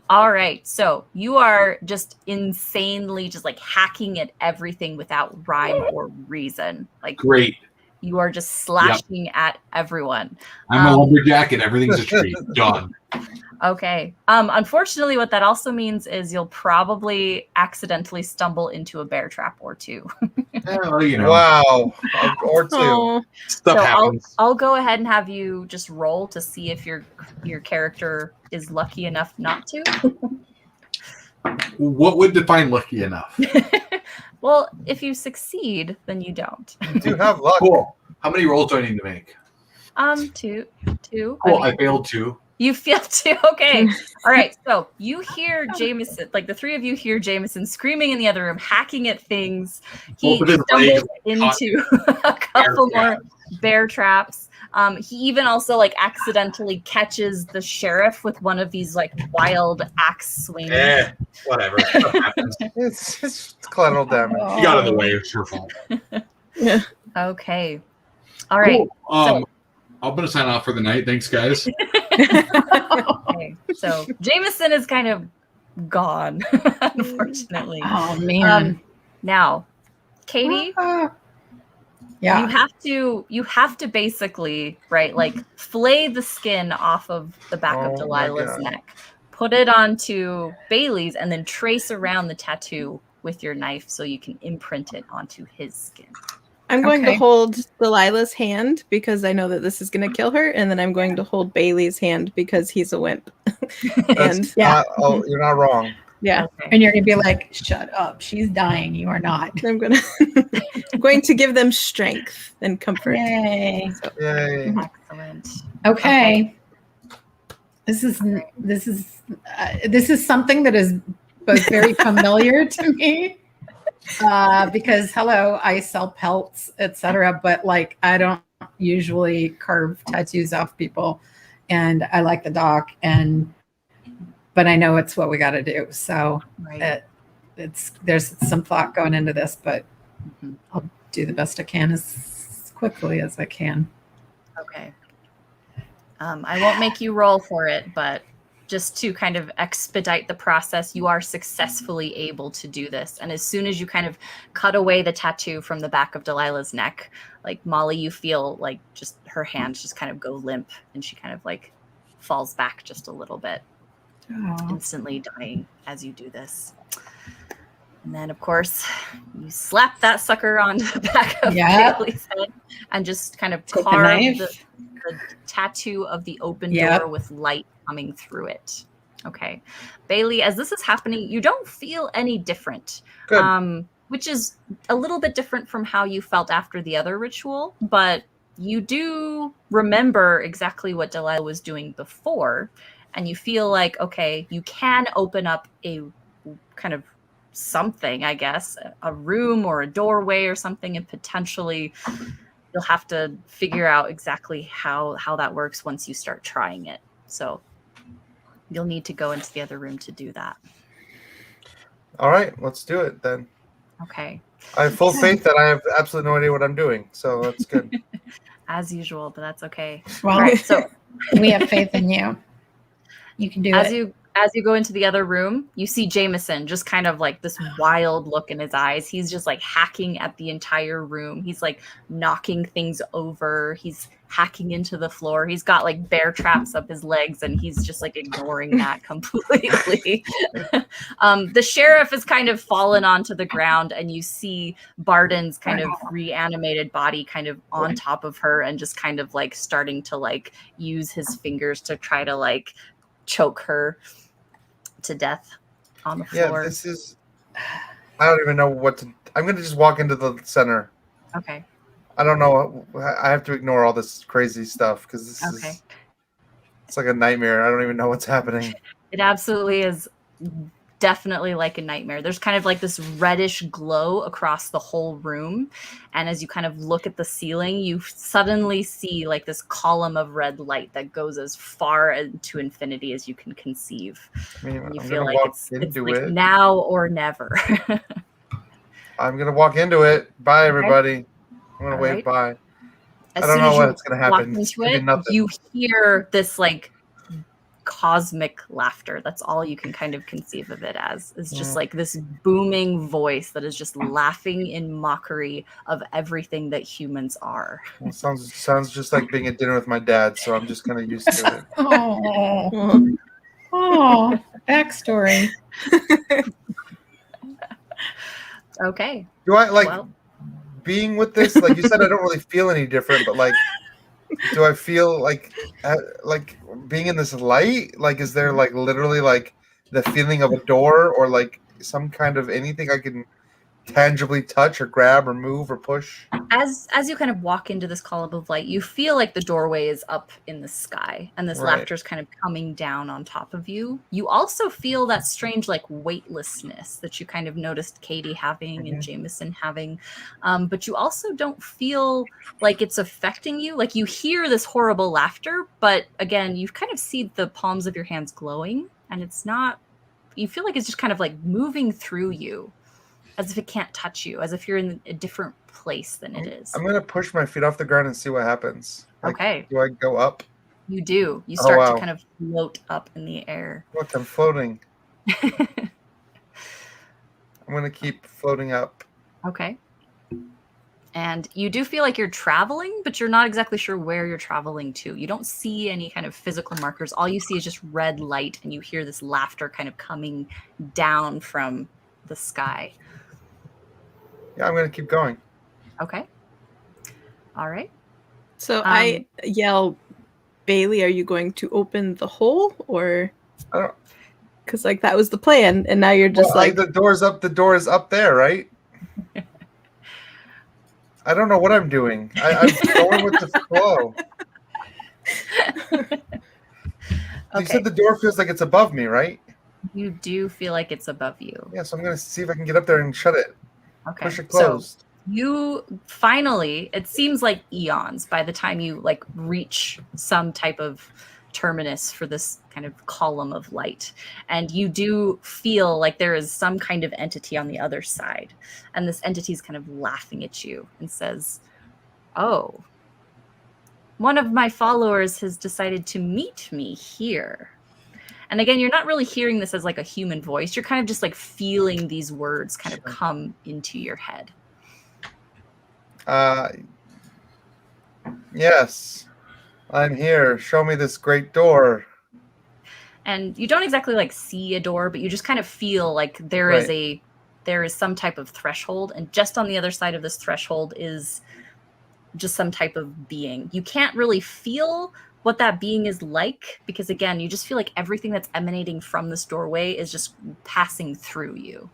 All right. So you are just insanely just like hacking at everything without rhyme or reason. Like Great. You are just slashing at everyone. I'm a lumberjack and everything's a tree. Done. Okay. Unfortunately, what that also means is you'll probably accidentally stumble into a bear trap or two. Well, you know, Wow. Or two. Oh, stuff So happens. I'll go ahead and have you just roll to see if your character is lucky enough not to. What would define lucky enough? Well, if you succeed, then you don't. You do have luck. Cool. How many rolls do I need to make? Two. Cool. I failed 2. You feel too okay. All right. So you hear Jameson, like the three of you hear Jameson screaming in the other room, hacking at things. He Open his leg, stumbles into a couple more bear traps. He even also like accidentally catches the sheriff with one of these like wild axe swings. Whatever. Stuff happens. It's collateral damage. You got in the way. It's your fault. Okay. All right. Cool. I'm gonna sign off for the night. Thanks, guys. Okay. So Jameson is kind of gone, unfortunately. Oh man. Now, Katie, Yeah. you have to basically, right, like flay the skin off of the back of Oh my Delilah's God. neck, put it onto Bailey's, and then trace around the tattoo with your knife so you can imprint it onto his skin. I'm going to Okay. hold Delilah's hand because I know that this is going to kill her, and then I'm going to hold Bailey's hand because he's a wimp. And Yeah. You're not wrong. yeah, Okay. And you're gonna be like, shut up, she's dying, you are not. I'm going to give them strength and comfort. Yay. Yay. Excellent. Okay. This is something that is both very familiar to me because hello, I sell pelts, etc. But like I don't usually carve tattoos off people, and I like the doc, but I know it's what we got to do. So Right. there's some thought going into this, but Mhm. I'll do the best I can as quickly as I can. Okay. I won't make you roll for it, but just to kind of expedite the process, you are successfully able to do this. And as soon as you kind of cut away the tattoo from the back of Delilah's neck, like Molly, you feel like just her hands just kind of go limp and she kind of like falls back just a little bit, Oh. instantly dying as you do this. And then, of course, you slap that sucker on the back of Yep. Bailey's head and just kind of Take the carve knife. the tattoo of the open Yep. door with light coming through it. Okay. Bailey, as this is happening, you don't feel any different, Good. which is a little bit different from how you felt after the other ritual, but you do remember exactly what Delilah was doing before, and you feel like, okay, you can open up a kind of something, I guess, a room or a doorway or something, and potentially you'll have to figure out exactly how that works once you start trying it. So you'll need to go into the other room to do that. All right, let's do it then. Okay. I have full faith that I have absolutely no idea what I'm doing, so that's good. As usual, but that's okay. Well, All right. So we have faith in you. You can do as it. you go into the other room, you see Jameson just kind of like this wild look in his eyes. He's just like hacking at the entire room. He's like knocking things over. He's hacking into the floor. He's got like bear traps up his legs and he's just like ignoring that completely. The sheriff is kind of fallen onto the ground and you see Barden's kind of reanimated body kind of on top of her and just kind of like starting to like use his fingers to try to like choke her to death on the floor. Yeah, this is. I don't even know what to. I'm gonna just walk into the center. Okay. I don't know. I have to ignore all this crazy stuff because this Okay. is. It's like a nightmare. I don't even know what's happening. It absolutely is definitely like a nightmare. There's kind of like this reddish glow across the whole room. And as you kind of look at the ceiling, you suddenly see like this column of red light that goes as far into infinity as you can conceive. I mean, And you I'm feel gonna like walk it's into like it. now or never. I'm gonna walk into it. Bye, everybody. I'm gonna All wave right. bye. As I don't soon know as you what's gonna walk happen. It's into gonna be it, nothing. you hear this like cosmic laughter. That's all you can kind of conceive of it as. It's just like this booming voice that is just laughing in mockery of everything that humans are. Well, sounds just like being at dinner with my dad, so I'm just kind of used to it. Oh, backstory. Okay. Do I like being with this? Like you said, I don't really feel any different, but like, do I feel like being in this light? Like, is there like literally like the feeling of a door or like some kind of anything I can tangibly touch or grab or move or push? As you kind of walk into this column of light, you feel like the doorway is up in the sky and this laughter is kind of coming down on top of you. You also feel that strange like weightlessness that you kind of noticed Katie having and Jameson having, but you also don't feel like it's affecting you. Like you hear this horrible laughter, but again, you kind of see the palms of your hands glowing, and it's not. You feel like it's just kind of like moving through you, as if it can't touch you, as if you're in a different place than it is. I'm gonna push my feet off the ground and see what happens. Like, okay. Do I go up? You do. You start to kind of float up in the air. Look, I'm floating. I'm gonna keep floating up. Okay. And you do feel like you're traveling, but you're not exactly sure where you're traveling to. You don't see any kind of physical markers. All you see is just red light, and you hear this laughter kind of coming down from the sky. Yeah, I'm gonna keep going. Okay. All right. So I yell, Bailey, are you going to open the hole, or? I don't. Because like that was the plan, and now you're just like the door's up. The door is up there, right? I don't know what I'm doing. I'm going with the flow. You said the door feels like it's above me, right? You do feel like it's above you. Yeah, so I'm gonna see if I can get up there and shut it. Okay. Push it closed. So you finally, it seems like eons by the time you like reach some type of terminus for this kind of column of light, and you do feel like there is some kind of entity on the other side, and this entity is kind of laughing at you and says, oh, one of my followers has decided to meet me here. And again, you're not really hearing this as like a human voice. You're kind of just like feeling these words kind of come into your head. Yes, I'm here. Show me this great door. And you don't exactly like see a door, but you just kind of feel like there is some type of threshold, and just on the other side of this threshold is just some type of being. You can't really feel what that being is like, because again, you just feel like everything that's emanating from this doorway is just passing through you.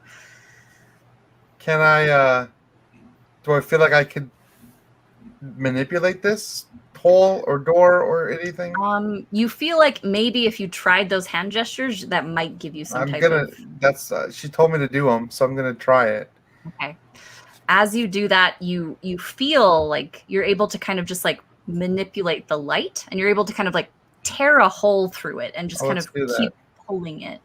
Can I do I feel like I could manipulate this hole or door or anything? You feel like maybe if you tried those hand gestures, that might give you some of... That's she told me to do them, so I'm gonna try it. Okay. As you do that, you feel like you're able to kind of just like manipulate the light, and you're able to kind of like tear a hole through it and just kind of keep pulling it.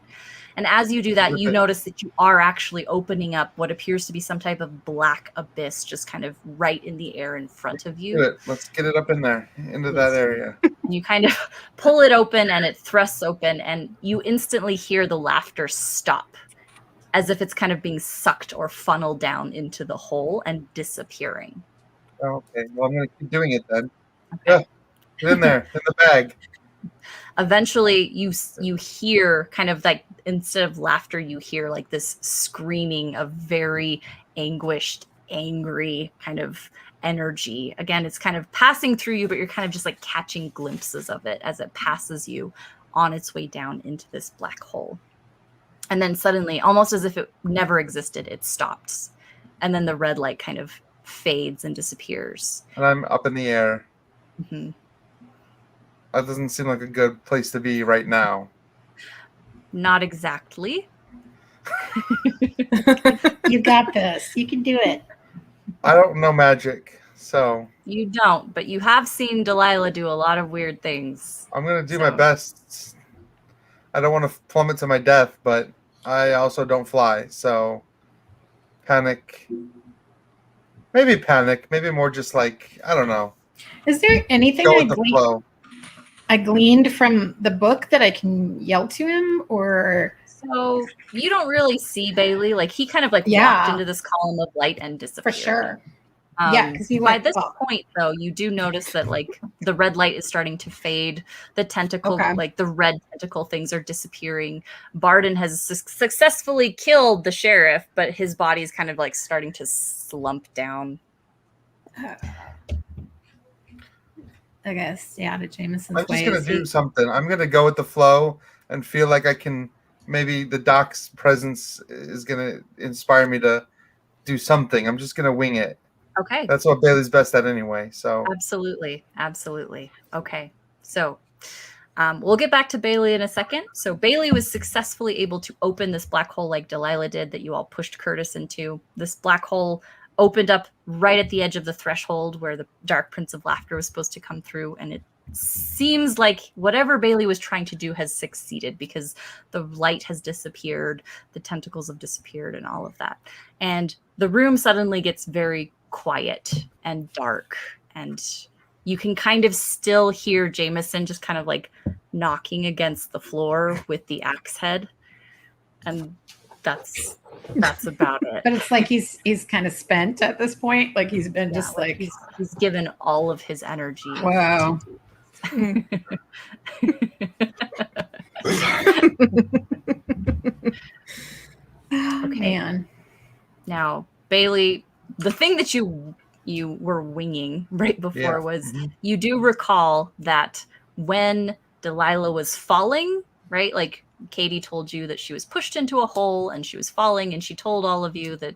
And as you do that, you notice that you are actually opening up what appears to be some type of black abyss just kind of right in the air in front of you. Good. Let's get it up in there, into that area. You kind of pull it open, and it thrusts open, and you instantly hear the laughter stop, as if it's kind of being sucked or funneled down into the hole and disappearing. Okay, well, I'm going to keep doing it then. Okay. Yeah, get in there, in the bag. Eventually, you hear kind of like, instead of laughter, you hear like this screaming of very anguished, angry kind of energy. Again, it's kind of passing through you, but you're kind of just like catching glimpses of it as it passes you on its way down into this black hole. And then suddenly, almost as if it never existed, it stops. And then the red light kind of fades and disappears. And I'm up in the air. Mm-hmm. That doesn't seem like a good place to be right now. Not exactly. You got this. You can do it. I don't know magic, so... You don't, but you have seen Delilah do a lot of weird things. I'm going to do my best. I don't want to plummet to my death, but I also don't fly, so... Panic. Maybe panic. Maybe more just like, I don't know. Is there anything Go I with the glean? flow. I gleaned from the book that I can yell to him, or So you don't really see Bailey. Like he kind of like Yeah. walked into this column of light and for disappeared. sure. Yeah, 'cause he by went this up. point, though, you do notice that like the red light is starting to fade. The tentacle, Okay. like the red tentacle things, are disappearing. Barden has successfully killed the sheriff, but his body is kind of like starting to slump down. I guess, yeah, to Jameson's I'm just way. gonna is do he- something. I'm gonna go with the flow and feel like I can. Maybe the doc's presence is gonna inspire me to do something. I'm just gonna wing it. Okay. That's what Bailey's best at anyway. So Absolutely. Absolutely. Okay. So we'll get back to Bailey in a second. So Bailey was successfully able to open this black hole like Delilah did that you all pushed Curtis into. This black hole opened up right at the edge of the threshold where the Dark Prince of Laughter was supposed to come through. And it seems like whatever Bailey was trying to do has succeeded because the light has disappeared, the tentacles have disappeared, and all of that. And the room suddenly gets very quiet and dark, and you can kind of still hear Jameson just kind of like knocking against the floor with the axe head, and that's about it. But it's like he's kind of spent at this point. Like he's been just like he's given all of his energy. wow. Okay. Man. Now, Bailey, the thing that you were winging right before was you do recall that when Delilah was falling, right? Like Katie told you that she was pushed into a hole and she was falling, and she told all of you that,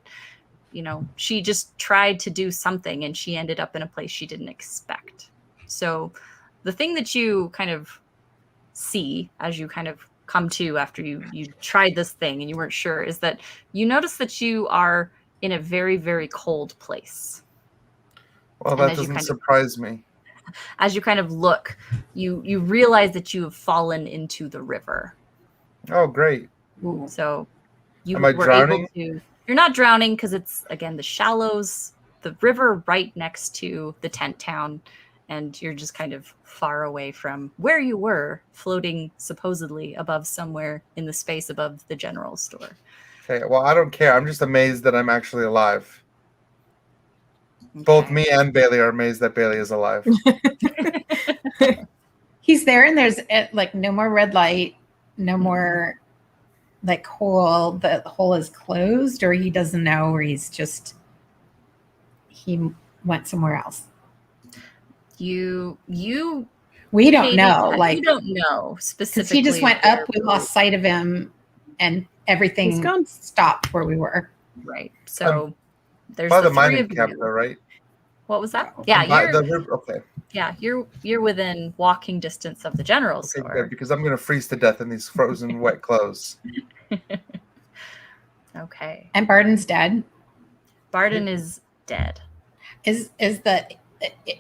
you know, she just tried to do something and she ended up in a place she didn't expect. So the thing that you kind of see as you kind of come to after you tried this thing and you weren't sure is that you notice that you are in a very, very cold place. well, that doesn't surprise me. As you kind of look, you realize that you have fallen into the river. Oh, great. So you Am I were drowning? able to. You're not drowning because it's, again, the shallows, the river right next to the tent town, and you're just kind of far away from where you were, floating supposedly above somewhere in the space above the general store. Okay, well, I don't care. I'm just amazed that I'm actually alive. Both me and Bailey are amazed that Bailey is alive. He's there, and there's like no more red light, no more like hole. The hole is closed, or he doesn't know, or he went somewhere else. We don't Katie, know. Like you don't know specifically. Because he just went up, we lost sight of him, and everything stopped where we were. Right. So there's by the the three mining of camp, you. though, right? What was that? Yeah, Okay. Yeah, you're within walking distance of the general store. Good, because I'm going to freeze to death in these frozen wet clothes. Okay. And Barden's dead. Barden is dead. Is the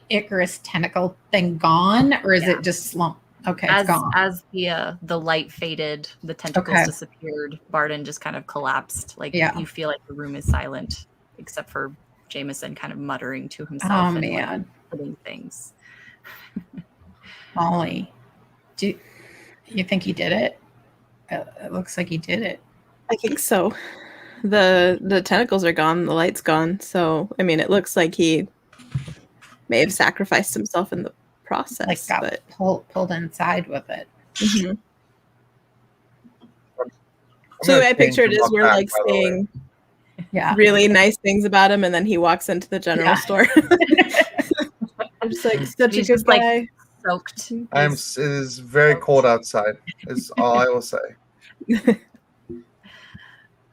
Icarus tentacle thing gone, or is it just slump? Okay, it's gone. As the light faded, the tentacles disappeared. Barden just kind of collapsed. Like you feel like the room is silent, except for Jameson kind of muttering to himself. Oh and man, putting things. Molly, do you think he did it? It looks like he did it. I think so. The tentacles are gone. The light's gone. So I mean, it looks like he may have sacrificed himself in the process. Like got pulled inside with it. Mm-hmm. So I picture it as we're like saying really nice things about him, and then he walks into the general store. I'm just like such a good guy. Like, soaked. It is very cold outside. Is all I will say.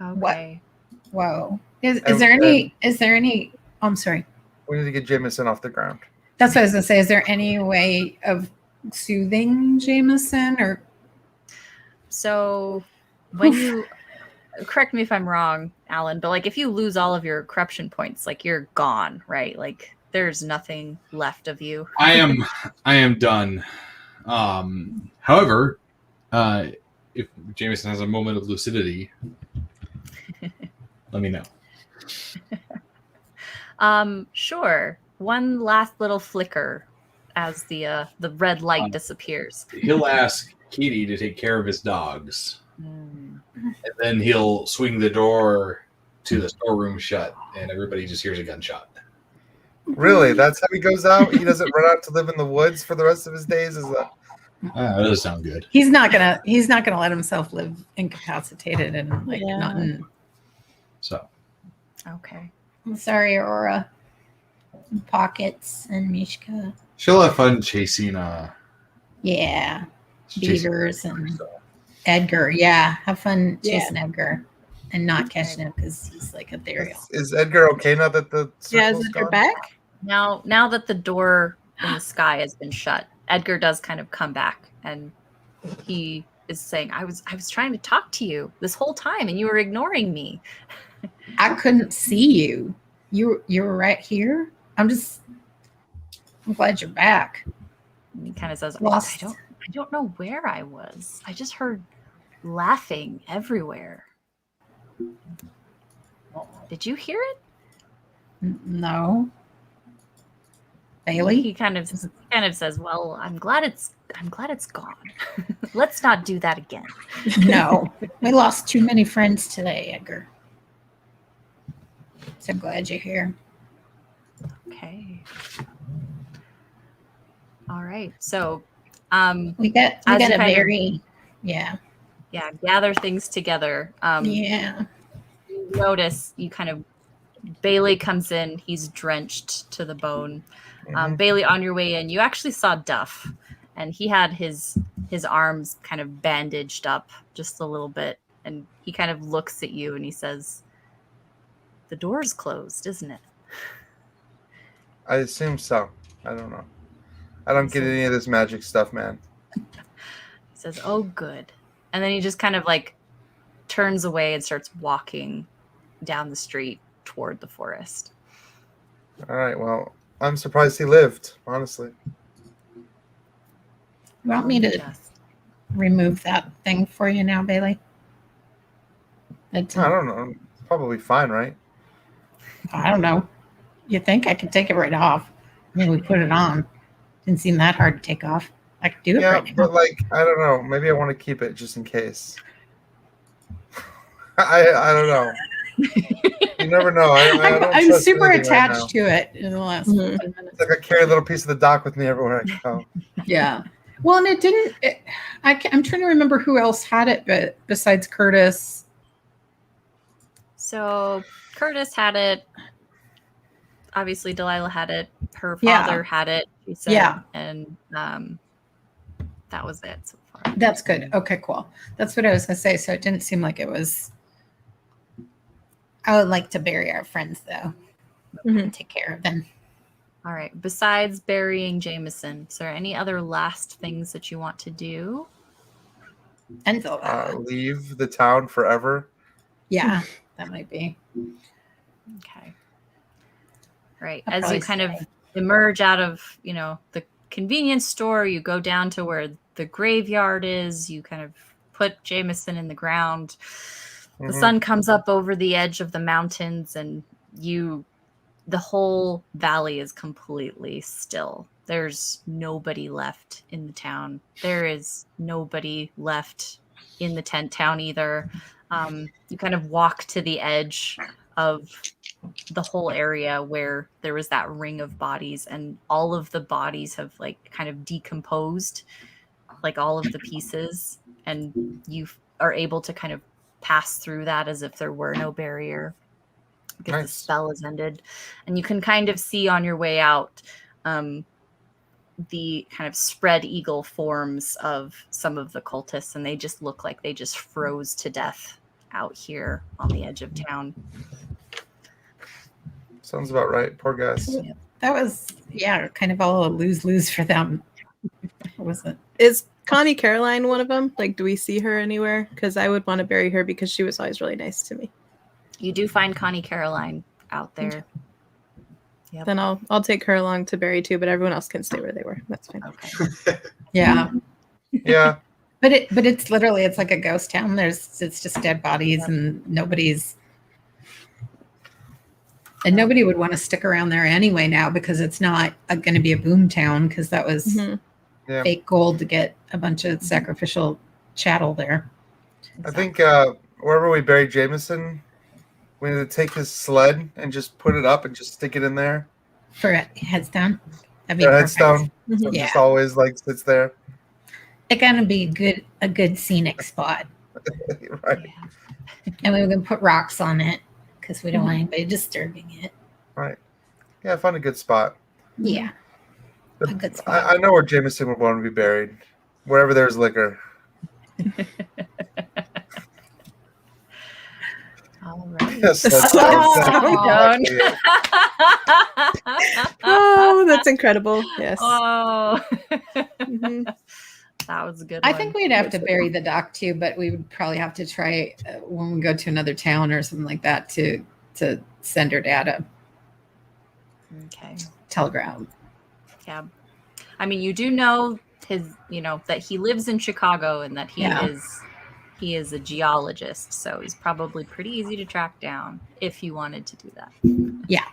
Okay. Whoa. Is there any? Oh, I'm sorry. We need to get Jameson off the ground. That's what I was gonna say. Is there any way of soothing Jameson, or? So when you correct me if I'm wrong, Alan, but like if you lose all of your corruption points, like you're gone, right? Like there's nothing left of you. I am done. However, if Jameson has a moment of lucidity, let me know. Sure. One last little flicker as the red light disappears. He'll ask Kitty to take care of his dogs, Mm. and then he'll swing the door to the storeroom shut, and everybody just hears a gunshot. Really? That's how he goes out? He doesn't run out to live in the woods for the rest of his days? Is that... That does sound good. He's not gonna let himself live incapacitated and like Yeah. nothing. So Okay. I'm sorry, Aurora. Pockets and Mishka. she'll have fun chasing Yeah. chasing Beavers and so. Edgar. Yeah. Have fun Yeah. chasing Edgar and not catching him because he's like ethereal. Is Edgar okay now that the Yeah, circle's is Edgar gone? back? Now that the door in the sky has been shut, Edgar does kind of come back, and he is saying, I was trying to talk to you this whole time and you were ignoring me. I couldn't see you. You were right here. I'm glad you're back. And he kind of says, Lost. I don't know where I was. I just heard laughing everywhere. Did you hear it? No. Bailey? He kind of says, "Well, I'm glad it's gone. Let's not do that again." No. We lost too many friends today, Edgar. So glad you're here. Okay. All right. So, We got As you a kind of- very yeah. gather things together. Yeah. You notice Bailey comes in. He's drenched to the bone. Mhm. Bailey, on your way in, you actually saw Duff, and he had his arms kind of bandaged up just a little bit, and he kind of looks at you and he says, "The door's closed, isn't it?" I assume so. I don't know. I don't get any of this magic stuff, man. He says, "Oh, good." And then he just kind of like turns away and starts walking down the street toward the forest. All right, well, I'm surprised he lived, honestly. You want me to Just- remove that thing for you now, Bailey? It's, I don't know. It's probably fine, right? I don't know. You think I could take it right off? I mean, we put it on. Didn't seem that hard to take off. I could do it Yeah, right now. but like, I don't know. Maybe I want to keep it just in case. I don't know. You never know. I don't I'm trust super anything right attached to it in the last Mhm. 10 minutes. It's like I carry a little piece of the dock with me everywhere I go. Yeah. Well, and it didn't. I'm trying to remember who else had it, but besides Curtis. So Curtis had it. Obviously, Delilah had it. Her Yeah. father had it. She said, Yeah. and that was it so far. That's good. Okay, cool. That's what I was going to say. So it didn't seem like it was. I would like to bury our friends, though. Mhm. Take care of them. All right. Besides burying Jameson, is there any other last things that you want to do? And Leave the town forever. yeah, that might be. Okay. Right. I'll As you probably kind of stay. emerge out of, the convenience store, you go down to where the graveyard is. You kind of put Jameson in the ground. The Mhm. sun comes up over the edge of the mountains, and the whole valley is completely still. There's nobody left in the town. There is nobody left in the tent town either. You kind of walk to the edge of the whole area where there was that ring of bodies, and all of the bodies have like kind of decomposed, like all of the pieces, and you are able to kind of pass through that as if there were no barrier because the Nice. spell has ended. And you can kind of see on your way out the kind of spread eagle forms of some of the cultists, and they just look like they just froze to death out here on the edge of town. Sounds about right. Poor guys. That was, kind of all a lose-lose for them. Was it? Is Connie Caroline one of them? Like, do we see her anywhere? Because I would want to bury her because she was always really nice to me. You do find Connie Caroline out there. Yep. Then I'll take her along to bury too, but everyone else can stay where they were. That's fine. Okay. Yeah. Yeah. But it's literally, it's like a ghost town. It's just dead bodies and nobody's. And nobody would want to stick around there anyway now because it's not going to be a boom town because that was fake gold to get a bunch of sacrificial chattel there. I think wherever we buried Jameson, we need to take his sled and just put it up and just stick it in there. For a headstone? That'd be Their perfect. headstone. So it Yeah. just always like sits there. It's going to be a good scenic spot. Right. And we can put rocks on it because we don't want anybody disturbing it. Right. Yeah, find a good spot. Yeah. A good spot. I know where Jameson would want to be buried. Wherever there's liquor. All right. Yes, that's Oh, that's incredible. Yes. Oh. Mhm. That was a good I one. think we'd have to bury the dock too, but we would probably have to try when we go to another town or something like that to send her data Okay. telegram. Yeah. I mean, you do know that he lives in Chicago and that he is a geologist, so he's probably pretty easy to track down if you wanted to do that. Yeah.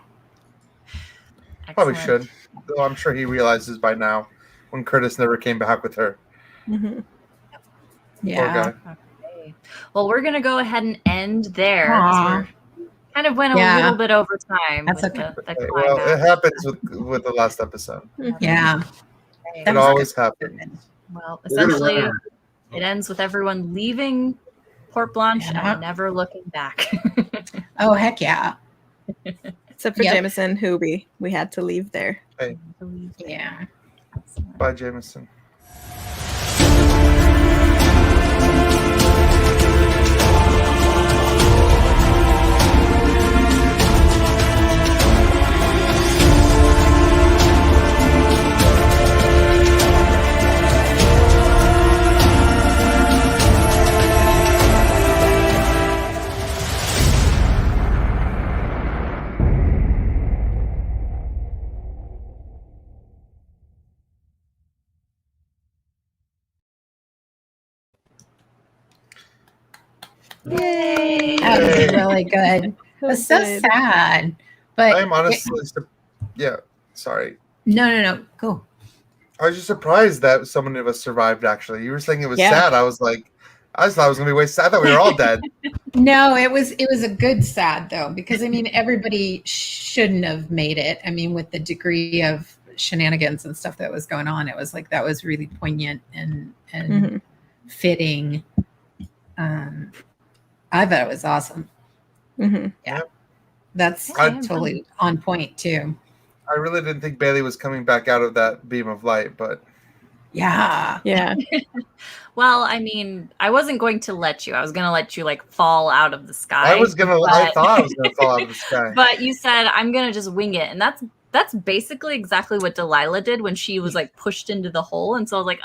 Probably Excellent. should. Though I'm sure he realizes by now when Curtis never came back with her. Mhm. Yeah. Poor guy. Okay. Well, we're gonna go ahead and end there. 'Cause Aw. we're kind of went a Yeah. little bit over time. That's with okay. the Okay, well, it climax. happens with the last episode. Yeah. Okay. That It was always good. happens. Well, We're gonna essentially, run it ends with everyone leaving Port Blanche Yeah. and never looking back. Oh, heck yeah. Except for Yep. Jameson, who we had to leave there. Yeah. Bye, Jameson. Yay! That was Yay. really good. It was so good. sad. But I'm honestly, sorry. No. Go. I was just surprised that so many of us survived. Actually, you were saying it was Yeah. sad. I just thought it was gonna be way sad. I thought we were all dead. No, it was a good sad though, because I mean everybody shouldn't have made it. I mean, with the degree of shenanigans and stuff that was going on, it was like that was really poignant and Mhm. fitting. I thought it was awesome. Mhm. That's I- totally on point too. I really didn't think Bailey was coming back out of that beam of light, but Yeah. Yeah. Well, I mean, I wasn't going to let you. I was going to let you like fall out of the sky. I thought I was gonna fall out of the sky. But you said I'm going to just wing it, and that's basically exactly what Delilah did when she was like pushed into the hole. And so I was like,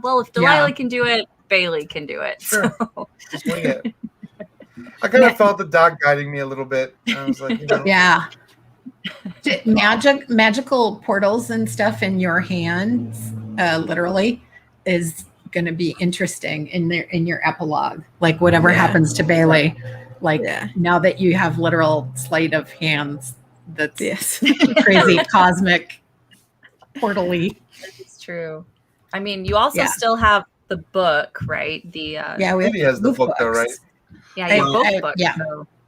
well, if Delilah can do it, Bailey can do it. Sure. So, Just wing it. I kind of felt the dog guiding me a little bit. I was like, Yeah. Magical portals and stuff in your hands, literally, is going to be interesting in your epilogue. Like whatever happens to Bailey, like now that you have literal sleight of hands, that's Yes. crazy cosmic portal-y. it's true. I mean, you also still have the book, right? We have He has the book though, right? Yeah, you have both books. yeah.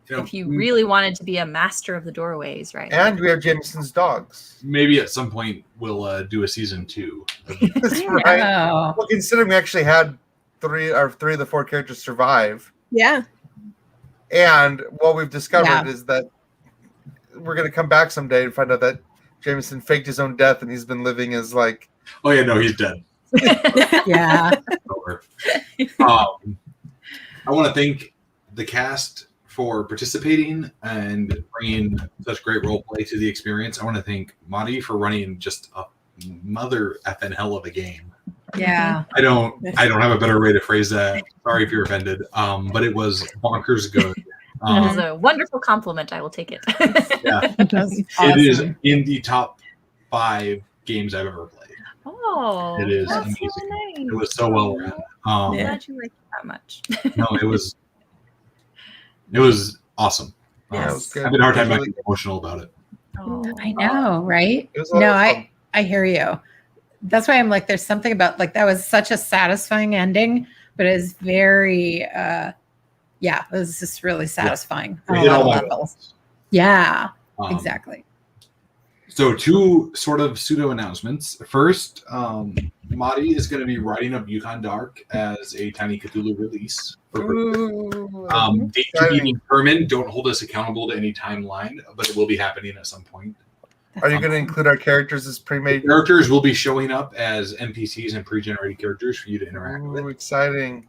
So if you really wanted to be a master of the doorways, right? And we have Jameson's dogs. Maybe at some point we'll do a season 2. That's right. Oh. Well, considering we actually had three of the 4 characters survive, Yeah. and what we've discovered Yeah. is that we're going to come back someday and find out that Jameson faked his own death and he's been living as like. Oh yeah, no, he's dead. Yeah. Over. I want to thank the cast for participating and bringing such great role play to the experience. I want to thank Mari for running just a mother effing hell of a game. Yeah. I don't have a better way to phrase that. Sorry if you're offended. But it was bonkers good. That is a wonderful compliment. I will take it. Yeah, That's it is awesome. in the top 5 games I've ever played. Oh, It is that's amazing. so nice. It was so well run. I'm glad you like it that much. No, it was awesome. Yeah, it was good. I've been a hard time It was not getting emotional about it. I know, right? It was a lot No, of fun. I hear you. That's why I'm like, there's something about like that was such a satisfying ending, but it's very, it was just really satisfying on We a hit lot all of my levels. goals. Yeah, Um, exactly. So two sort of pseudo announcements. First, Mari is going to be writing up Yukon Dark as a Tiny Cthulhu release. Ooh, Date to be exciting. determined. Don't hold us accountable to any timeline, but it will be happening at some point. Are you going to include our characters as pre-made? Characters will be showing up as NPCs and pre-generated characters for you to interact Ooh, with. exciting.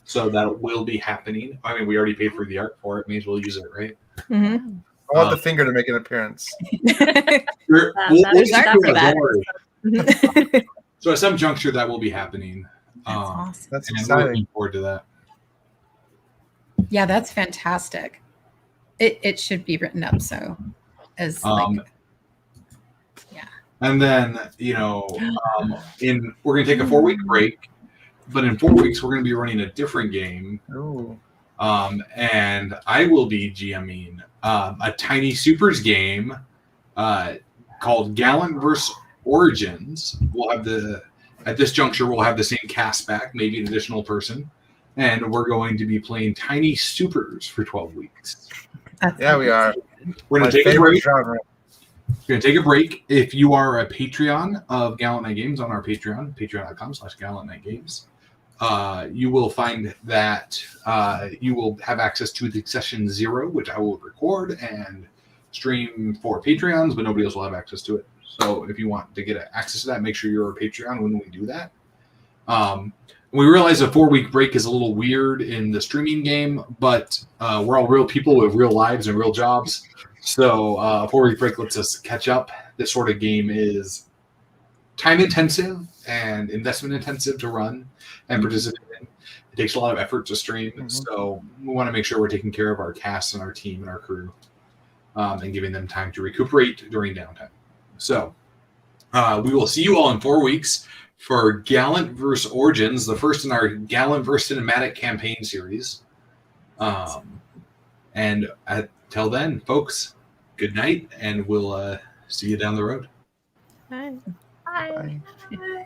So that will be happening. I mean, we already paid for the art for it. May as well use it, right? Mhm. I want the finger to make an appearance. We'll there's get art to for it, that. don't worry. So at some juncture, that will be happening. That's awesome. That's And we're exciting. looking forward to that. Yeah, that's fantastic. It should be written up so as And then, we're going to take a 4-week break, but in 4 weeks, we're going to be running a different game. Ooh. And I will be GMing a Tiny Supers game called Gallant vs. Origins. At this juncture, we'll have the same cast back, maybe an additional person. And we're going to be playing Tiny Supers for 12 weeks. Yeah, we are. We're My going to take a favorite break. genre. We're going to take a break. If you are a Patreon of Gallant Night Games on our Patreon, patreon.com/Gallant Night Games, you will find that you will have access to the session 0, which I will record and stream for Patreons, but nobody else will have access to it. So if you want to get access to that, make sure you're a Patreon when we do that. We realize a 4-week break is a little weird in the streaming game, but we're all real people with real lives and real jobs. So a 4-week break lets us catch up. This sort of game is time intensive and investment intensive to run and participate in. It takes a lot of effort to stream. So we want to make sure we're taking care of our cast and our team and our crew and giving them time to recuperate during downtime. So we will see you all in 4 weeks for Gallant vs. Origins, the first in our Gallant vs. Cinematic campaign series. And until then, folks, good night, and we'll see you down the road. Bye. Bye. Bye.